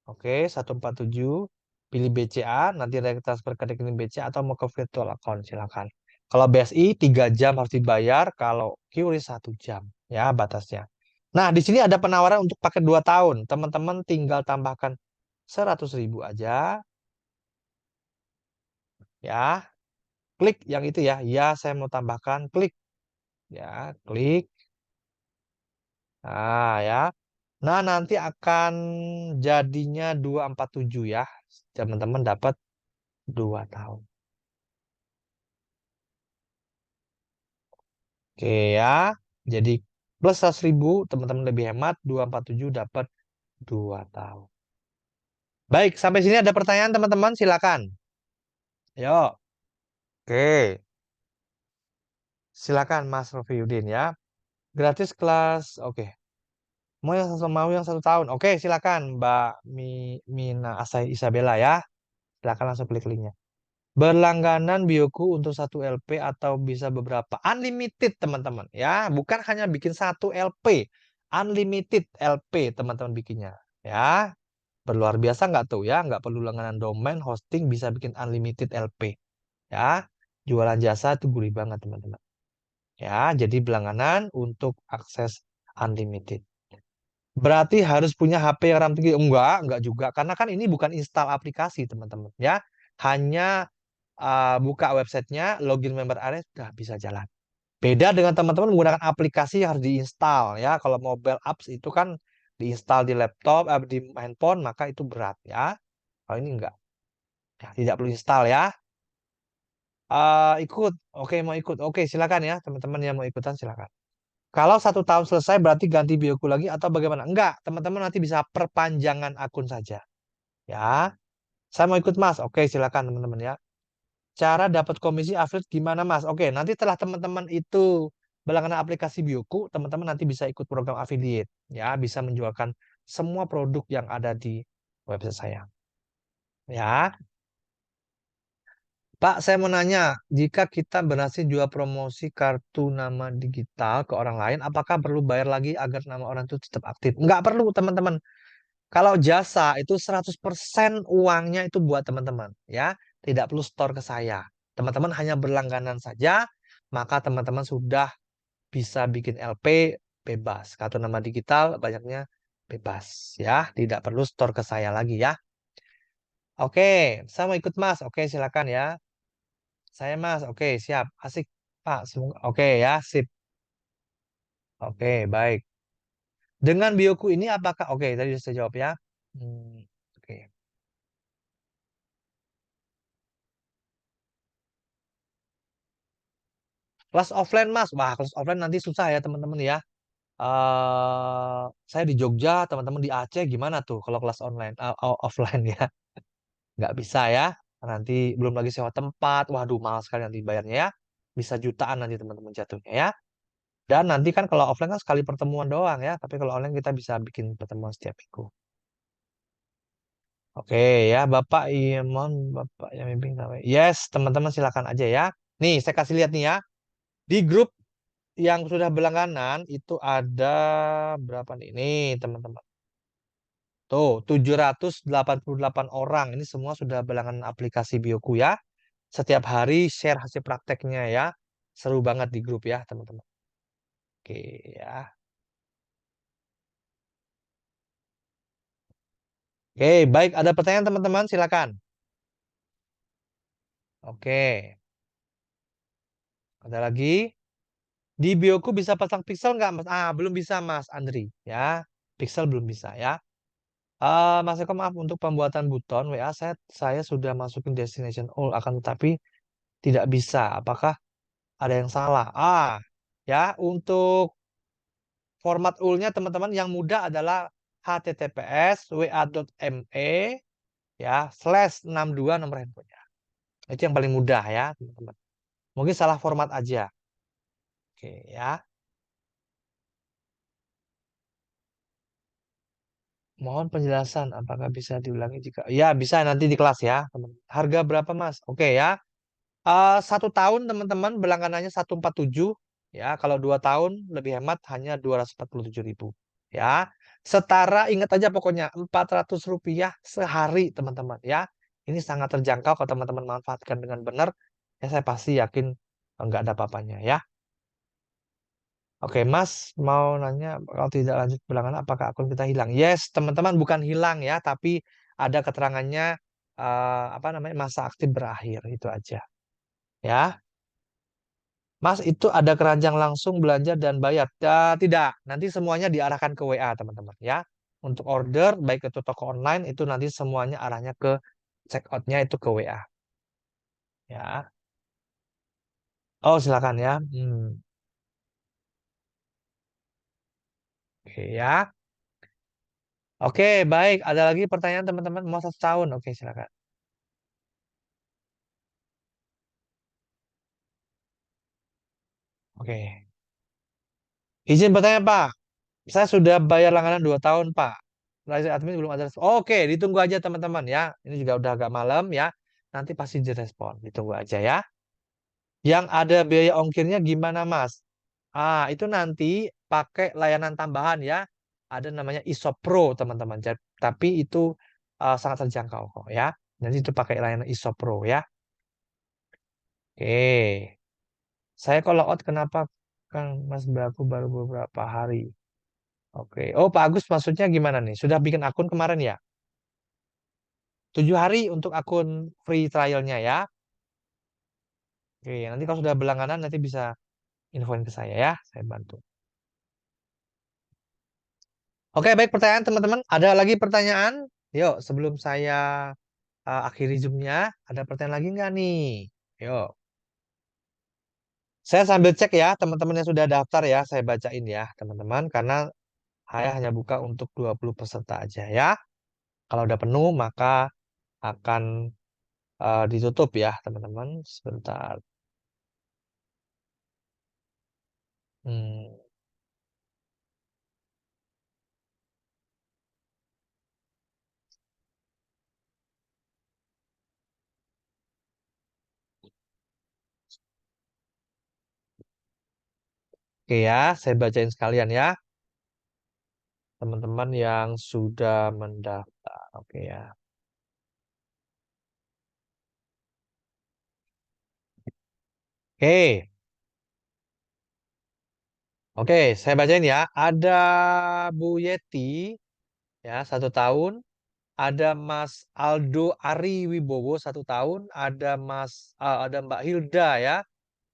Oke, 147. Pilih BCA, nanti transfer ke rekening BCA atau mau ke virtual account, silakan. Kalau BSI 3 jam harus dibayar, kalau QRIS 1 jam, ya batasnya. Nah, di sini ada penawaran untuk paket 2 tahun. Teman-teman tinggal tambahkan 100.000 aja, ya. Klik yang itu ya. Ya, saya mau tambahkan, klik. Ya, klik. Nah, ya. Nah, nanti akan jadinya 247 ya. Teman-teman dapat 2 tahun. Oke ya. Jadi plus 100.000 teman-teman lebih hemat. 247 dapat 2 tahun. Baik, sampai sini ada pertanyaan teman-teman. Silakan. Yuk. Oke. Silakan Mas Rofiudin ya. Gratis kelas. Oke. Mau yang 1 tahun. Oke, silakan Mbak Mina Asai Isabella ya. Silakan langsung klik linknya. Berlangganan Bioku untuk satu LP atau bisa beberapa. Unlimited, teman-teman. Ya, bukan hanya bikin satu LP. Unlimited LP, teman-teman bikinnya. Ya, berluar biasa nggak tuh ya? Nggak perlu langganan domain, hosting, bisa bikin unlimited LP. Ya, jualan jasa itu gurih banget, teman-teman. Ya, jadi berlangganan untuk akses unlimited. Berarti harus punya HP yang RAM tinggi? Enggak juga. Karena kan ini bukan install aplikasi, teman-teman. Ya, hanya buka websitenya, login member area, sudah bisa jalan. Beda dengan teman-teman menggunakan aplikasi yang harus diinstal. Ya, kalau mobile apps itu kan diinstal di laptop, di handphone, maka itu berat. Ya, kalau ini enggak. Ya, tidak perlu install ya. Ikut. Oke, mau ikut. Oke, silakan ya. Teman-teman yang mau ikutan, silakan. Kalau 1 tahun selesai berarti ganti bioku lagi atau bagaimana? Enggak, teman-teman nanti bisa perpanjangan akun saja. Ya, saya mau ikut Mas. Oke, silakan teman-teman ya. Cara dapat komisi affiliate gimana Mas? Oke, nanti telah teman-teman itu berlangganan aplikasi bioku, teman-teman nanti bisa ikut program affiliate. Ya, bisa menjualkan semua produk yang ada di website saya. Ya, Pak, saya mau nanya, jika kita berhasil jual promosi kartu nama digital ke orang lain, apakah perlu bayar lagi agar nama orang itu tetap aktif? Nggak perlu, teman-teman. Kalau jasa itu 100% uangnya itu buat teman-teman, ya. Tidak perlu store ke saya. Teman-teman hanya berlangganan saja, maka teman-teman sudah bisa bikin LP bebas. Kartu nama digital banyaknya bebas, ya. Tidak perlu store ke saya lagi, ya. Oke, saya mau ikut Mas. Oke, silakan ya. Saya Mas. Oke, siap. Asik, Pak. Semoga. Oke ya, sip. Oke, baik. Dengan bioku ini apakah oke, tadi sudah saya jawab ya. Oke. Kelas offline Mas. Wah, kelas offline nanti susah ya teman-teman ya. Saya di Jogja, teman-teman di Aceh gimana tuh kalau kelas online offline ya? Nggak bisa ya. Nanti belum lagi sewa tempat. Waduh, mahal sekali nanti bayarnya ya. Bisa jutaan nanti teman-teman jatuhnya ya. Dan nanti kan kalau offline kan sekali pertemuan doang ya. Tapi kalau online kita bisa bikin pertemuan setiap minggu. Oke ya, Bapak Imon, Bapak yang bimbing namanya. Yes, teman-teman silakan aja ya. Nih, saya kasih lihat nih ya. Di grup yang sudah berlangganan itu ada berapa nih? Nih, teman-teman. Tuh, 788 orang. Ini semua sudah berlangganan aplikasi Bioku ya. Setiap hari share hasil prakteknya ya. Seru banget di grup ya, teman-teman. Oke ya. Oke, baik. Ada pertanyaan teman-teman? Silakan. Oke. Ada lagi? Di bioku bisa pasang pixel nggak, Mas? Belum bisa, Mas Andri. Ya, pixel belum bisa ya. Mas Eko, maaf untuk pembuatan buton WA saya sudah masukin destination all akan tetapi tidak bisa. Apakah ada yang salah? Ya, untuk format UL-nya teman-teman yang mudah adalah https wa.me ya /62 nomor handphonenya. Itu yang paling mudah ya, teman-teman. Mungkin salah format aja. Oke ya. Mohon penjelasan, apakah bisa diulangi jika... Ya, bisa nanti di kelas ya, teman. Harga berapa, Mas? Oke ya. 1 tahun, teman-teman, berlangganannya 147. Ya, kalau 2 tahun, lebih hemat, hanya 247.000. Ya, setara, ingat aja pokoknya, Rp400 sehari, teman-teman. Ya, ini sangat terjangkau kalau teman-teman manfaatkan dengan benar. Ya, saya pasti yakin nggak ada apa-apanya, ya. Oke, Mas mau nanya kalau tidak lanjut berlangganan apakah akun kita hilang? Yes, teman-teman bukan hilang ya, tapi ada keterangannya apa namanya masa aktif berakhir itu aja. Ya, Mas itu ada keranjang langsung belanja dan bayar. Tidak, nanti semuanya diarahkan ke WA teman-teman ya. Untuk order baik itu toko online itu nanti semuanya arahnya ke checkoutnya itu ke WA. Ya, oh silakan ya. Oke ya. Oke, baik. Ada lagi pertanyaan teman-teman? Mau 1 tahun? Oke, silakan. Oke. Izin bertanya, Pak. Saya sudah bayar langganan 2 tahun, Pak. License admin belum ada. Oke, ditunggu aja teman-teman ya. Ini juga udah agak malam ya. nanti pasti direspon. Ditunggu aja ya. Yang ada biaya ongkirnya gimana, Mas? Itu nanti pakai layanan tambahan ya. Ada namanya Isopro, teman-teman. Tapi itu sangat terjangkau kok ya. Nanti itu pakai layanan Isopro ya. Oke. Saya kalau out kenapa Kang Mas Baku baru beberapa hari? Oke. Oh, Pak Agus maksudnya gimana nih? Sudah bikin akun kemarin ya? 7 hari untuk akun free trialnya ya. Oke, nanti kalau sudah berlangganan nanti bisa infoin ke saya ya. Saya bantu. Oke, baik pertanyaan teman-teman. Ada lagi pertanyaan? Yuk, sebelum saya akhiri Zoom-nya, ada pertanyaan lagi nggak nih? Yuk. Saya sambil cek ya, teman-teman yang sudah daftar ya, saya bacain ya, teman-teman. Karena saya hanya buka untuk 20 peserta aja ya. Kalau udah penuh, maka akan ditutup ya, teman-teman. Sebentar. Hmm, Oke ya, saya bacain sekalian ya, teman-teman yang sudah mendaftar. Oke ya. Oke, oke, saya bacain ya. Ada Bu Yeti ya, 1 tahun. Ada Mas Aldo Ari Wibowo 1 tahun. Ada Mbak Hilda ya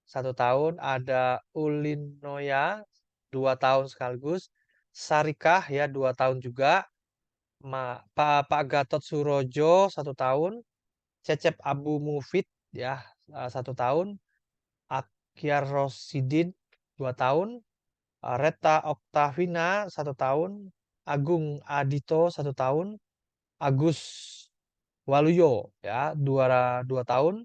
1 tahun. Ada Ulin Noya 2 tahun sekaligus. Sarikah ya 2 tahun juga. Pak Gatot Surojo 1 tahun. Cecep Abu Mufid ya 1 tahun. Akyar Rosidin 2 tahun. Reta Oktavina 1 tahun. Agung Adito 1 tahun. Agus Waluyo ya 2 tahun.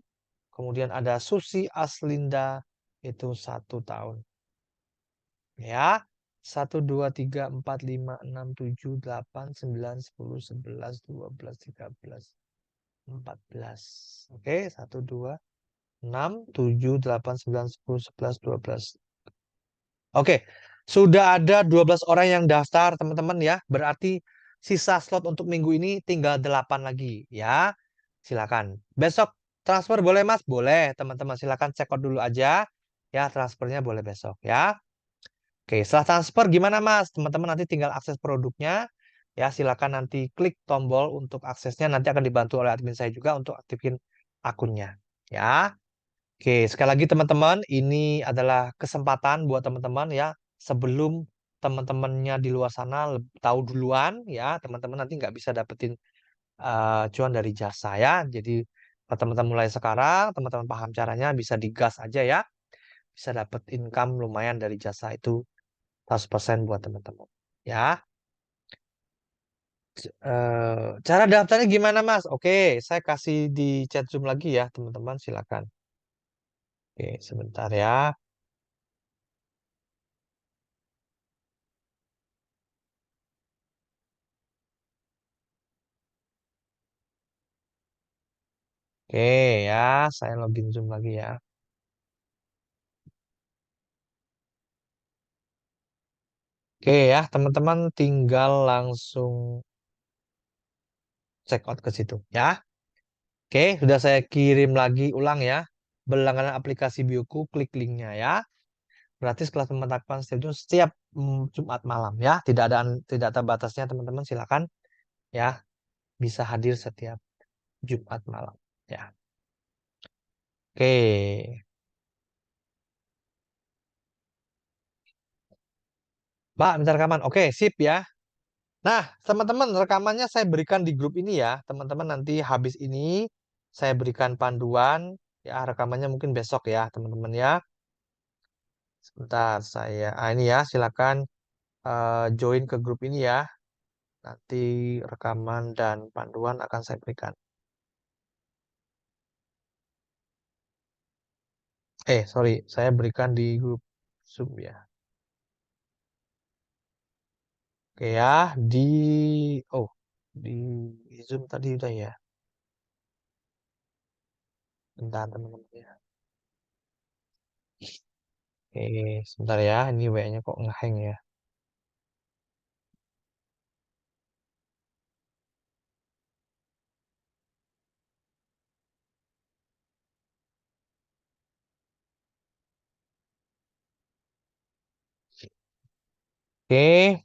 Kemudian ada Susi Aslinda itu 1 tahun. Ya, 1, 2, 3, 4, 5, 6, 7, 8, 9, 10, 11, 12, 13, 14. Oke, 1, 2, 6, 7, 8, 9, 10, 11, 12. Oke, sudah ada 12 orang yang daftar, teman-teman ya. Berarti sisa slot untuk minggu ini tinggal 8 lagi ya. Silakan. Besok transfer boleh, Mas? Boleh, teman-teman. Silakan check out dulu aja. Ya, transfernya boleh besok ya. Oke, setelah transfer gimana, Mas? Teman-teman nanti tinggal akses produknya. Ya, silakan nanti klik tombol untuk aksesnya. Nanti akan dibantu oleh admin saya juga untuk aktifin akunnya. Ya. Oke, sekali lagi teman-teman, ini adalah kesempatan buat teman-teman ya, sebelum teman-temannya di luar sana tahu duluan ya, teman-teman nanti nggak bisa dapetin cuan dari jasa ya. Jadi kalau teman-teman mulai sekarang, teman-teman paham caranya, bisa digas aja ya, bisa dapet income lumayan dari jasa itu 100% buat teman-teman. Ya, cara daftarnya gimana Mas? Oke, saya kasih di chat Zoom lagi ya, teman-teman silakan. Oke, sebentar ya. Oke ya, saya login Zoom lagi ya. Oke ya, teman-teman tinggal langsung check out ke situ ya. Oke, sudah saya kirim lagi ulang ya. Berlangganan aplikasi Bioku, klik linknya ya. Gratis kelas pementapan setiap Jumat malam ya. Tidak ada batasnya teman-teman. Silakan ya, bisa hadir setiap Jumat malam ya. Oke, Pak, minta rekaman. Oke, sip ya. Nah, teman-teman, rekamannya saya berikan di grup ini ya. Teman-teman nanti habis ini saya berikan panduan ya, rekamannya mungkin besok ya, teman-teman ya. Sebentar ini ya, silakan join ke grup ini ya. Nanti rekaman dan panduan akan saya berikan. Sorry, saya berikan di grup Zoom ya. Oke ya, oh, di Zoom tadi udah ya. Bentar teman-teman ya. Oke, sebentar ya. Ini WA-nya kok ngehang ya. Oke,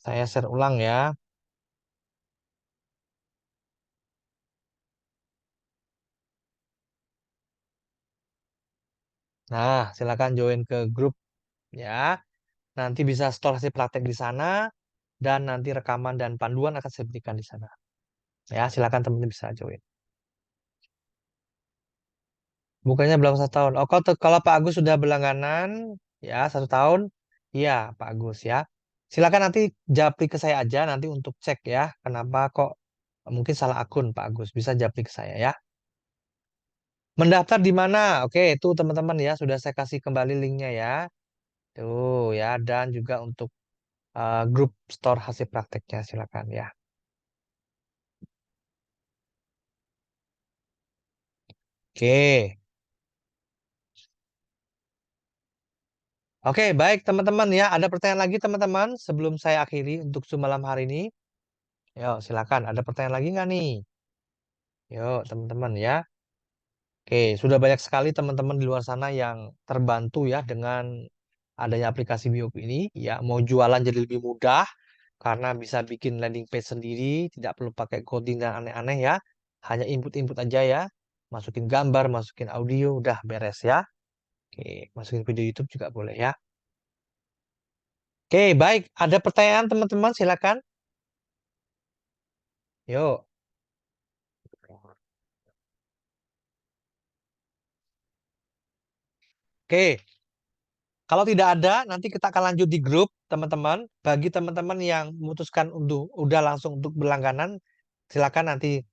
saya share ulang ya. Nah, silakan join ke grup ya. Nanti bisa store hasil praktek di sana dan nanti rekaman dan panduan akan saya berikan di sana. Ya, silakan teman-teman bisa join. Bukannya belum 1 tahun. Oh, kalau Pak Agus sudah berlangganan ya 1 tahun, iya Pak Agus ya. Silakan nanti japri ke saya aja nanti untuk cek ya. Kenapa kok mungkin salah akun Pak Agus. Bisa japri ke saya ya. Mendaftar di mana? Oke, itu teman-teman ya sudah saya kasih kembali linknya ya. Tuh ya dan juga untuk grup store hasil prakteknya silakan ya. Oke. Oke, baik teman-teman ya. Ada pertanyaan lagi teman-teman sebelum saya akhiri untuk Zoom malam hari ini? Yuk, silakan. Ada pertanyaan lagi nggak nih? Yuk, teman-teman ya. Oke, sudah banyak sekali teman-teman di luar sana yang terbantu ya dengan adanya aplikasi Bioku ini. Ya, mau jualan jadi lebih mudah karena bisa bikin landing page sendiri, tidak perlu pakai coding dan aneh-aneh ya. Hanya input-input aja ya. Masukin gambar, masukin audio, udah beres ya. Oke, masukin video YouTube juga boleh ya. Oke, baik. Ada pertanyaan teman-teman, silakan. Yuk. Oke, kalau tidak ada, nanti kita akan lanjut di grup, teman-teman. Bagi teman-teman yang memutuskan untuk udah langsung untuk berlangganan, silakan nanti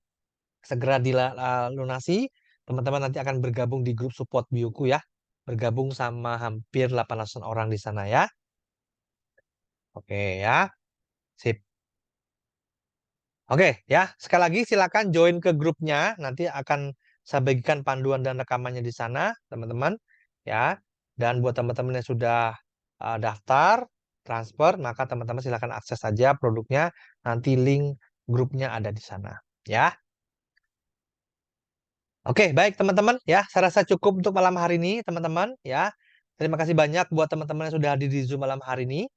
segera dilunasi. Teman-teman nanti akan bergabung di grup support Bioku ya. Bergabung sama hampir 800 orang di sana ya. Oke ya. Sip. Oke ya, sekali lagi silakan join ke grupnya. Nanti akan saya bagikan panduan dan rekamannya di sana, teman-teman. Ya. Dan buat teman-teman yang sudah daftar, transfer, maka teman-teman silakan akses saja produknya. Nanti link grupnya ada di sana. Ya. Oke, baik teman-teman. Ya, saya rasa cukup untuk malam hari ini, teman-teman. Ya. Terima kasih banyak buat teman-teman yang sudah hadir di Zoom malam hari ini.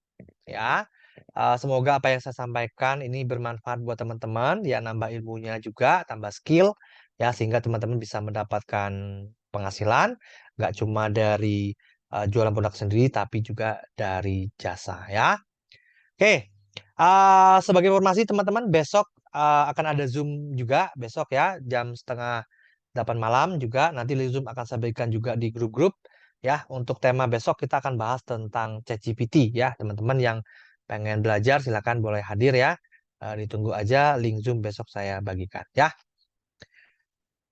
Ya. Semoga apa yang saya sampaikan ini bermanfaat buat teman-teman, ya nambah ilmunya juga, tambah skill, ya sehingga teman-teman bisa mendapatkan penghasilan, nggak cuma dari jualan produk sendiri, tapi juga dari jasa, ya. Oke, sebagai informasi teman-teman, besok akan ada Zoom juga, besok ya, jam setengah 8 malam juga, nanti di Zoom akan saya berikan juga di grup-grup, ya, untuk tema besok kita akan bahas tentang ChatGPT, ya, teman-teman yang pengen belajar silakan boleh hadir ya. Ditunggu aja link Zoom besok saya bagikan ya.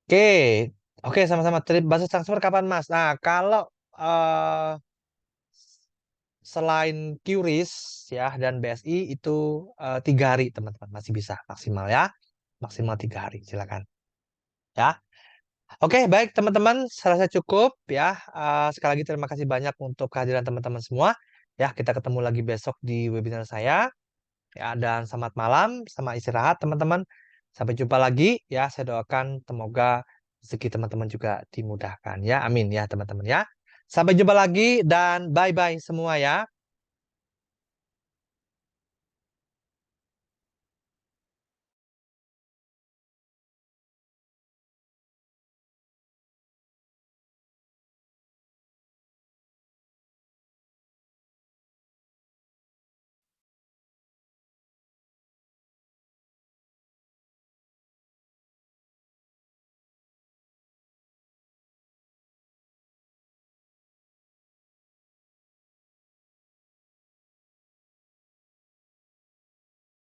Oke, oke sama-sama. Basis transfer kapan Mas? Nah, kalau eh, selain QRIS ya dan BSI itu 3 hari teman-teman masih bisa maksimal ya, maksimal 3 hari silakan ya. Oke, baik teman-teman, saya rasa cukup ya. Sekali lagi terima kasih banyak untuk kehadiran teman-teman semua. Ya, kita ketemu lagi besok di webinar saya. Ya, dan selamat malam, sama istirahat teman-teman. Sampai jumpa lagi ya. Saya doakan semoga rezeki teman-teman juga dimudahkan ya. Amin ya teman-teman ya. Sampai jumpa lagi dan bye-bye semua ya.